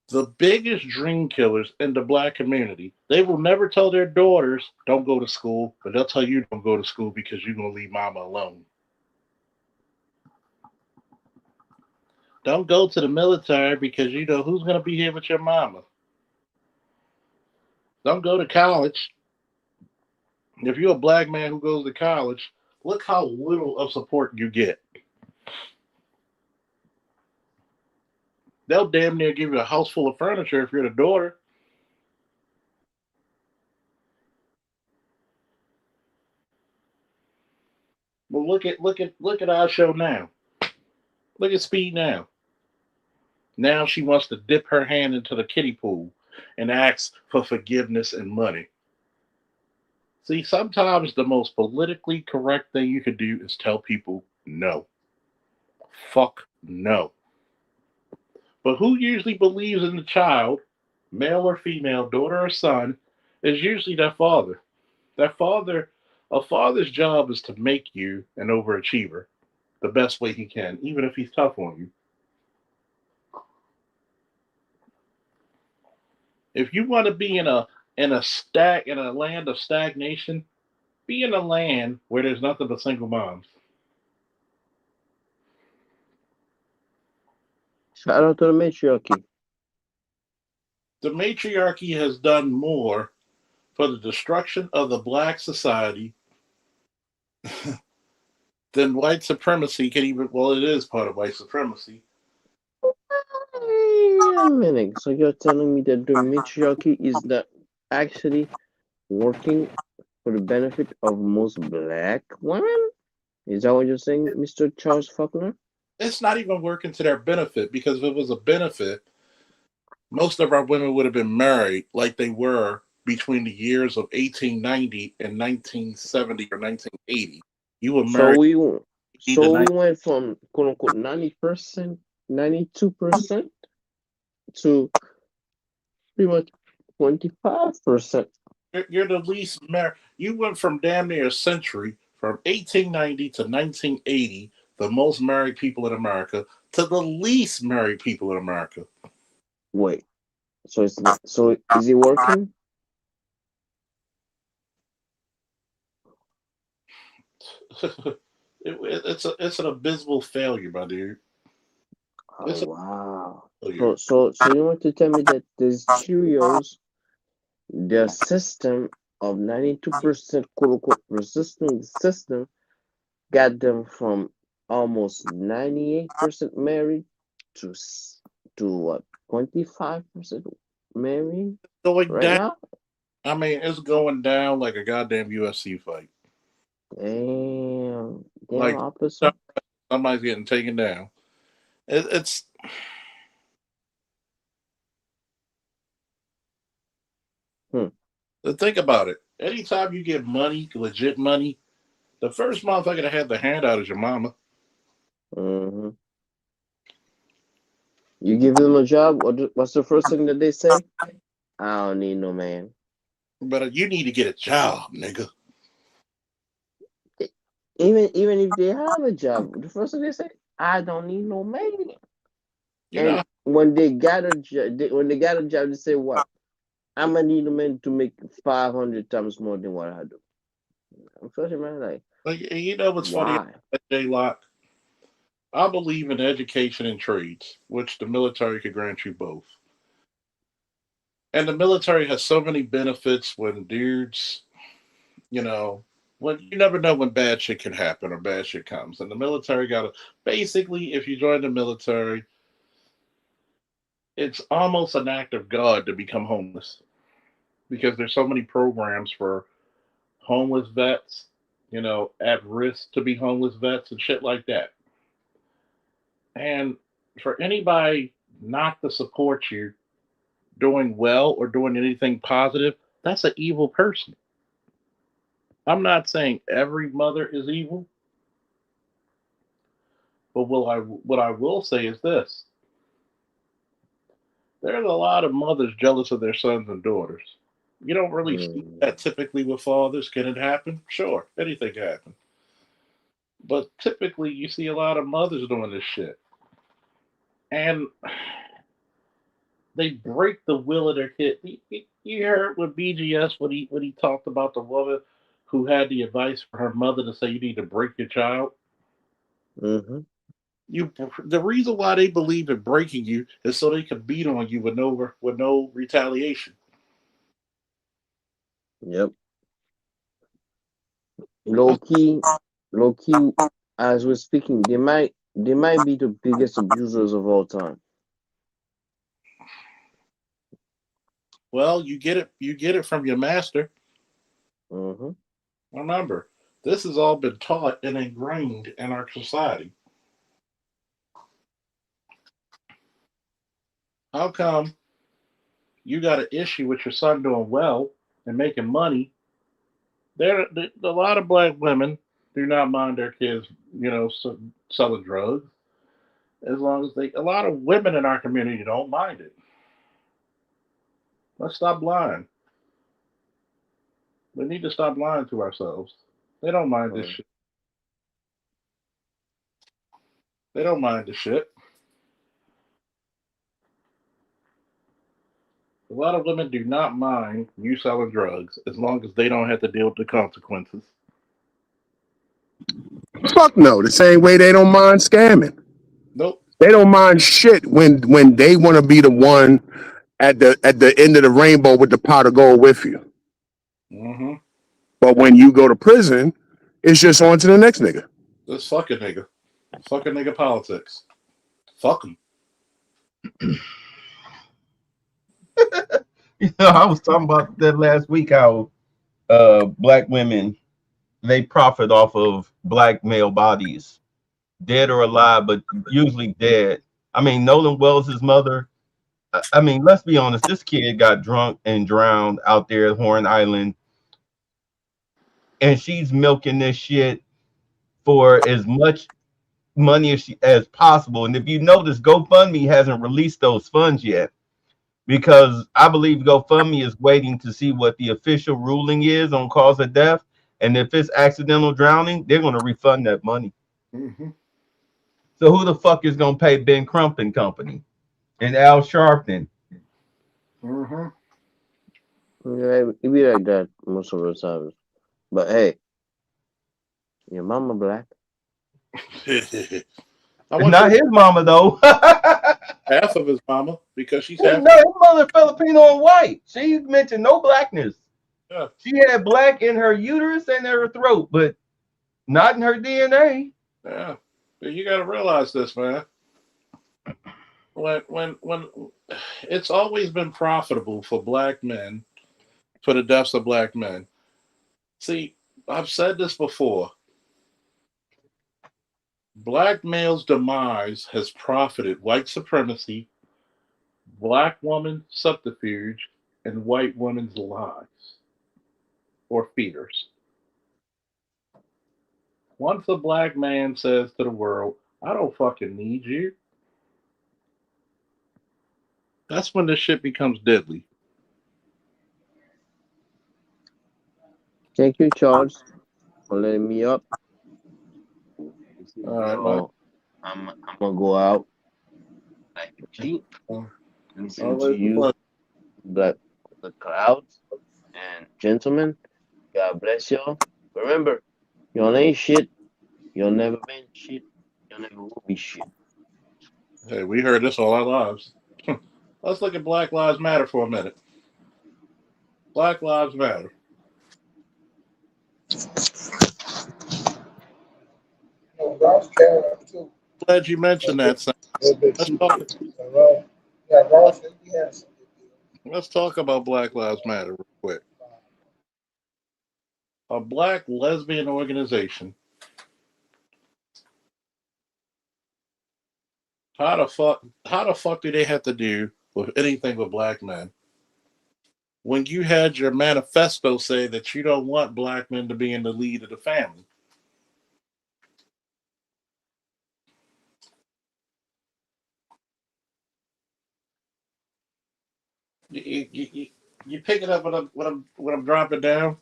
The biggest dream killers in the black community, they will never tell their daughters, don't go to school, but they'll tell you don't go to school because you're going to leave mama alone. Don't go to the military because you know who's going to be here with your mama. Don't go to college. If you're a black man who goes to college, look how little of support you get. They'll damn near give you a house full of furniture if you're the daughter. Well, look at our show now. Look at Speed now. Now she wants to dip her hand into the kiddie pool and ask for forgiveness and money. See, sometimes the most politically correct thing you could do is tell people no. Fuck no. But who usually believes in the child, male or female, daughter or son, is usually their father. A father's job is to make you an overachiever the best way he can, even if he's tough on you. If you want to be in a land of stagnation, be in a land where there's nothing but single moms. Shout out to the matriarchy. The matriarchy has done more for the destruction of the black society than white supremacy can even. Well, it is part of white supremacy. Wait a minute. So you're telling me that the matriarchy is not actually working for the benefit of most black women? Is that what you're saying, Mr. Charles Faulkner? It's not even working to their benefit, because if it was a benefit, most of our women would have been married like they were between the years of 1890 and 1970 or 1980. You were So married we either so we went from quote unquote 90%, 92% to pretty much 25%. you're the least married. You went from damn near a century, from 1890 to 1980, the most married people in America, to the least married people in America. Wait, so it's not, so is it working? It's an abysmal failure, my dude. It's Oh a wow. failure. So you want to tell me that these Cheerios, their system of 92% quote unquote resisting system got them from almost 98% married to to what, 25% married Going right down. now? I mean, it's going down like a goddamn UFC fight. Damn, Like officer. somebody's getting taken down. It's think about it. Anytime you get money, legit money, the first motherfucker to have the handout is your mama. Mm-hmm. You give them a job, what's the first thing that they say? I don't need no man. But you need to get a job, nigga. Even if they have a job, the first thing they say, I don't need no man. You And know, when they got a job, they say what? I'm gonna need a man to make 500 times more than what I do. I'm sorry, man. Like, you know what's funny why? about J Lock? I believe in education and trades, which the military could grant you both. And the military has so many benefits when dudes, you know, when you never know when bad shit can happen or bad shit comes. And the military got to basically, if you join the military, it's almost an act of God to become homeless, because there's so many programs for homeless vets, at risk to be homeless vets and shit like that. And for anybody not to support you doing well or doing anything positive, that's an evil person. I'm not saying every mother is evil, but what I will say is this: there's a lot of mothers jealous of their sons and daughters. You don't really see that typically with fathers. Can it happen? Sure, anything can happen. But typically, you see a lot of mothers doing this shit, and they break the will of their kid. You heard with BGS when he talked about the woman who had the advice for her mother to say you need to break your child. Mm-hmm. The reason why they believe in breaking you is so they can beat on you with no retaliation. Yep. Low key, as we're speaking, they might be the biggest abusers of all time. Well, you get it from your master. Mm-hmm. Remember, this has all been taught and ingrained in our society. How come you got an issue with your son doing well and making money? A lot of black women do not mind their kids, selling drugs, as long as a lot of women in our community don't mind it. Let's stop lying. We need to stop lying to ourselves. They don't mind this shit. They don't mind the shit. A lot of women do not mind you selling drugs as long as they don't have to deal with the consequences. Fuck no. The same way they don't mind scamming. Nope. They don't mind shit when they want to be the one at the end of the rainbow with the pot of gold with you. Mm-hmm. But when you go to prison, it's just on to the next nigga. This fucking nigga. Fucking nigga politics. Fuck them. I was talking about that last week, how black women, they profit off of black male bodies. dead or alive, but usually dead. I mean, Nolan Wells' mother. I mean, let's be honest. This kid got drunk and drowned out there at Horn Island, and she's milking this shit for as much money as possible. And if you notice, GoFundMe hasn't released those funds yet because I believe GoFundMe is waiting to see what the official ruling is on cause of death. And if it's accidental drowning, they're going to refund that money. Mm-hmm. So who the fuck is going to pay Ben Crump and Company and Al Sharpton? Mm-hmm. Yeah, it be like that most of the times. But hey, your mama black. I want Not you his mama though. half of his mama because she's No, half. his mother Filipino and white. She mentioned no blackness. Yeah. She had black in her uterus and her throat, but not in her DNA. Yeah. You got to realize this, man. When it's always been profitable for black men, for the deaths of black men. See, I've said this before. Black male's demise has profited white supremacy, black woman subterfuge, and white women's lives or fears. Once a black man says to the world, I don't fucking need you, that's when this shit becomes deadly. Thank you, Charles, for letting me up. All right, man. I'm gonna go out like a sheep, listen to Always a you, pleasure. the crowds, and gentlemen. God bless y'all. Remember, y'all ain't shit. Y'all never been shit. Y'all never will be shit. Hey, we heard this all our lives. Let's look at Black Lives Matter for a minute. Black Lives Matter. Ross carried up too. Glad you mentioned that. Sam. A little bit Let's cheaper. talk. Yeah, Ross, he had some good deals. Let's talk about Black Lives Matter real quick. A black lesbian organization. How the fuck do they have to do with anything with black men? When you had your manifesto say that you don't want black men to be in the lead of the family. You pick it up when I'm dropping down.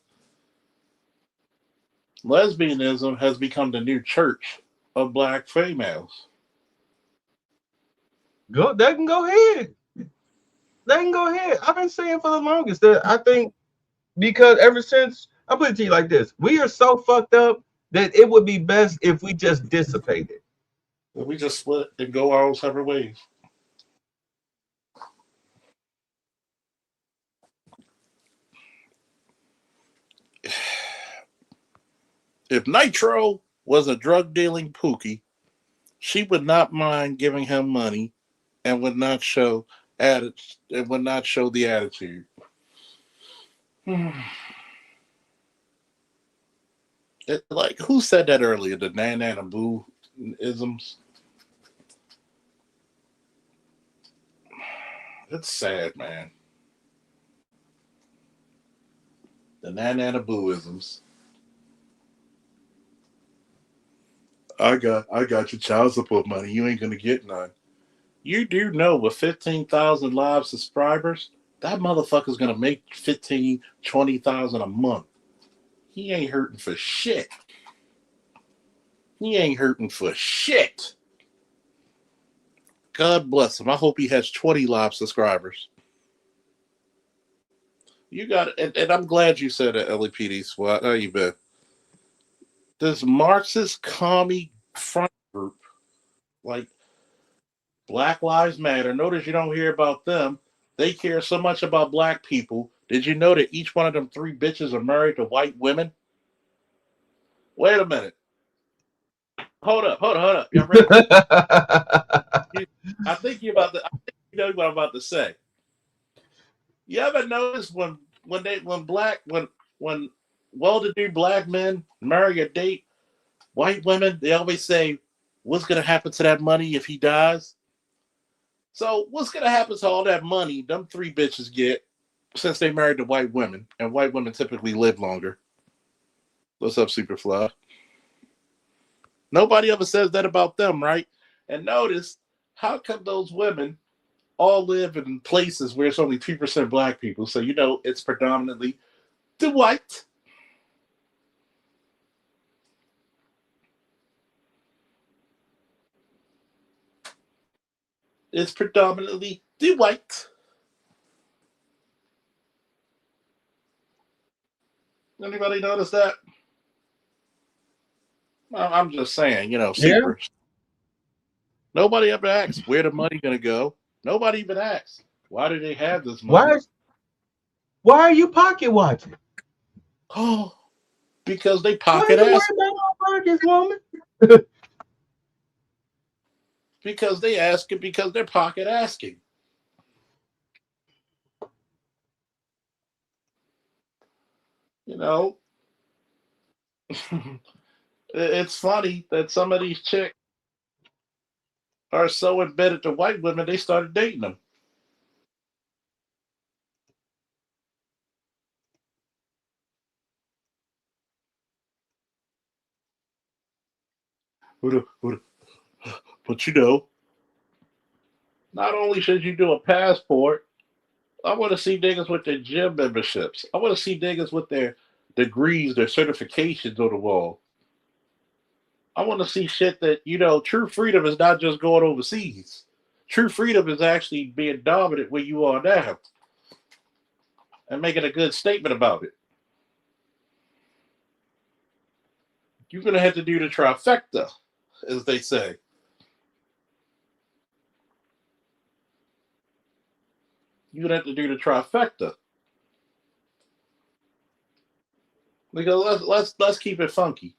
Lesbianism has become the new church of black females. They can go ahead. They can go ahead. I've been saying for the longest that I think because ever since I put it to you like this, we are so fucked up that it would be best if we just dissipated. We just split and go our own separate ways. If Nitro was a drug dealing pookie, she would not mind giving him money and would not show the attitude. Like who said that earlier? The nan and boo isms. It's sad, man. The nan and boo isms. I got your child support money. You ain't gonna get none. You do know with 15,000 live subscribers, that motherfucker's gonna make 15, 20,000 a month. He ain't hurting for shit. He ain't hurting for shit. God bless him. I hope he has 20 live subscribers. You got it, and I'm glad you said that, LAPD SWAT. How you been? This Marxist commie front group, like Black Lives Matter. Notice you don't hear about them. They care so much about black people. Did you know that each one of them 3 bitches are married to white women? Wait a minute. Hold up. Y'all ready? I think you know what I'm about to say. You ever notice when well-to-do black men marry or date white women, they always say what's going to happen to that money if he dies? So what's going to happen to all that money them 3 bitches get since they married to white women, and white women typically live longer? What's up, Superfly? Nobody ever says that about them, right? And notice, how come those women all live in places where it's only 2% black people? So, you know, it's predominantly the white. It's predominantly the white. Anybody notice that? I'm just saying, you know, Yeah. super. Nobody ever asks where the money gonna go. Nobody even asks why do they have this money. Why are you pocket watching? Oh, because they Why pocket are you ask. worried about my pockets, woman? Because they ask it because they're pocket asking. You know, it's funny that some of these chicks are so embedded to white women they started dating them. But you know, not only should you do a passport, I want to see niggas with their gym memberships. I want to see niggas with their degrees, their certifications on the wall. I want to see shit that, you know, true freedom is not just going overseas. True freedom is actually being dominant where you are now and making a good statement about it. You're going to have to do the trifecta, as they say. You're going to have to do the trifecta. Because let's keep it funky.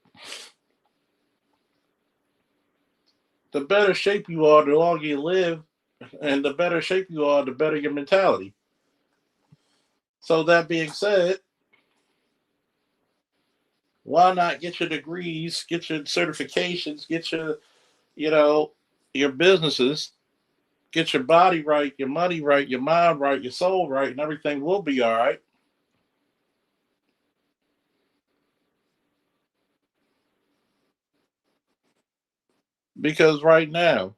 The better shape you are, the longer you live, and the better shape you are, the better your mentality. So that being said, why not get your degrees, get your certifications, get your, you know, your businesses, get your body right, your money right, your mind right, your soul right, and everything will be all right. Because right now,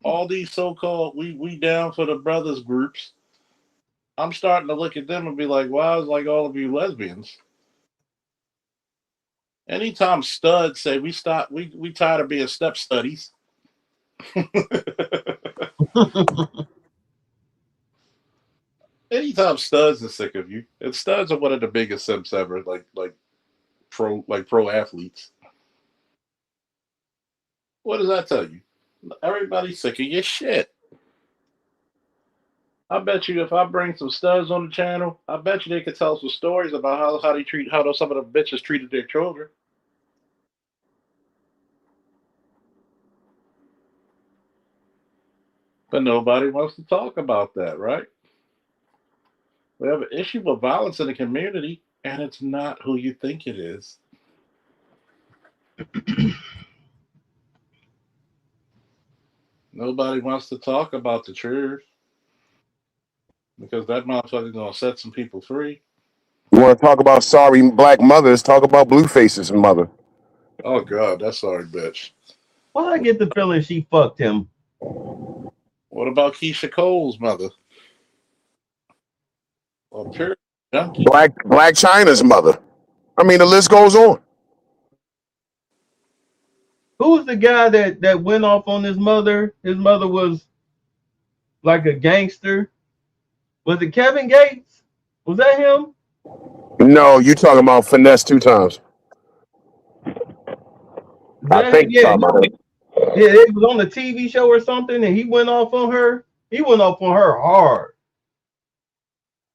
all these so-called we down for the brothers groups, I'm starting to look at them and be like, why is like all of you lesbians? Anytime studs say we stop, we tired of being step studies. Anytime studs are sick of you, and studs are one of the biggest simps ever, like pro athletes. What does that tell you? Everybody's sick of your shit. I bet you if I bring some studs on the channel, I bet you they could tell some stories about how they treat how some of the bitches treated their children. But nobody wants to talk about that, right? We have an issue with violence in the community, and it's not who you think it is. Nobody wants to talk about the truth because that motherfucker's gonna set some people free. You want to talk about sorry black mothers? Talk about Blueface's mother. Oh God, that's sorry, bitch. Well, I get the feeling she fucked him. What about Keisha Cole's mother? Or pure junkie? Black China's mother. I mean, the list goes on. Who's the guy that went off on his mother? His mother was like a gangster. Was it Kevin Gates? Was that him? No, you talking about Finesse 2 times. I think Yeah, talking about it. yeah, it was on the TV show or something, and he went off on her. He went off on her hard.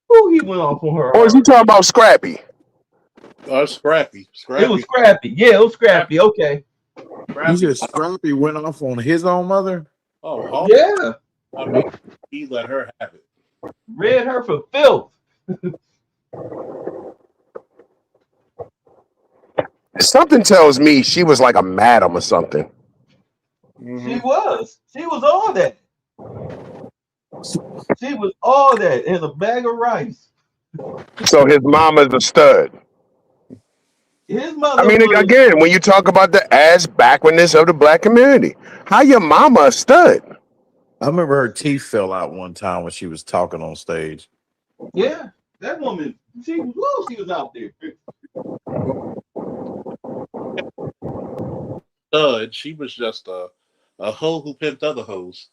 Who he went off on her Or is hard? he talking about Scrappy? Oh, Scrappy. It was Scrappy. Yeah, it was Scrappy. Okay. You said Scrappy went off on his own mother? Oh, Yeah. I mean, he let her have it. Read her for filth. Something tells me she was like a madam or something. She was all that. She was all that in a bag of rice. So his mama's a stud. His I mother mean, was. again, when you talk about the ass backwardness of the black community, how your mama a stud? I remember her teeth fell out one time when she was talking on stage. Yeah, that woman. She was out there. Stud. She was just a hoe who pimped other hoes.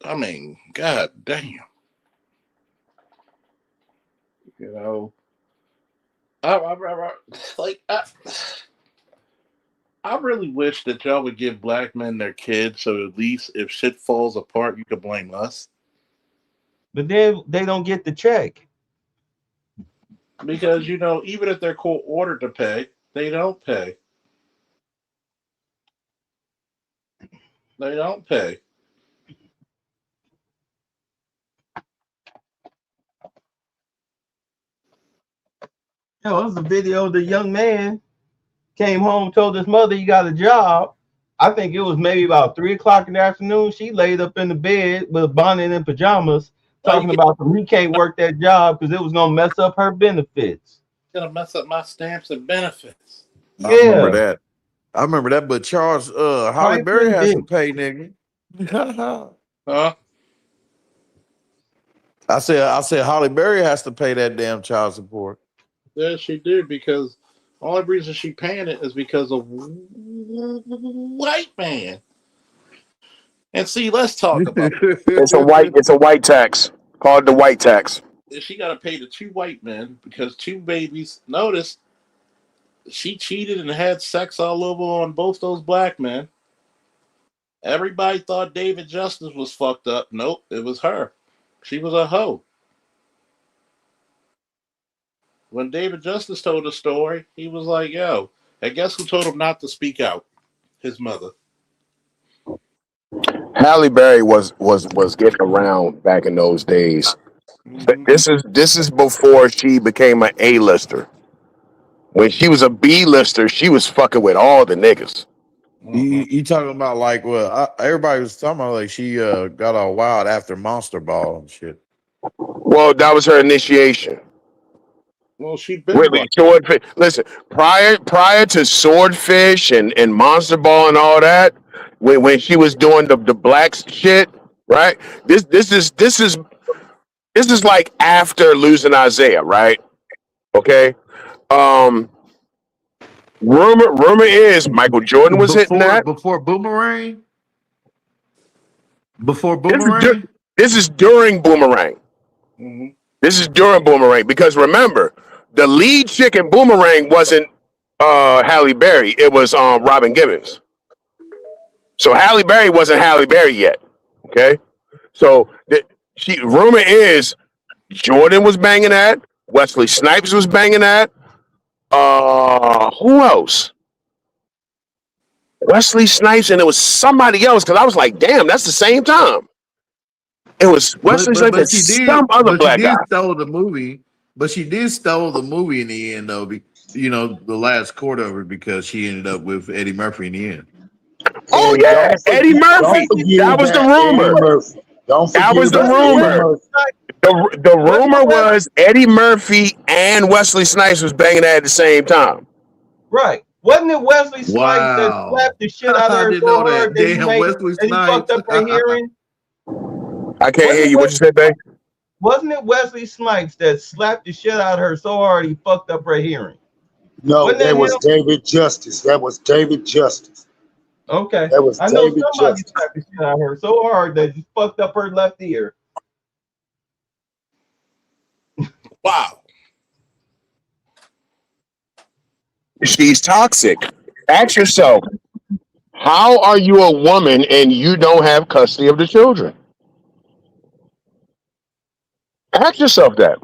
I mean, god damn. You know, I really wish that y'all would give black men their kids, so at least if shit falls apart, you can blame us. But then they don't get the check. Because you know, even if they're court ordered to pay, they don't pay. They don't pay. It was a video of the young man came home, told his mother he got a job. I think it was maybe about 3 o'clock in the afternoon. She laid up in the bed with a bonnet and pajamas, talking about he can't work that job because it was gonna mess up her benefits. Gonna mess up my stamps and benefits. I remember that. I remember that, but Charles Holly Berry has to pay, nigga. Huh? I said Holly Berry has to pay that damn child support. Yes, she did, because the only reason she paying it is because of white man. And see, let's talk about it. It's a white tax called the white tax. She got to pay the two white men because two babies. Notice she cheated and had sex all over on both those black men. Everybody thought David Justice was fucked up. Nope, it was her. She was a hoe. When David Justice told the story, he was like, yo, and guess who told him not to speak out? His mother. Halle Berry was getting around back in those days. This is before she became an A-lister. When she was a B-lister, she was fucking with all the niggas. You talking about like, well, everybody was talking about like she got all wild after Monster Ball and shit. Well, that was her initiation. Well, she'd been really Swordfish. Listen, prior to Swordfish and Monster Ball and all that, when she was doing the black shit, right? This is like after losing Isaiah, right? Okay. Rumor is Michael Jordan was hitting that before Boomerang. Before Boomerang. This is during Boomerang. Mm-hmm. This is during Boomerang, because remember, the lead chick in Boomerang wasn't Halle Berry. It was Robin Gibbons. So Halle Berry wasn't Halle Berry yet. Okay. So rumor is Jordan was banging that. Wesley Snipes was banging that. Who else? Wesley Snipes, and it was somebody else, because I was like, damn, that's the same time. It was Wesley Snipes and some other black guy. Stole the movie, but she did stole the movie in the end, though. You know, the last quarter of it, because she ended up with Eddie Murphy in the end. Oh yeah, Eddie Murphy. That was the rumor. That was the rumor. The rumor was Eddie Murphy and Wesley Snipes was banging at the same time. Right. Wasn't it Wesley Snipes that slapped the shit out of her so hard that he fucked up her hearing? I can't hear you. What you said, babe? Wasn't it Wesley Snipes that slapped the shit out of her so hard he fucked up her hearing? No, that was David Justice. That was David Justice. Okay. That was I know David somebody Justice. slapped the shit out of her so hard that he fucked up her left ear. Wow. She's toxic. Ask yourself, how are you a woman and you don't have custody of the children? Ask yourself that.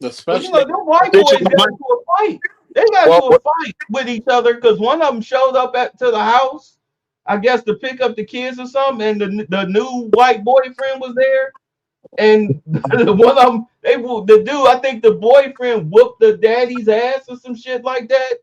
Especially, the white boys got into a fight. They got into a fight with each other because one of them showed up to the house, I guess, to pick up the kids or something, and the new white boyfriend was there. And one of them, the dude, I think the boyfriend whooped the daddy's ass or some shit like that.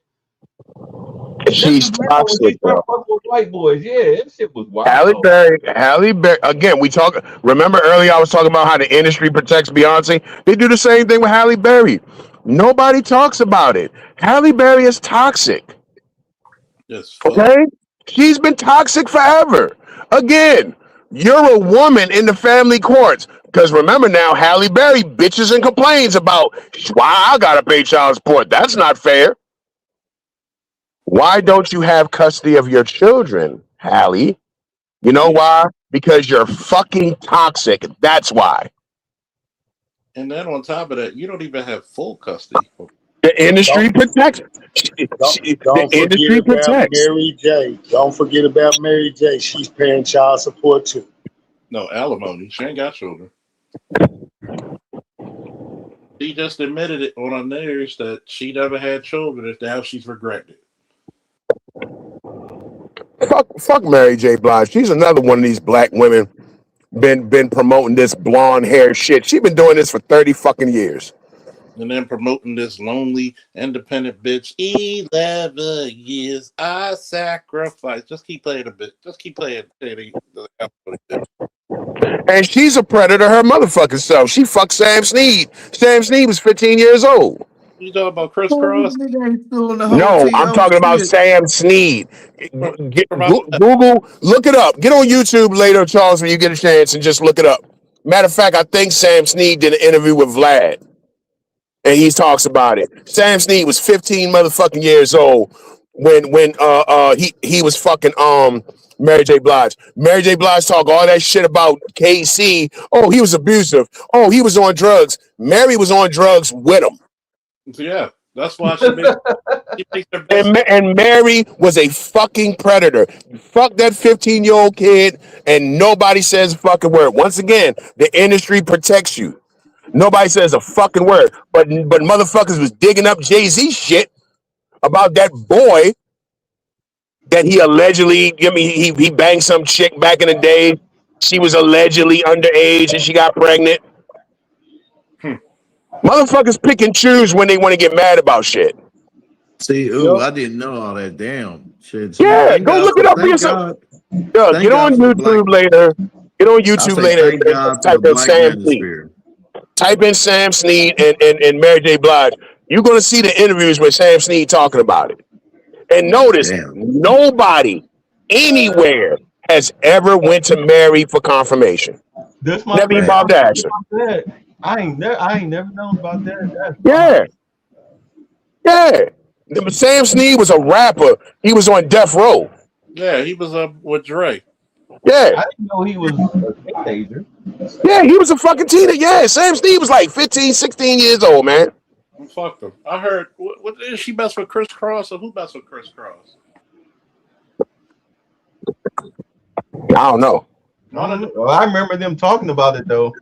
This She's is now when she toxic, bro. started fucking with white boys. Yeah, that shit was Halle wild. Berry, Halle Berry. Again, we talk. Remember earlier, I was talking about how the industry protects Beyonce. They do the same thing with Halle Berry. Nobody talks about it. Halle Berry is toxic. Just fuck. Okay, she's been toxic forever. Again, you're a woman in the family courts. Because remember now, Halle Berry bitches and complains about why I gotta pay child support. That's not fair. Why don't you have custody of your children, Halle? You know why? Because you're fucking toxic. That's why. And then on top of that, you don't even have full custody. The industry protects. The Don't forget industry about protects. Mary J. Don't forget about Mary J. She's paying child support too. No alimony. She ain't got children. She just admitted it on her news that she never had children, and now she's regretting it. Fuck Mary J. Blige. She's another one of these black women been promoting this blonde hair shit. She's been doing this for 30 fucking years. And then promoting this lonely, independent bitch. 11 years I sacrificed. Just keep playing a bit. Just keep playing. And she's a predator her motherfucking self. She fucked Sam Snead. Sam Snead was 15 years old. You talking about Chris Cross? No, I'm talking about Sam Snead. Google, look it up. Get on YouTube later, Charles, when you get a chance, and just look it up. Matter of fact, I think Sam Snead did an interview with Vlad, and he talks about it. Sam Snead was 15 motherfucking years old when he was fucking Mary J. Blige. Mary J. Blige talk all that shit about KC. Oh, he was abusive. Oh, he was on drugs. Mary was on drugs with him. Yeah, that's why she makes her best. And Mary was a fucking predator. Fuck that 15-year-old kid, and nobody says a fucking word. Once again, the industry protects you. Nobody says a fucking word. But motherfuckers was digging up Jay-Z shit about that boy that he allegedly, he banged some chick back in the day. She was allegedly underage and she got pregnant. Motherfuckers pick and choose when they want to get mad about shit. See, I didn't know all that. Damn shit. Yeah, go look it up for yourself. Yo, get on YouTube later. Get on YouTube later. Type in Sam Snead. Type in Sam Snead and Mary J. Blige. You're gonna see the interviews with Sam Snead talking about it. And notice, nobody anywhere has ever went to Mary for confirmation. Never even bothered to ask her. I ain't never known about that. Yeah. Sam Snead was a rapper. He was on Death Row. Yeah, he was up with Dre. Yeah. I didn't know he was a teenager. Yeah, he was a fucking teenager. Yeah, Sam Snead was like 15, 16 years old, man. Fuck them. I heard. What did she mess with Chris Cross, or who messed with Chris Cross? I don't know. Well, I remember them talking about it though.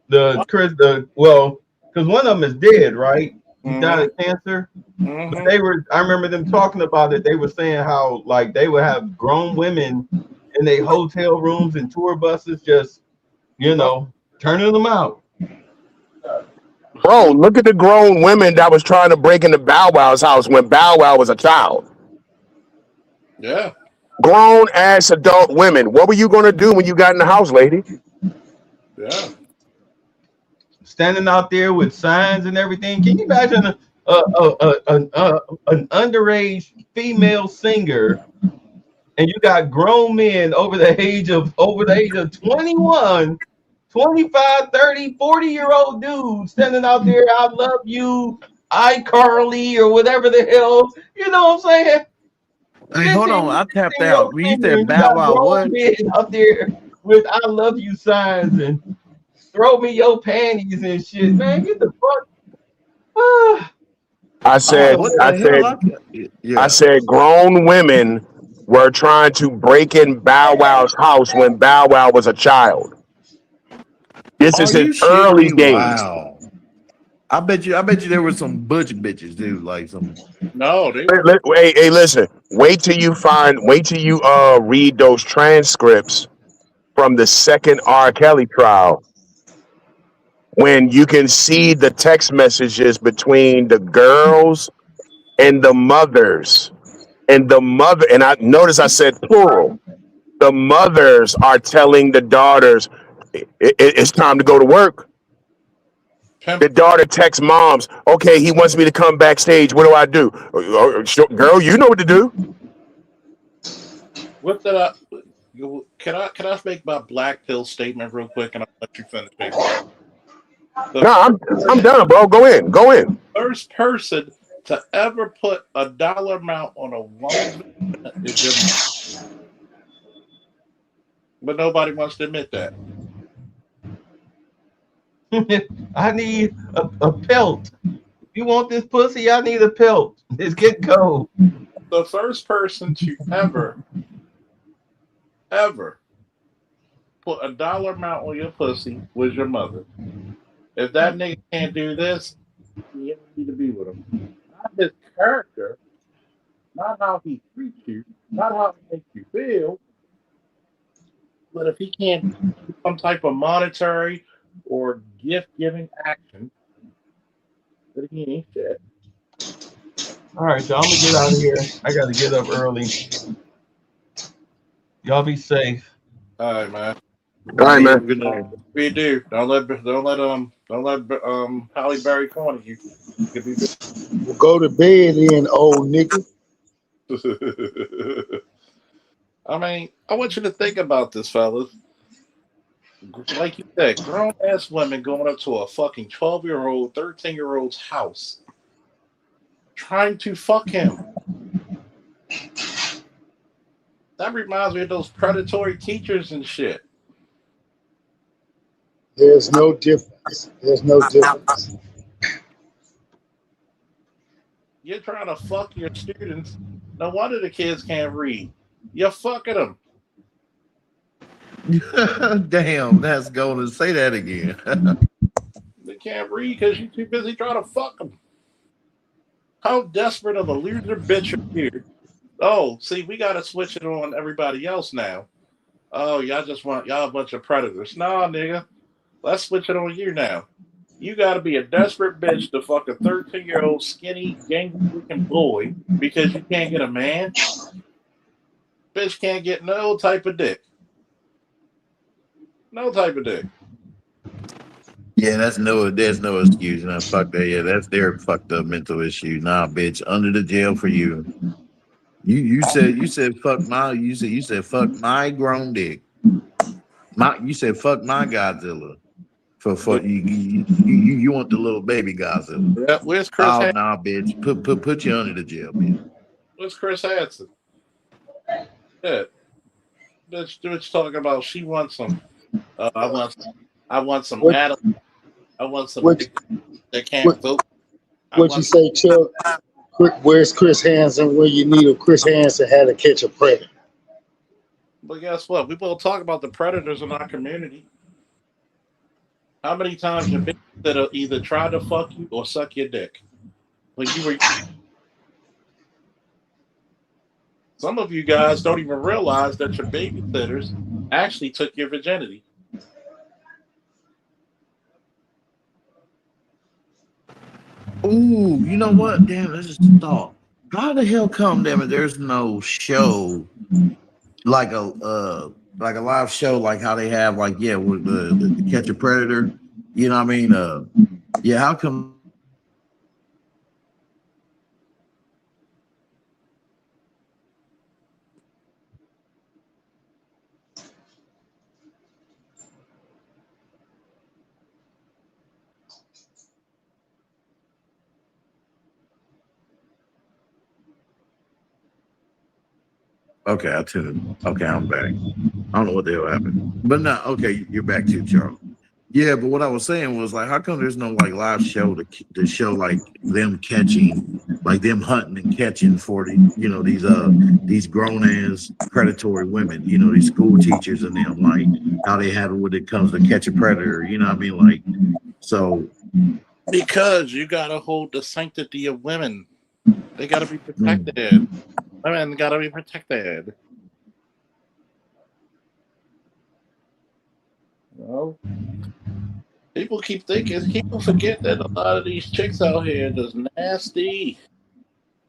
Because one of them is dead, right? He died of cancer. But I remember them talking about it. They were saying how like they would have grown women in their hotel rooms and tour buses, just turning them out. Bro, look at the grown women that was trying to break into Bow Wow's house when Bow Wow was a child. Yeah. Grown ass adult women. What were you gonna do when you got in the house, lady? Yeah. Standing out there with signs and everything. Can you imagine an underage female singer, and you got grown men over the age of 21, 25, 30, 40-year-old dudes standing out there, I love you, iCarly, or whatever the hell, you know what I'm saying? Hey, hold on, I tapped out. When you said Bow Wow, what? Out there with I love you signs and throw me your panties and shit, man. Get the fuck. I said grown women were trying to break in Bow Wow's house when Bow Wow was a child. This is his early days. Wow. I bet you there were some butch bitches, dude. Like some. No, hey, listen. Wait till you read those transcripts from the second R. Kelly trial. when you can see the text messages between the girls and the mothers. And the mother, and I notice I said plural. The mothers are telling the daughters, it's time to go to work. The Pimp, daughter texts moms, okay, he wants me to come backstage. What do I do? Girl, you know what to do. what did I? Can I make my black pill statement real quick, and I'll let you finish, baby? The No, I'm done, bro. Go in. Go in. first person to ever put a dollar amount on a woman's vagina is your mom. But nobody wants to admit that. I need a pelt. If you want this pussy, I need a pelt. It's getting cold. The first person to ever put a dollar amount on your pussy was your mother. If that nigga can't do this, you don't need to be with him. Not his character, not how he treats you, not how he makes you feel, but if he can't do some type of monetary or gift giving action, then he ain't shit. All right, y'all. I'm gonna get out of here. I gotta get up early. Y'all be safe. All right, man. All right, man. Good night. We do. Don't let Halle Berry corner you. You could be Well, go to bed then, old nigga. I mean, I want you to think about this, fellas. Like you said, grown ass women going up to a fucking 12-year-old, 13-year-old's house trying to fuck him. That reminds me of those predatory teachers and shit. There's no difference. There's no difference. You're trying to fuck your students. No wonder the kids can't read. You're fucking them. Damn, that's going to say that again. They can't read because you're too busy trying to fuck them. How desperate of a loser bitch are you? Oh, see, we got to switch it on everybody else now. Oh, y'all a bunch of predators. Nah, nigga. Let's switch it on you now. You got to be a desperate bitch to fuck a 13-year-old skinny, gang-looking boy because you can't get a man. Bitch can't get no type of dick. No type of dick. Yeah, there's no excuse. Nah, fuck that. Yeah, that's their fucked up mental issue. Nah, bitch, under the jail for you. You said fuck fuck my grown dick. You said fuck my Godzilla. For you want the little baby Godzilla. Yeah, where's Chris? Oh nah, bitch. Put you under the jail, bitch. Where's Chris Hansen? Yeah. Bitch talking about she wants some I want some What- Adam. I want some what- that can't what- vote. What you say, Chuck? Where's Chris Hansen? Where you need a Chris Hansen had to catch a predator. But guess what? We both talk about the predators in our community. How many times your babysitter either tried to fuck you or suck your dick? When you were some of you guys don't even realize that your babysitters actually took your virginity. Ooh, you know what? Damn, this is a thought. How the hell come there's no show like a live show like how they have with the Catch a Predator? You know what I mean? Yeah, how come? Okay, I tuned. Okay, I'm back. I don't know what the hell happened, but no. Okay, you're back too, Charles. Yeah, but what I was saying was like, how come there's no like live show to show like them catching, like them hunting and catching for these grown ass predatory women, these school teachers and them, like how they have it when it comes to Catch a Predator, you know what I mean? Like, so Because you gotta hold the sanctity of women. They gotta be protected. Women gotta be protected. No. People keep thinking, people forget that a lot of these chicks out here are just nasty,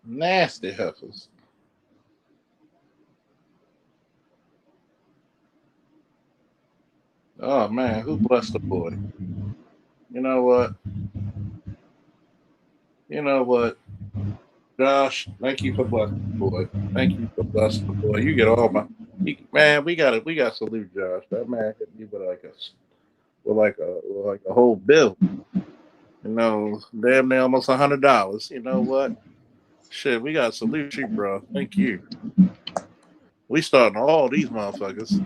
nasty heifers. Oh man, who blessed the boy? You know what? You know what? Josh, thank you for blessing the boy. Thank you for blessing the boy. You get all my man. We got to salute Josh. That man hit me with like a whole bill. You know, damn near almost $100. You know what? Shit, we got to salute you, bro. Thank you. We starting all these motherfuckers.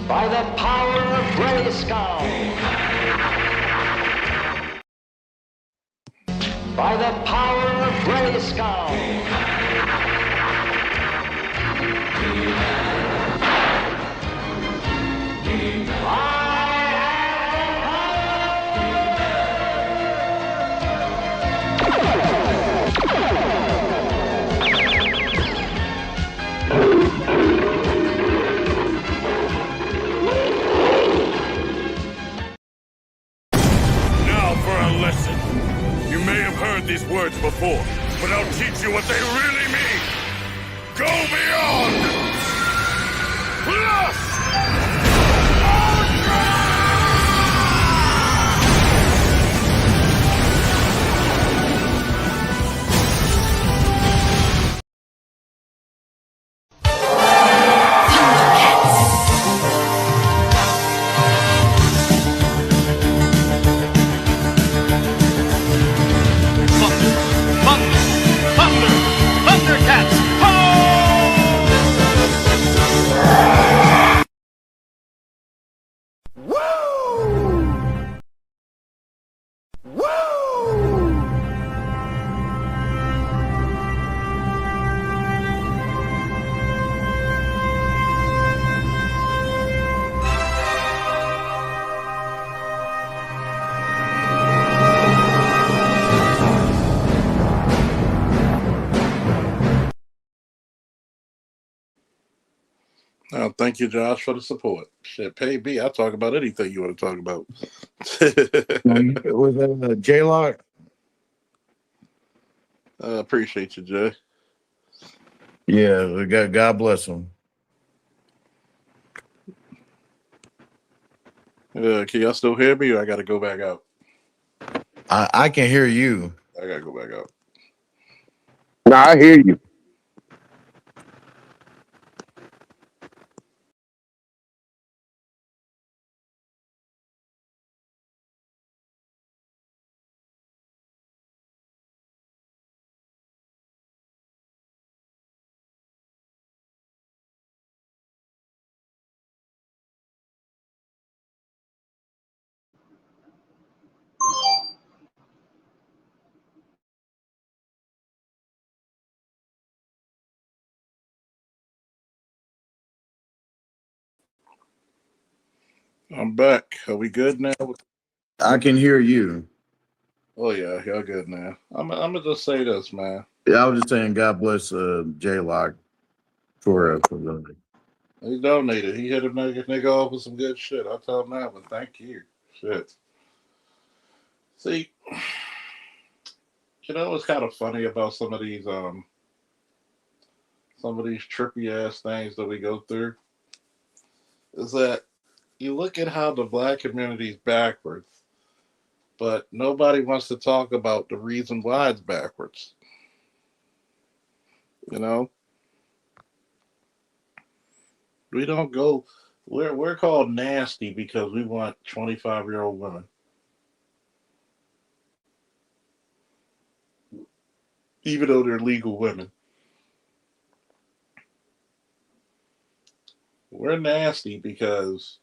By the power of Grayskull. By the power of Grayskull. Now for a lesson. You may have heard these words before, but I'll teach you what they really mean. Go beyond! Plus! Oh, thank you, Josh, for the support. Shit, pay me. I'll talk about anything you want to talk about. With J Lock. I appreciate you, Jay. Yeah, God bless him. Can y'all still hear me, or I got to go back out? I can hear you. I got to go back out. Nah, I hear you. I'm back. Are we good now? I can hear you. Oh yeah, y'all good now. I'm gonna just say this, man. Yeah, I was just saying, God bless J Lock for the. He donated. He hit a nigga off with some good shit. I'll tell him that, but thank you. Shit. See, you know what's kind of funny about some of these trippy ass things that we go through is that you look at how the black community is backwards, but nobody wants to talk about the reason why it's backwards. You know, we don't go. We're called nasty because we want 25-year-old women, even though they're legal women. We're nasty because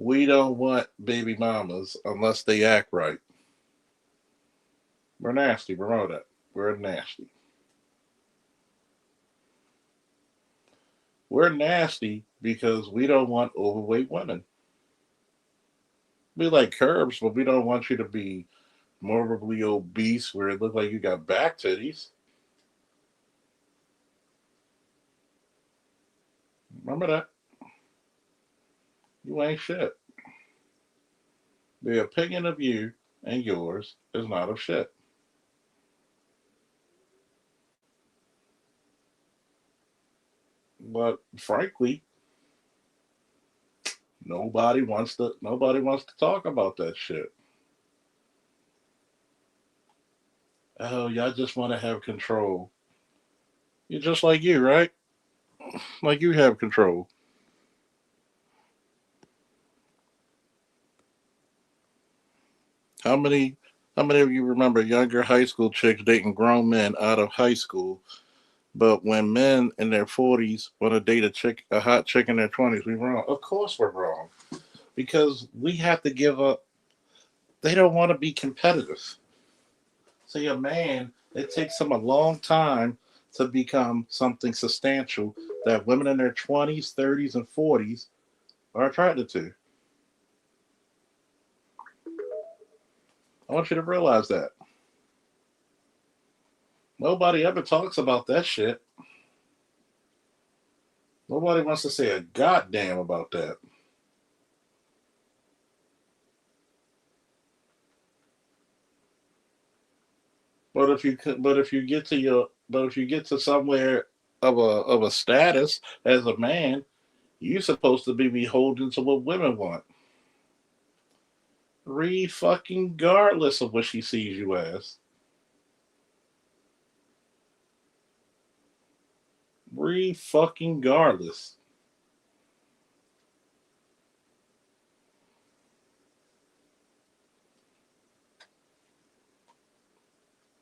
we don't want baby mamas unless they act right. We're nasty. We know that. We're nasty. We're nasty because we don't want overweight women. We like curves, but we don't want you to be morbidly obese where it look like you got back titties. Remember that? You ain't shit. The opinion of you and yours is not of shit. But frankly, nobody wants to talk about that shit. Oh, y'all just want to have control. You're just like you, right? Like you have control. How many how many of you remember younger high school chicks dating grown men out of high school? But when men in their 40s want to date a hot chick in their 20s, we wrong. Of course we're wrong because we have to give up. They don't want to be competitive. See, a man, it takes him a long time to become something substantial that women in their 20s, 30s, and 40s are attracted to. I want you to realize that. Nobody ever talks about that shit. Nobody wants to say a goddamn about that. But if you get to somewhere of a status as a man, you're supposed to be beholden to what women want. Fucking regardless of what she sees you as. Fucking regardless.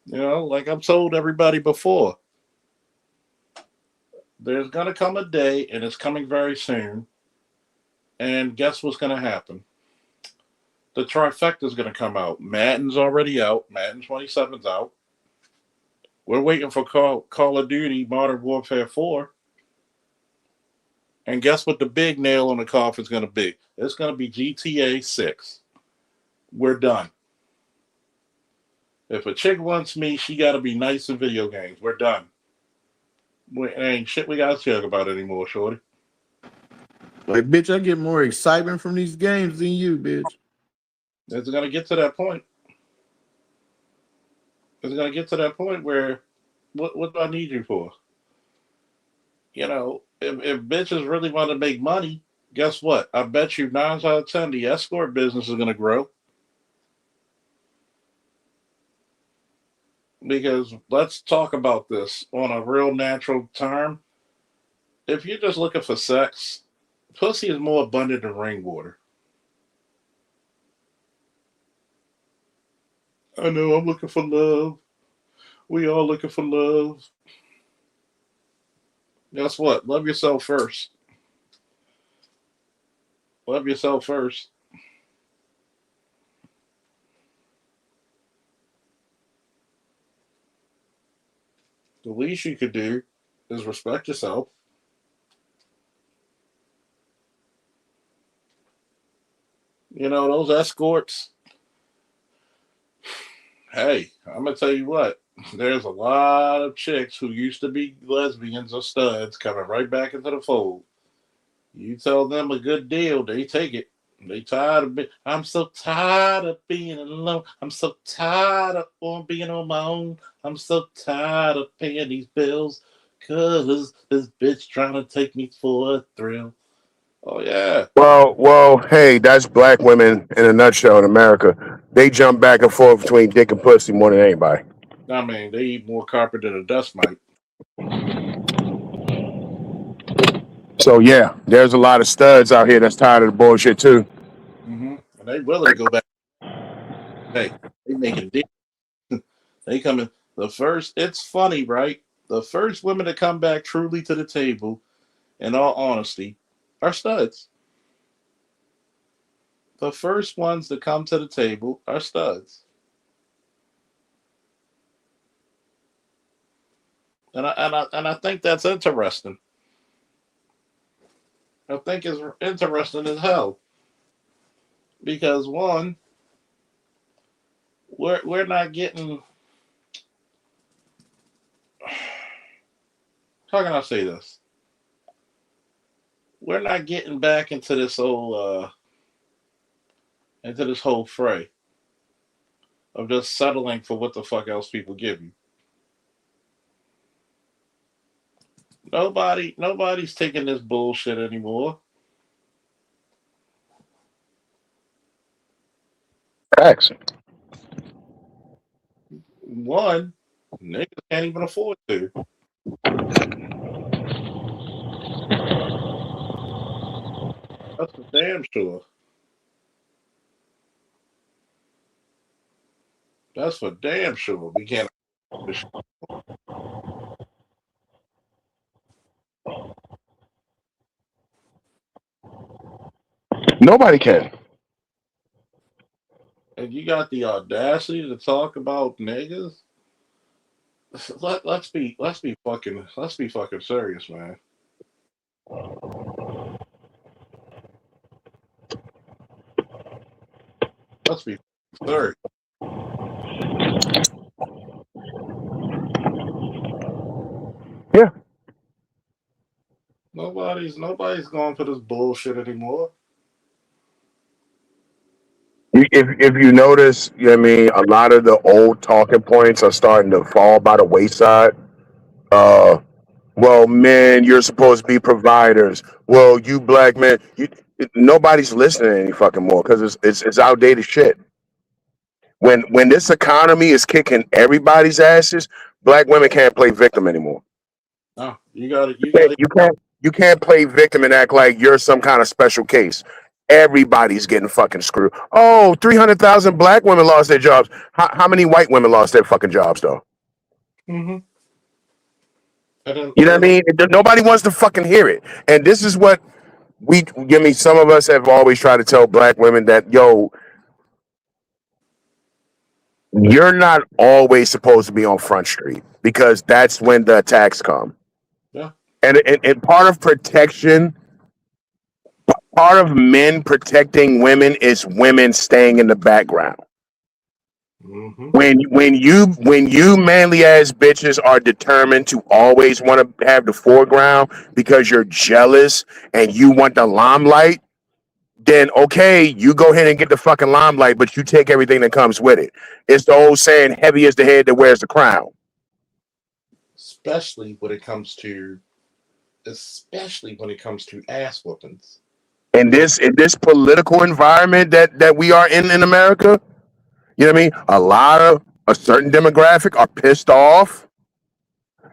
You know, like I've told everybody before, there's gonna come a day, and it's coming very soon. And guess what's gonna happen? The trifecta's gonna come out. Madden's already out. Madden 27's out. We're waiting for Call of Duty Modern Warfare 4. And guess what the big nail on the coffin is going to be? It's going to be GTA 6. We're done. If a chick wants me, she got to be nice in video games. We're done. Ain't shit we got to talk about anymore, shorty. Like, bitch, I get more excitement from these games than you, bitch. It's going to get to that point. It's going to get to that point where, what do I need you for? You know, if bitches really want to make money, guess what? I bet you 9 out of 10 the escort business is going to grow. Because let's talk about this on a real natural term. If you're just looking for sex, pussy is more abundant than rainwater. I know I'm looking for love. We all looking for love. Guess what? Love yourself first. Love yourself first. The least you could do is respect yourself. You know, those escorts, hey, I'm going to tell you what. There's a lot of chicks who used to be lesbians or studs coming right back into the fold. You tell them a good deal, they take it. They tired of being. I'm so tired of being alone. I'm so tired of being on my own. I'm so tired of paying these bills. Cause this bitch trying to take me for a thrill. Oh yeah. Well, hey, that's black women in a nutshell in America. They jump back and forth between dick and pussy more than anybody. I mean, they eat more carpet than a dust mite. So yeah, there's a lot of studs out here that's tired of the bullshit too. And they willing to go back. Hey, they making deals. They coming. The first. It's funny, right? The first women to come back truly to the table, in all honesty, are studs. The first ones to come to the table are studs. And I think that's interesting. I think it's interesting as hell because one, we're not getting. How can I say this? We're not getting back into this old into this whole fray of just settling for what the fuck else people give you. Nobody's taking this bullshit anymore. Facts. One, niggas can't even afford to. That's for damn sure. That's for damn sure. We can't. Nobody can. And you got the audacity to talk about niggas. Let's be fucking serious, man. Let's be serious. Yeah. Nobody's going for this bullshit anymore. If you notice, you know what I mean, a lot of the old talking points are starting to fall by the wayside. Well, men, you're supposed to be providers. Well, you black men, nobody's listening any fucking more because it's outdated shit. When this economy is kicking everybody's asses, black women can't play victim anymore. No, you got it. You can't play victim and act like you're some kind of special case. Everybody's getting fucking screwed. Oh, 300,000 black women lost their jobs. How many white women lost their fucking jobs though? Mm-hmm. You know what I mean? Nobody wants to fucking hear it. And this is what some of us have always tried to tell black women that, yo, you're not always supposed to be on Front Street because that's when the attacks come. Yeah. And part of protection, part of men protecting women is women staying in the background. Mm-hmm. When you manly ass bitches are determined to always want to have the foreground because you're jealous and you want the limelight, then okay, you go ahead and get the fucking limelight, but you take everything that comes with it. It's the old saying, heavy is the head that wears the crown. Especially when it comes to ass whoopings. In this political environment that we are in America, you know what I mean? A certain demographic are pissed off.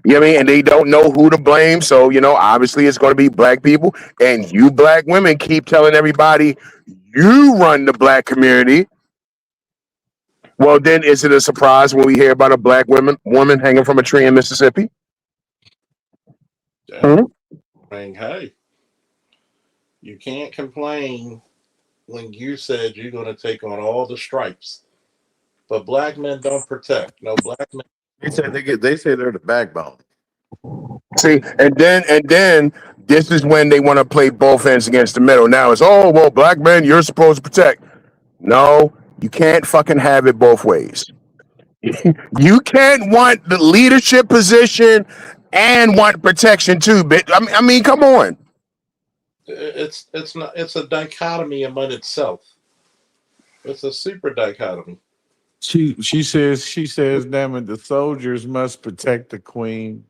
You know what I mean? And they don't know who to blame. So, obviously it's going to be black people. And you black women keep telling everybody you run the black community. Well, then is it a surprise when we hear about a black woman hanging from a tree in Mississippi? Yeah. I mean, hey, you can't complain when you said you're going to take on all the stripes. But black men don't protect. No, black men. They say they're the backbone. See, and then this is when they want to play both ends against the middle. Now it's, oh, well, black men, you're supposed to protect. No, you can't fucking have it both ways. You can't want the leadership position and want protection too, bitch. I mean, come on. It's a dichotomy among itself. It's a super dichotomy. She says, damn it, the soldiers must protect the queen.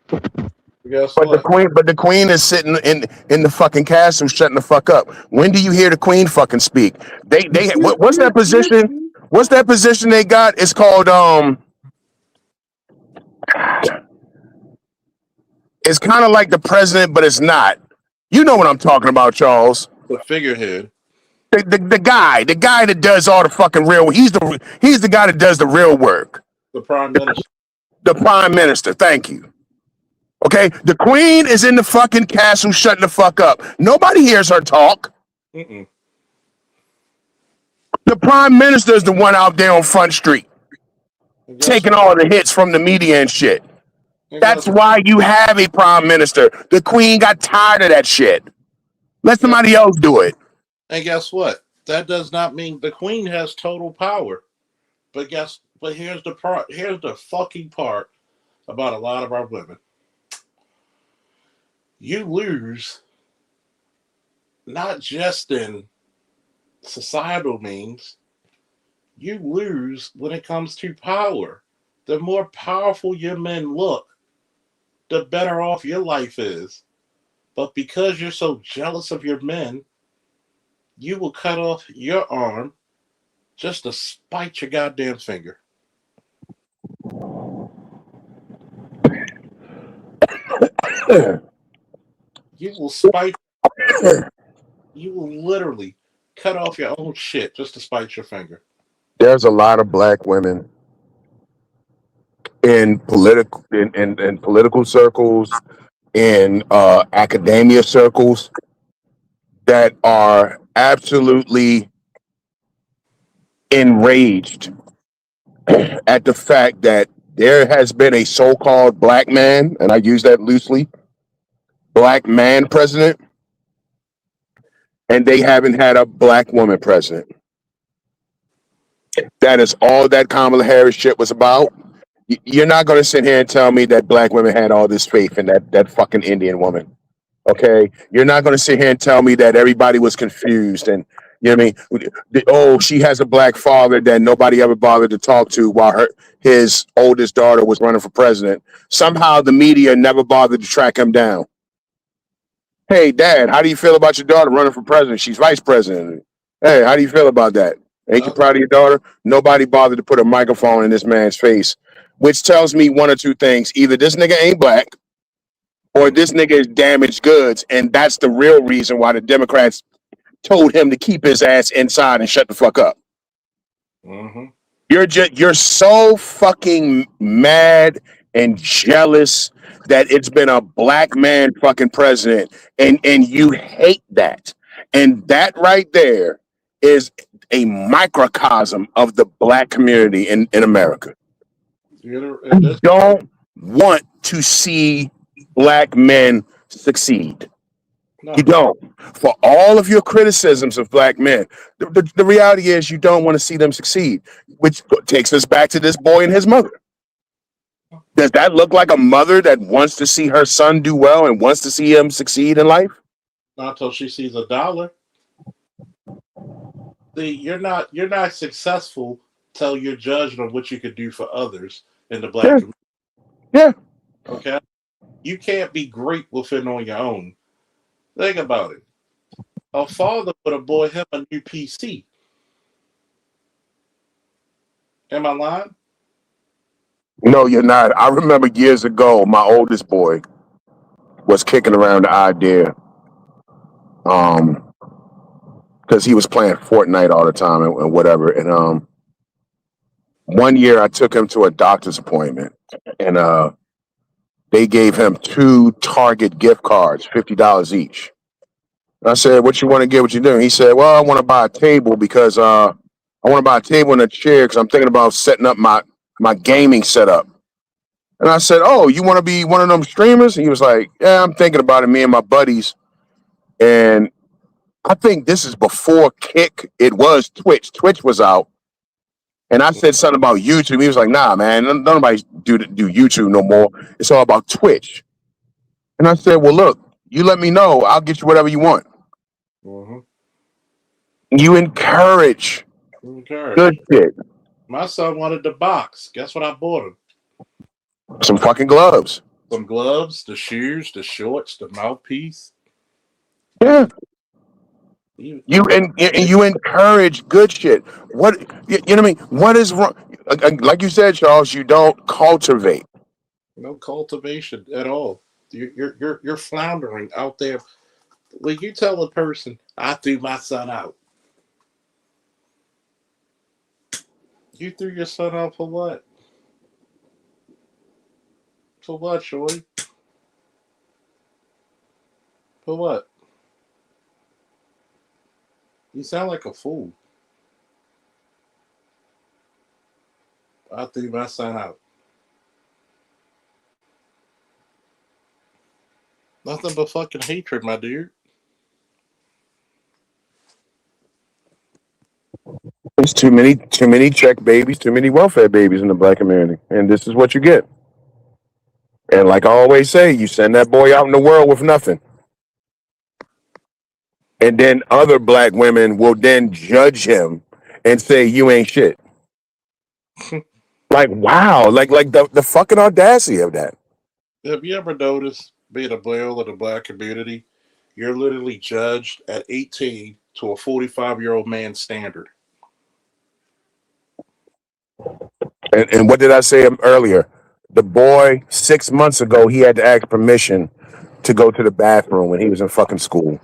Guess But what? the queen is sitting in the fucking castle, shutting the fuck up. When do you hear the queen fucking speak? What's that position? What's that position they got? It's called It's kind of like the president, but it's not. You know what I'm talking about, Charles. The figurehead. The guy that does all the fucking real. He's the guy that does the real work. The prime minister. The prime minister. Thank you. Okay, the queen is in the fucking castle, shutting the fuck up. Nobody hears her talk. Mm-mm. The prime minister is the one out there on Front Street, taking all the hits from the media and shit. That's why you have a prime minister. The queen got tired of that shit. Let somebody else do it. And guess what? That does not mean the queen has total power. But here's the part. Here's the fucking part about a lot of our women. You lose not just in societal means, you lose when it comes to power. The more powerful your men look, the better off your life is. But because you're so jealous of your men, you will cut off your arm just to spite your goddamn finger. You will spite, you will literally cut off your own shit just to spite your finger. There's a lot of black women in political circles, in academia circles, that are absolutely enraged at the fact that there has been a so-called black man, and I use that loosely, black man president, and they haven't had a black woman president. That is all that Kamala Harris shit was about. You're not going to sit here and tell me that black women had all this faith in that fucking Indian woman. Okay? You're not going to sit here and tell me that everybody was confused and, you know what I mean? Oh, she has a black father that nobody ever bothered to talk to while his oldest daughter was running for president. Somehow the media never bothered to track him down. Hey, Dad, how do you feel about your daughter running for president? She's vice president. Hey, how do you feel about that? Ain't you proud of your daughter? Nobody bothered to put a microphone in this man's face, which tells me one or two things. Either this nigga ain't black or this nigga is damaged goods. And that's the real reason why the Democrats told him to keep his ass inside and shut the fuck up. Mm-hmm. You're so fucking mad and jealous that it's been a black man fucking president, and you hate that. And that right there is a microcosm of the black community in America. You don't want to see black men succeed. No. You don't. For all of your criticisms of black men, the reality is you don't want to see them succeed, which takes us back to this boy and his mother. Does that look like a mother that wants to see her son do well and wants to see him succeed in life? Not until she sees a dollar. See, you're not successful till you're judged on what you could do for others in the black community. Yeah. Okay? You can't be great within on your own. Think about it. A father would have bought him a new PC. Am I lying? No, you're not. I remember years ago, my oldest boy was kicking around the idea, because he was playing Fortnite all the time and whatever. And one year I took him to a doctor's appointment, and they gave him 2 Target gift cards, $50 each. And I said, "What you want to get? What you doing?" He said, "Well, I want to buy a table because I want to buy a table and a chair because I'm thinking about setting up my gaming setup." And I said, "Oh, you want to be one of them streamers?" And he was like, "Yeah, I'm thinking about it, me and my buddies." And I think this is before Kick. It was Twitch. Twitch was out. And I said something about YouTube. He was like, "Nah, man, nobody do YouTube no more. It's all about Twitch." And I said, "Well, look, you let me know. I'll get you whatever you want." Mm-hmm. You encourage good shit. My son wanted the box. Guess what I bought him? Some fucking gloves. Some gloves, the shoes, the shorts, the mouthpiece. Yeah. You encourage good shit. What you know what I mean? What is wrong? Like you said, Charles, you don't cultivate. No cultivation at all. You're floundering out there. When you tell a person, "I threw my son out," you threw your son out for what? For what, Shorty? For what? You sound like a fool. I threw my son out. Nothing but fucking hatred, my dude. There's too many check babies, too many welfare babies in the black community, and this is what you get. And like I always say, you send that boy out in the world with nothing. and then other black women will then judge him and say you ain't shit. Like wow, like the fucking audacity of that. Have you ever noticed, being a male in the black community, you're literally judged at 18 to a 45-year-old man's standard? And what did I say earlier? The boy 6 months ago, he had to ask permission to go to the bathroom when he was in fucking school.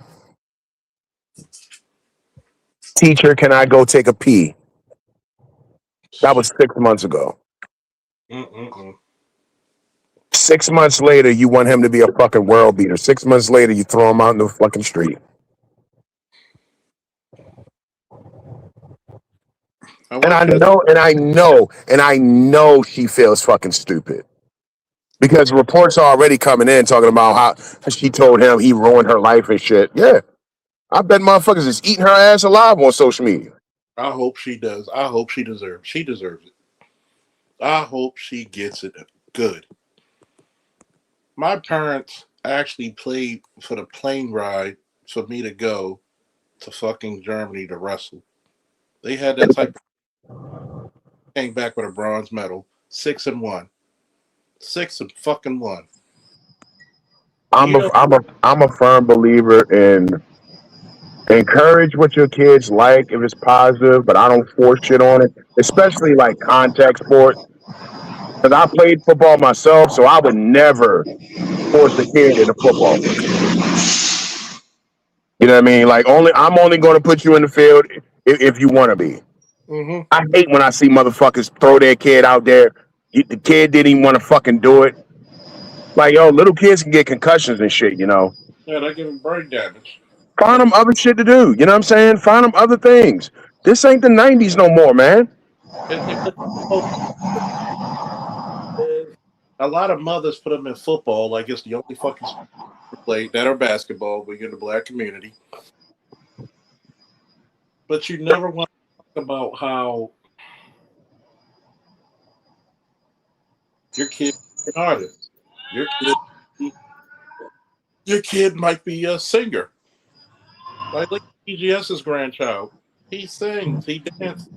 Teacher, can I go take a pee? That was 6 months ago. 6 months later, you want him to be a fucking world beater. 6 months later, you throw him out in the fucking street. And I know she feels fucking stupid. Because reports are already coming in talking about how she told him he ruined her life and shit. Yeah. I bet motherfuckers is eating her ass alive on social media. I hope she does. I hope she deserves it. I hope she gets it good. My parents actually paid for the plane ride for me to go to fucking Germany to wrestle. They had that type of, came back with a bronze medal, 6-1. 6-1. I'm a firm believer in encourage what your kids like if it's positive, but I don't force shit on it, especially like contact sports. Because I played football myself, so I would never force a kid into football. You know what I mean? Like I'm only going to put you in the field if you want to be. Mm-hmm. I hate when I see motherfuckers throw their kid out there. The kid didn't even want to fucking do it. Like, yo, little kids can get concussions and shit, you know. Yeah, they give them brain damage. Find them other shit to do. You know what I'm saying? Find them other things. This ain't the 90s no more, man. A lot of mothers put them in football like it's the only fucking sport to play, that or basketball when you're in the black community. But you never want to talk about how your kid is an artist. Your kid might be a singer. Like look at TGS's grandchild. He sings, he dances.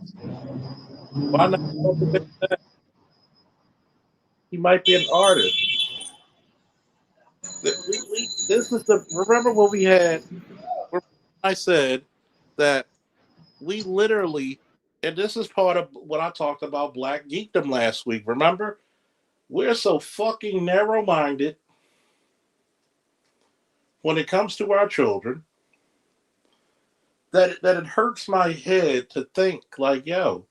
Why not cultivate that? He might be an artist. This is remember when we had, I said that we literally, and this is part of what I talked about Black Geekdom last week, remember? We're so fucking narrow-minded when it comes to our children that it hurts my head to think like, yo,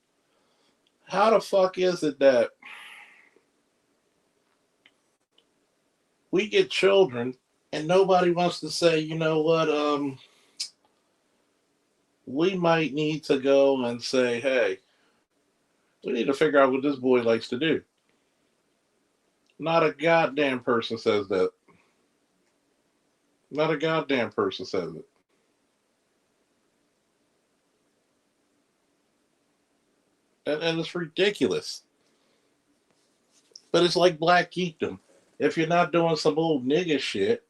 how the fuck is it that we get children and nobody wants to say, you know what, we might need to go and say, hey, we need to figure out what this boy likes to do. Not a goddamn person says that. Not a goddamn person says it. And it's ridiculous. But it's like Black Geekdom. If you're not doing some old nigga shit,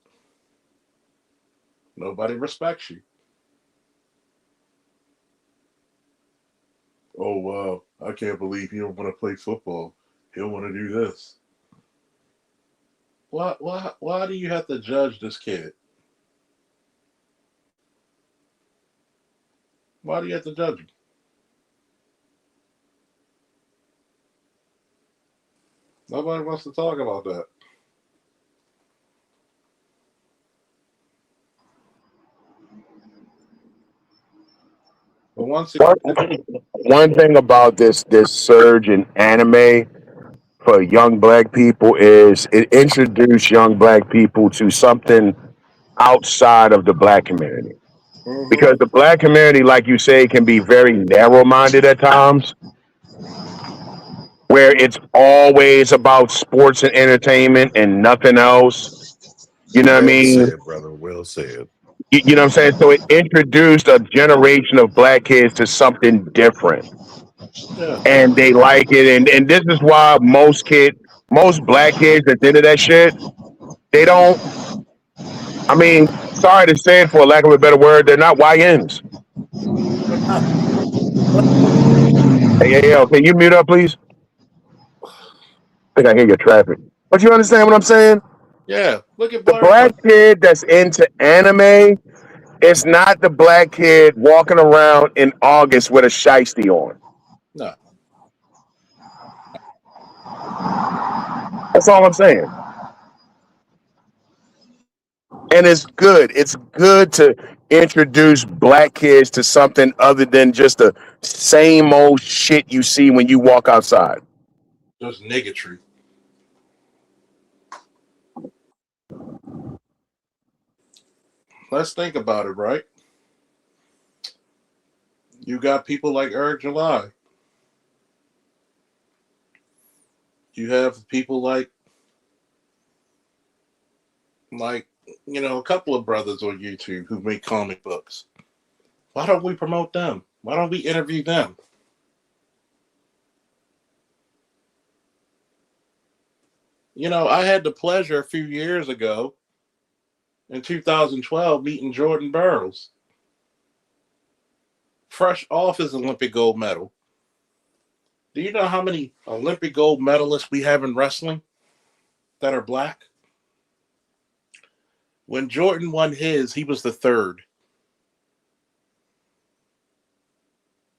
nobody respects you. Oh, wow. I can't believe he don't want to play football. He'll want to do this. Why do you have to judge this kid? Why do you have to judge him? Nobody wants to talk about that. But one thing about this surge in anime for young black people is it introduced young black people to something outside of the black community. Mm-hmm. Because the black community, like you say, can be very narrow-minded at times, where it's always about sports and entertainment and nothing else. You know what I mean? Well said, brother. Well said. You know what I'm saying? So it introduced a generation of black kids to something different. Yeah. And they like it. And this is why most black kids that's into that shit, they don't I mean, sorry to say it for lack of a better word, they're not YNs. They're not. Hey, can you mute up, please? I think I hear your traffic. But you understand what I'm saying? Yeah, look at The Blair black Con. kid that's into anime is not the black kid walking around in August with a shiesty on. No. That's all I'm saying. And it's good. It's good to introduce black kids to something other than just the same old shit you see when you walk outside. Just niggatry. Let's think about it, right? You got people like Eric July. You have people like a couple of brothers on YouTube who make comic books. Why don't we promote them? Why don't we interview them? I had the pleasure a few years ago in 2012 meeting Jordan Burroughs, fresh off his Olympic gold medal. Do you know how many Olympic gold medalists we have in wrestling that are black? When Jordan won his, he was the third.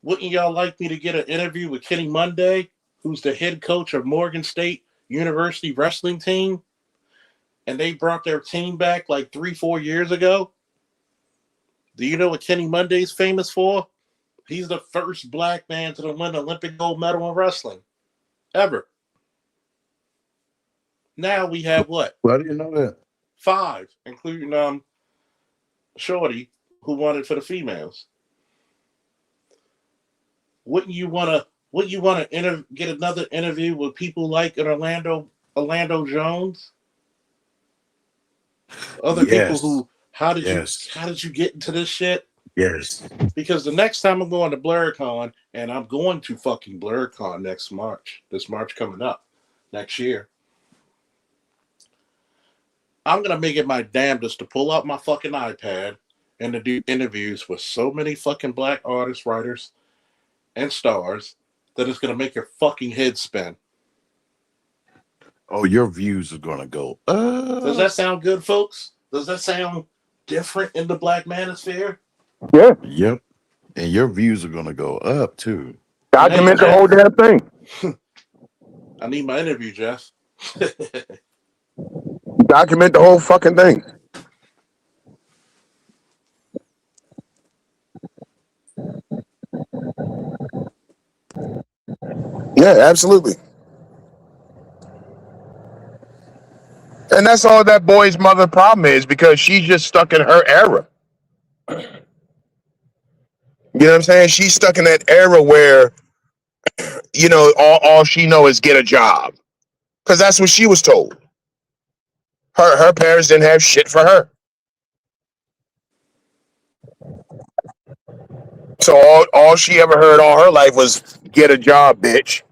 Wouldn't y'all like me to get an interview with Kenny Monday, who's the head coach of Morgan State University wrestling team? And they brought their team back like 3-4 years ago. Do you know what Kenny Monday's famous for? He's the first black man to win an Olympic gold medal in wrestling. Ever. Now we have what? Well, I didn't know that. 5, including Shorty, who won it for the females. Wouldn't you want to get another interview with people like an Orlando Jones? Other people who how did you get into this shit? Yes. Because the next time I'm going to BlurCon, and I'm going to fucking BlurCon next March, this March coming up next year, I'm going to make it my damnedest to pull out my fucking iPad and to do interviews with so many fucking black artists, writers, and stars that it's going to make your fucking head spin. Oh, your views are going to go up. Does that sound good, folks? Does that sound different in the black manosphere? Yeah. Yep. And your views are going to go up, too. Document the whole damn thing. I need my interview, Jeff. Document the whole fucking thing. Yeah, absolutely. And that's all that boy's mother problem is, because she's just stuck in her era. You know what I'm saying? She's stuck in that era where, all she know is get a job. Because that's what she was told. Her parents didn't have shit for her. So all she ever heard all her life was get a job, bitch.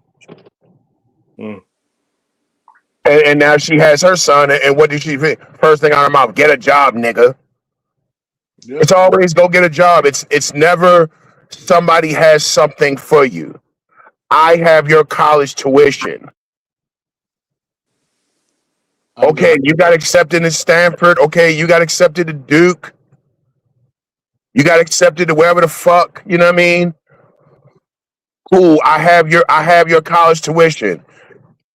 And now she has her son, and what did she think? First thing out of her mouth, get a job, nigga. Yep. It's always go get a job. It's never somebody has something for you. I have your college tuition. Okay, you got accepted to Stanford. Okay, you got accepted to Duke. You got accepted to wherever the fuck, you know what I mean? Cool, I have your college tuition.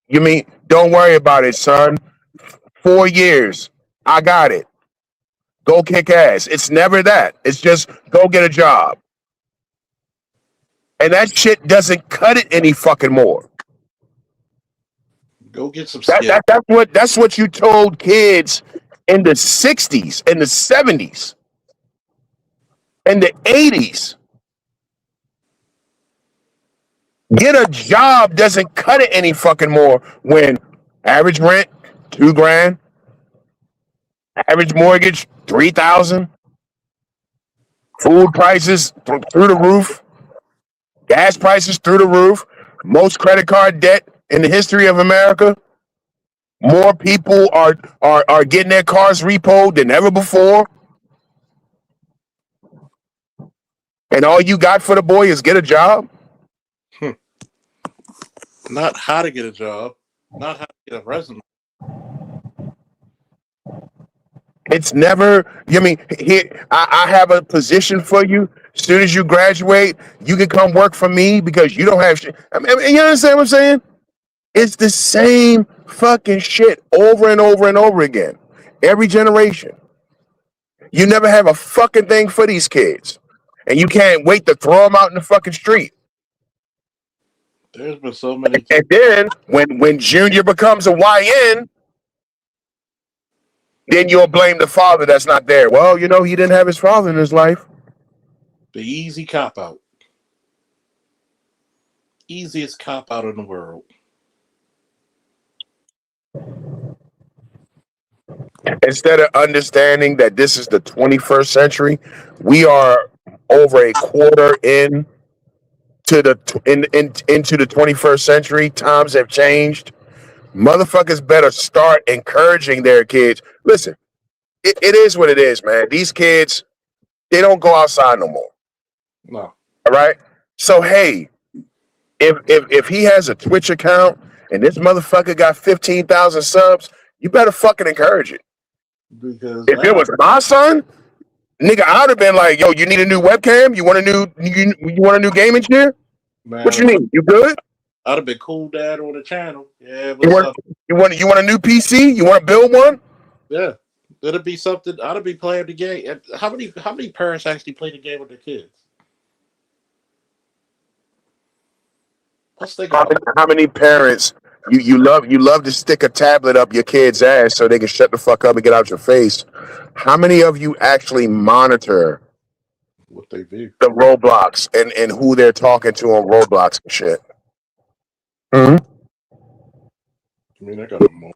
You mean, don't worry about it, son. 4 years. I got it. Go kick ass. It's never that. It's just go get a job. And that shit doesn't cut it any fucking more. Go get some skill. That's what you told kids in the 60s, in the 70s, in the 80s. Get a job doesn't cut it any fucking more when average rent, $2,000, average mortgage, $3,000, food prices through the roof, gas prices through the roof, most credit card debt in the history of America. More people are getting their cars repoed than ever before. And all you got for the boy is get a job. Not how to get a job, not how to get a resume. It's never. I mean, here I have a position for you. As soon as you graduate, you can come work for me because you don't have shit. I mean, you understand what I'm saying? It's the same fucking shit over and over and over again. Every generation. You never have a fucking thing for these kids, and you can't wait to throw them out in the fucking street. There's been so many. And then when Junior becomes a YN, then you'll blame the father that's not there. Well, you know, he didn't have his father in his life. The easy cop out. Easiest cop out in the world. Instead of understanding that this is the 21st century, we are over a quarter in to into the 21st century. Times have changed. Motherfuckers better start encouraging their kids. Listen, it is what it is, man. These kids, they don't go outside no more. No. All right. So hey, if he has a Twitch account and this motherfucker got 15,000 subs, you better fucking encourage it. Because If it was my son, nigga, I'd have been like, yo, you need a new webcam? You want a new gaming chair? Man, What you need? You good? I'd have been cool dad on the channel. Yeah, You what's up? want a new PC? You want to build one? Yeah. It'll be something. I'd be playing the game. And how many parents actually play the game with their kids? Let's think about it. How many parents you love to stick a tablet up your kid's ass so they can shut the fuck up and get out your face? How many of you actually monitor What they do. the Roblox and who they're talking to on Roblox and shit? Hmm? I mean, I got a more.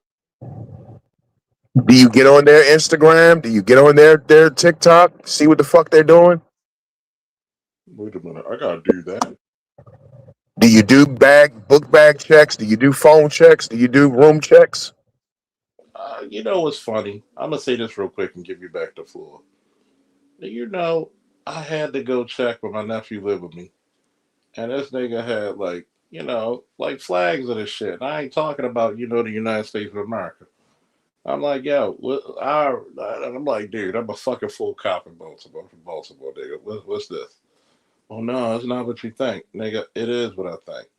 Do you get on their Instagram? Do you get on their TikTok? See what the fuck they're doing? Wait a minute. I gotta do that. Do you do book bag checks? Do you do phone checks? Do you do room checks? You know what's funny? I'm gonna say this real quick and give you back the floor. You know, I had to go check when my nephew lived with me, and this nigga had like flags of this shit. And I ain't talking about the United States of America. I'm like, yo, I'm like, dude, I'm a fucking full cop in Baltimore. I'm from Baltimore, nigga. What's this? Oh no, it's not what you think, nigga. It is what I think.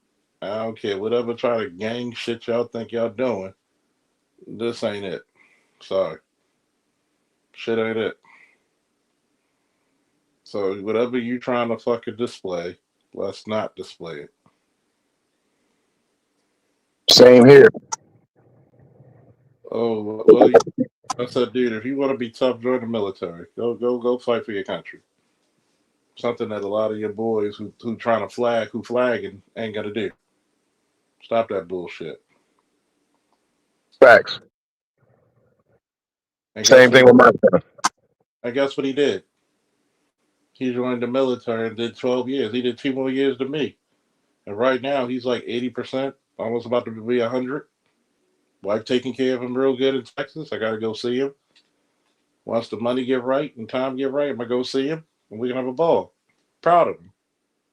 I don't care whatever try to gang shit y'all think y'all doing. This ain't it. Sorry, shit ain't it. So whatever you trying to fucking display, let's not display it. Same here. Oh well, I said, dude, if you want to be tough, join the military. Go fight for your country. Something that a lot of your boys who trying to who flagging ain't gonna do. Stop that bullshit. Facts. And Same thing with my son. And guess what he did? He joined the military and did 12 years. He did 2 more years than me. And right now he's like 80%, almost about to be 100. Wife taking care of him real good in Texas. I gotta go see him. Once the money get right and time get right, I'm gonna go see him and we can have a ball. Proud of him.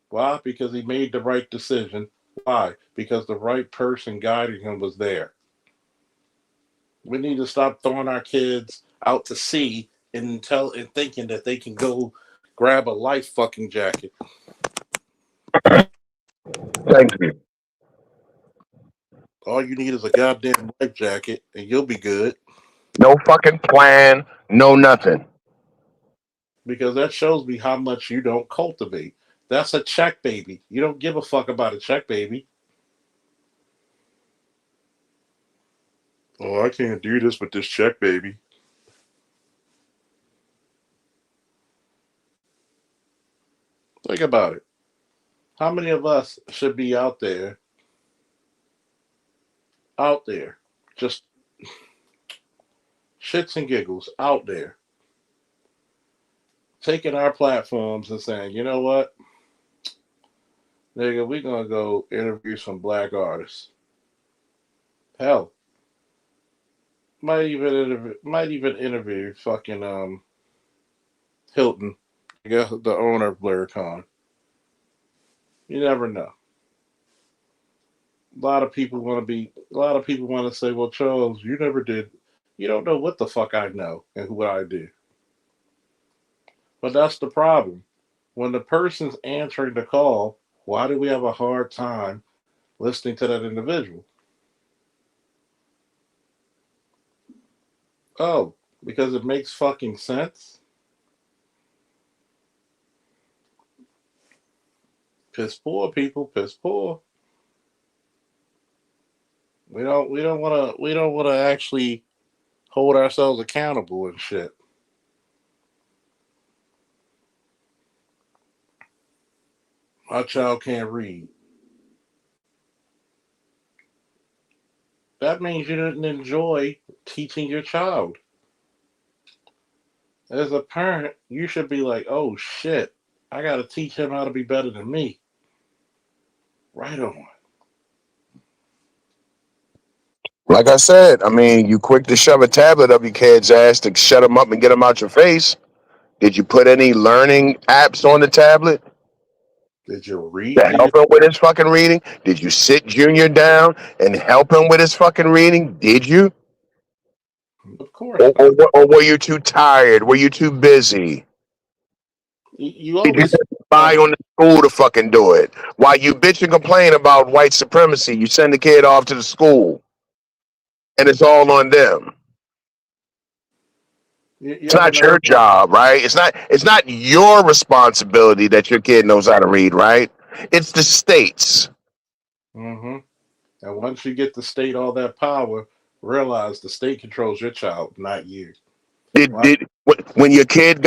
Why? Because he made the right decision. Why? Because the right person guiding him was there. We need to stop throwing our kids out to sea and thinking that they can go grab a life fucking jacket. Thank you. All you need is a goddamn life jacket and you'll be good. No fucking plan, no nothing. Because that shows me how much you don't cultivate. That's a check baby. You don't give a fuck about a check baby. Oh, I can't do this with this check baby. Think about it. How many of us should be out there, just shits and giggles, out there, taking our platforms and saying, you know what, nigga, we're going to go interview some black artists. Hell, might even interview fucking Hilton, I guess the owner of BlurCon. You never know. A lot of people want to say, "Well, Charles, you never did. You don't know what the fuck I know and what I do." But that's the problem. When the person's answering the call, why do we have a hard time listening to that individual? Oh, because it makes fucking sense. Piss poor people, piss poor. We don't wanna actually hold ourselves accountable and shit. My child can't read. That means you didn't enjoy teaching your child. As a parent, you should be like, oh shit, I gotta teach him how to be better than me. Right on. Like I said, I mean, you quick to shove a tablet up your kid's ass to shut them up and get them out your face. Did you put any learning apps on the tablet Did you read to to your help him with his fucking reading? Did you sit Junior down and help him with his fucking reading? Did you? Of course not. Or were you too tired? Were you too busy? You Did you always rely on the school to fucking do it? While you bitch and complain about white supremacy, you send the kid off to the school, and it's all on them. you It's ever not your know. job, right? It's not your responsibility that your kid knows how to read, right? It's the state's. Mm-hmm. And once you get the state all that power, realize the state controls your child, not you. Right? When your kid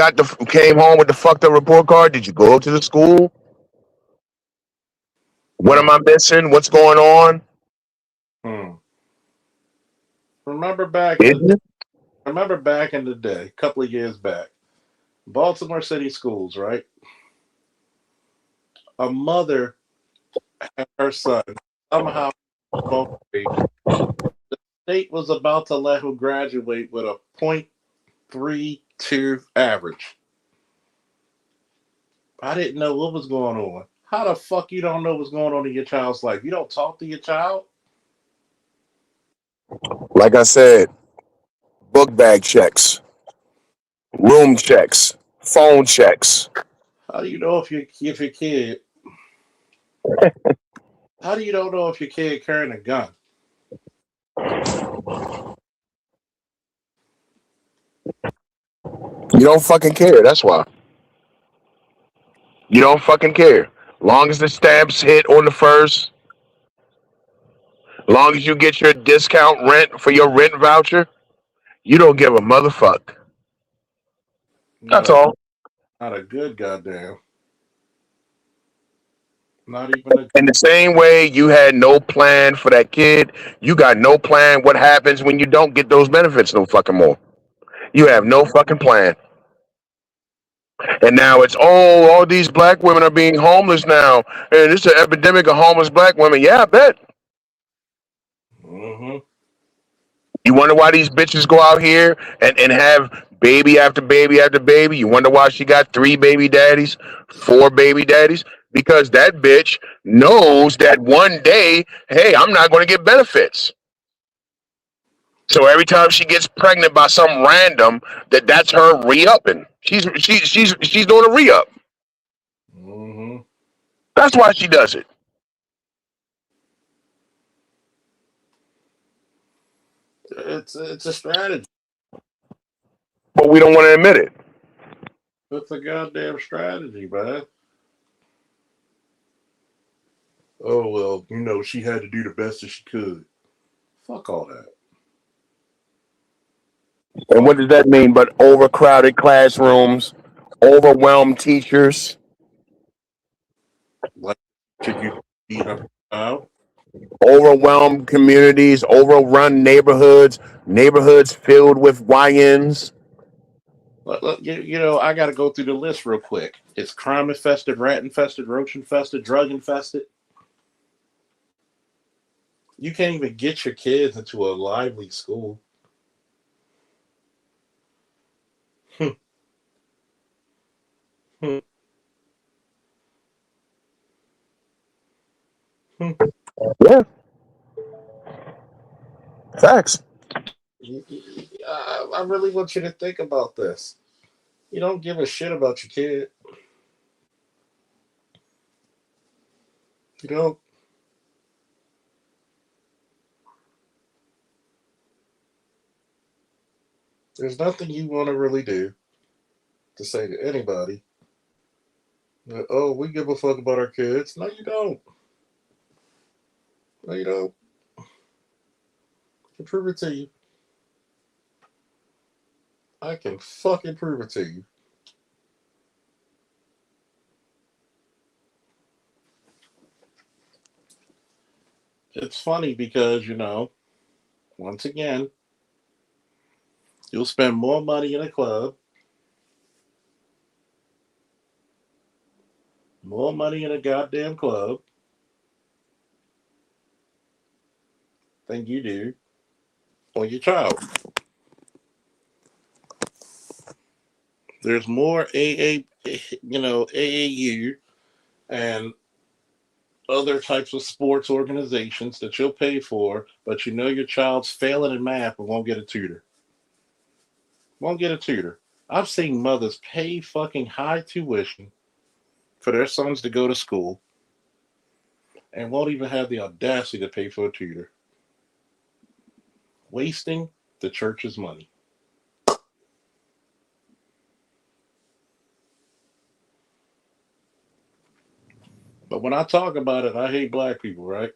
came home with the fucked up report card, did you go to the school? What am Hmm. I missing? What's going on? Hmm. Remember back in Did the you? remember back in the day, a couple of years back, Baltimore City schools, right? A mother and her son somehow both the state was about to let him graduate with a .32 average. I didn't know what was going on. How the fuck you don't know what's going on in your child's life? You don't talk to your child? Like I said, book bag checks, room checks, phone checks. How do you know if your kid? How do you don't know if your kid carrying a gun? You don't fucking care. That's why. You don't fucking care. Long as the stamps hit on the first, long as you get your discount rent for your rent voucher, you don't give a motherfucker. Not That's a all. not a good goddamn. Not even a. In the same way you had no plan for that kid, you got no plan what happens when you don't get those benefits no fucking more. You have no fucking plan. And now it's, oh, all these black women are being homeless now. And it's an epidemic of homeless black women. Yeah, I bet. Mm-hmm. You wonder why these bitches go out here and have baby after baby after baby? You wonder why she got 3 baby daddies, 4 baby daddies? Because that bitch knows that one day, hey, I'm not going to get benefits. So every time she gets pregnant by some random, that's her re-upping. She's doing a re-up. Mm-hmm. That's why she does it. It's a strategy. But we don't want to admit it. It's a goddamn strategy, man. Oh well, she had to do the best that she could. Fuck all that. And what Fuck. does that mean? But overcrowded classrooms, overwhelmed teachers, Like, should you beat up a child? overwhelmed communities, overrun neighborhoods filled with YNs. Look, I got to go through the list real quick. It's crime infested, rat infested, roach infested, drug infested. You can't even get your kids into a lively school. Yeah, facts. I really want you to think about this. You don't give a shit about your kid. You don't. There's nothing you want to really do to say to anybody that, oh, we give a fuck about our kids. No, you don't. No, you don't. I can prove it to you. I can fucking prove it to you. It's funny because, once again, you'll spend more money in a club, more money in a goddamn club than you do on your child. There's more AAU and other types of sports organizations that you'll pay for, but your child's failing in math and won't get a tutor. Won't get a tutor. I've seen mothers pay fucking high tuition for their sons to go to school and won't even have the audacity to pay for a tutor. Wasting the church's money. But when I talk about it, I hate black people, right?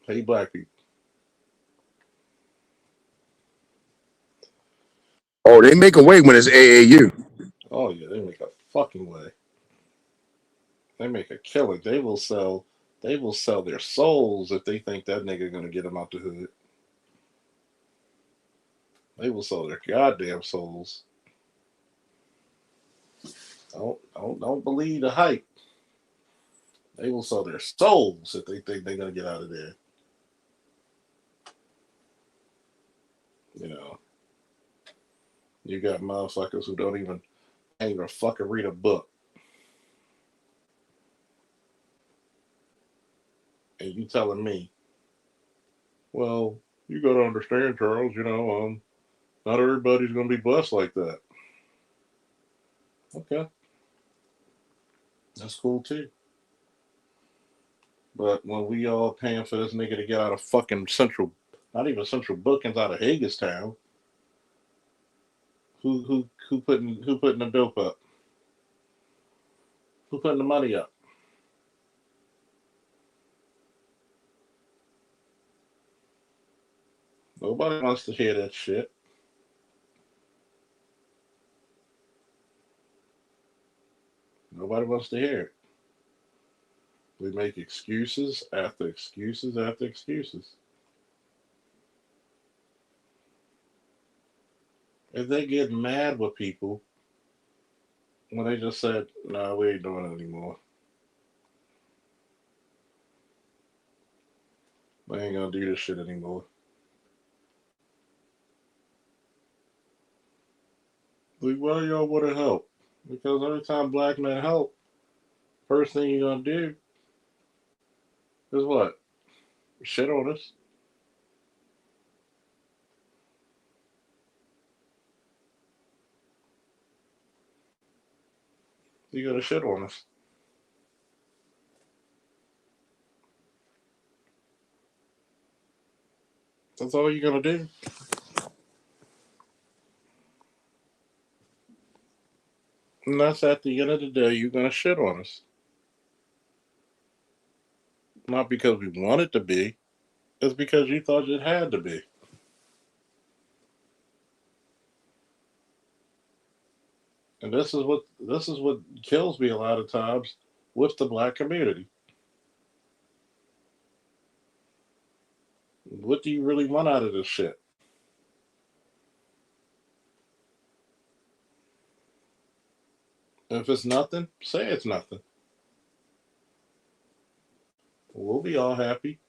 Hate black people. Oh, they make a way when it's AAU. Oh yeah, they make a fucking way. They make a killing. They will sell their souls if they think that nigga gonna get them out the hood. They will sell their goddamn souls. Don't believe the hype. They will sell their souls if they think they're gonna get out of there. You got motherfuckers who don't even fucking read a book. And you telling me, well, you gotta understand, Charles, not everybody's gonna be blessed like that. Okay. That's cool too. But when we all paying for this nigga to get out of fucking not even central bookings, out of Hagerstown, who putting the dope up? Who putting the money up? Nobody wants to hear that shit. Nobody wants to hear it. We make excuses after excuses after excuses. If they get mad with people when they just said, "No, we ain't doing it anymore. We ain't gonna do this shit anymore." Like, why y'all want to help? Because every time black men help, first thing you're gonna do is what? Shit on us. You're gonna shit on us. That's all you're gonna do. And that's at the end of the day, you're gonna shit on us. Not because we want it to be, it's because you thought it had to be. And this is what kills me a lot of times with the black community. What do you really want out of this shit? If it's nothing, say it's nothing. We'll be all happy.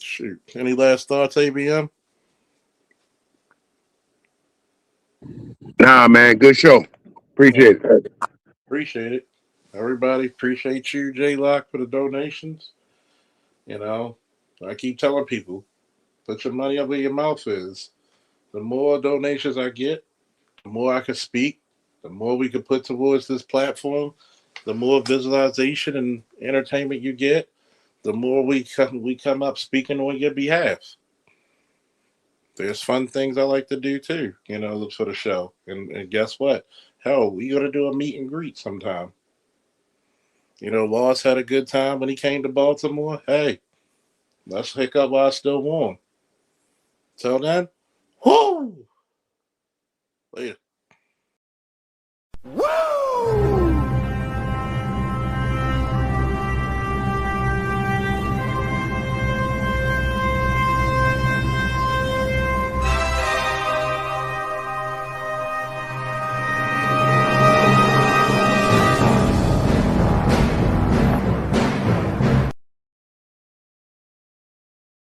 Shit. Shoot. Any last thoughts, ABM? Nah, man, good show. Appreciate it. Appreciate it. Everybody, appreciate you, J Lock, for the donations. You know, I keep telling people, put your money up where your mouth is. The more donations I get, the more I can speak, the more we can put towards this platform, the more visualization and entertainment you get, the more we come up speaking on your behalf. There's fun things I like to do too, you know, for the show. And guess what? Hell, we got to do a meet and greet sometime. You know, Loss had a good time when he came to Baltimore. Hey, let's hook up while it's still warm. Till then, whoo! Later. Woo!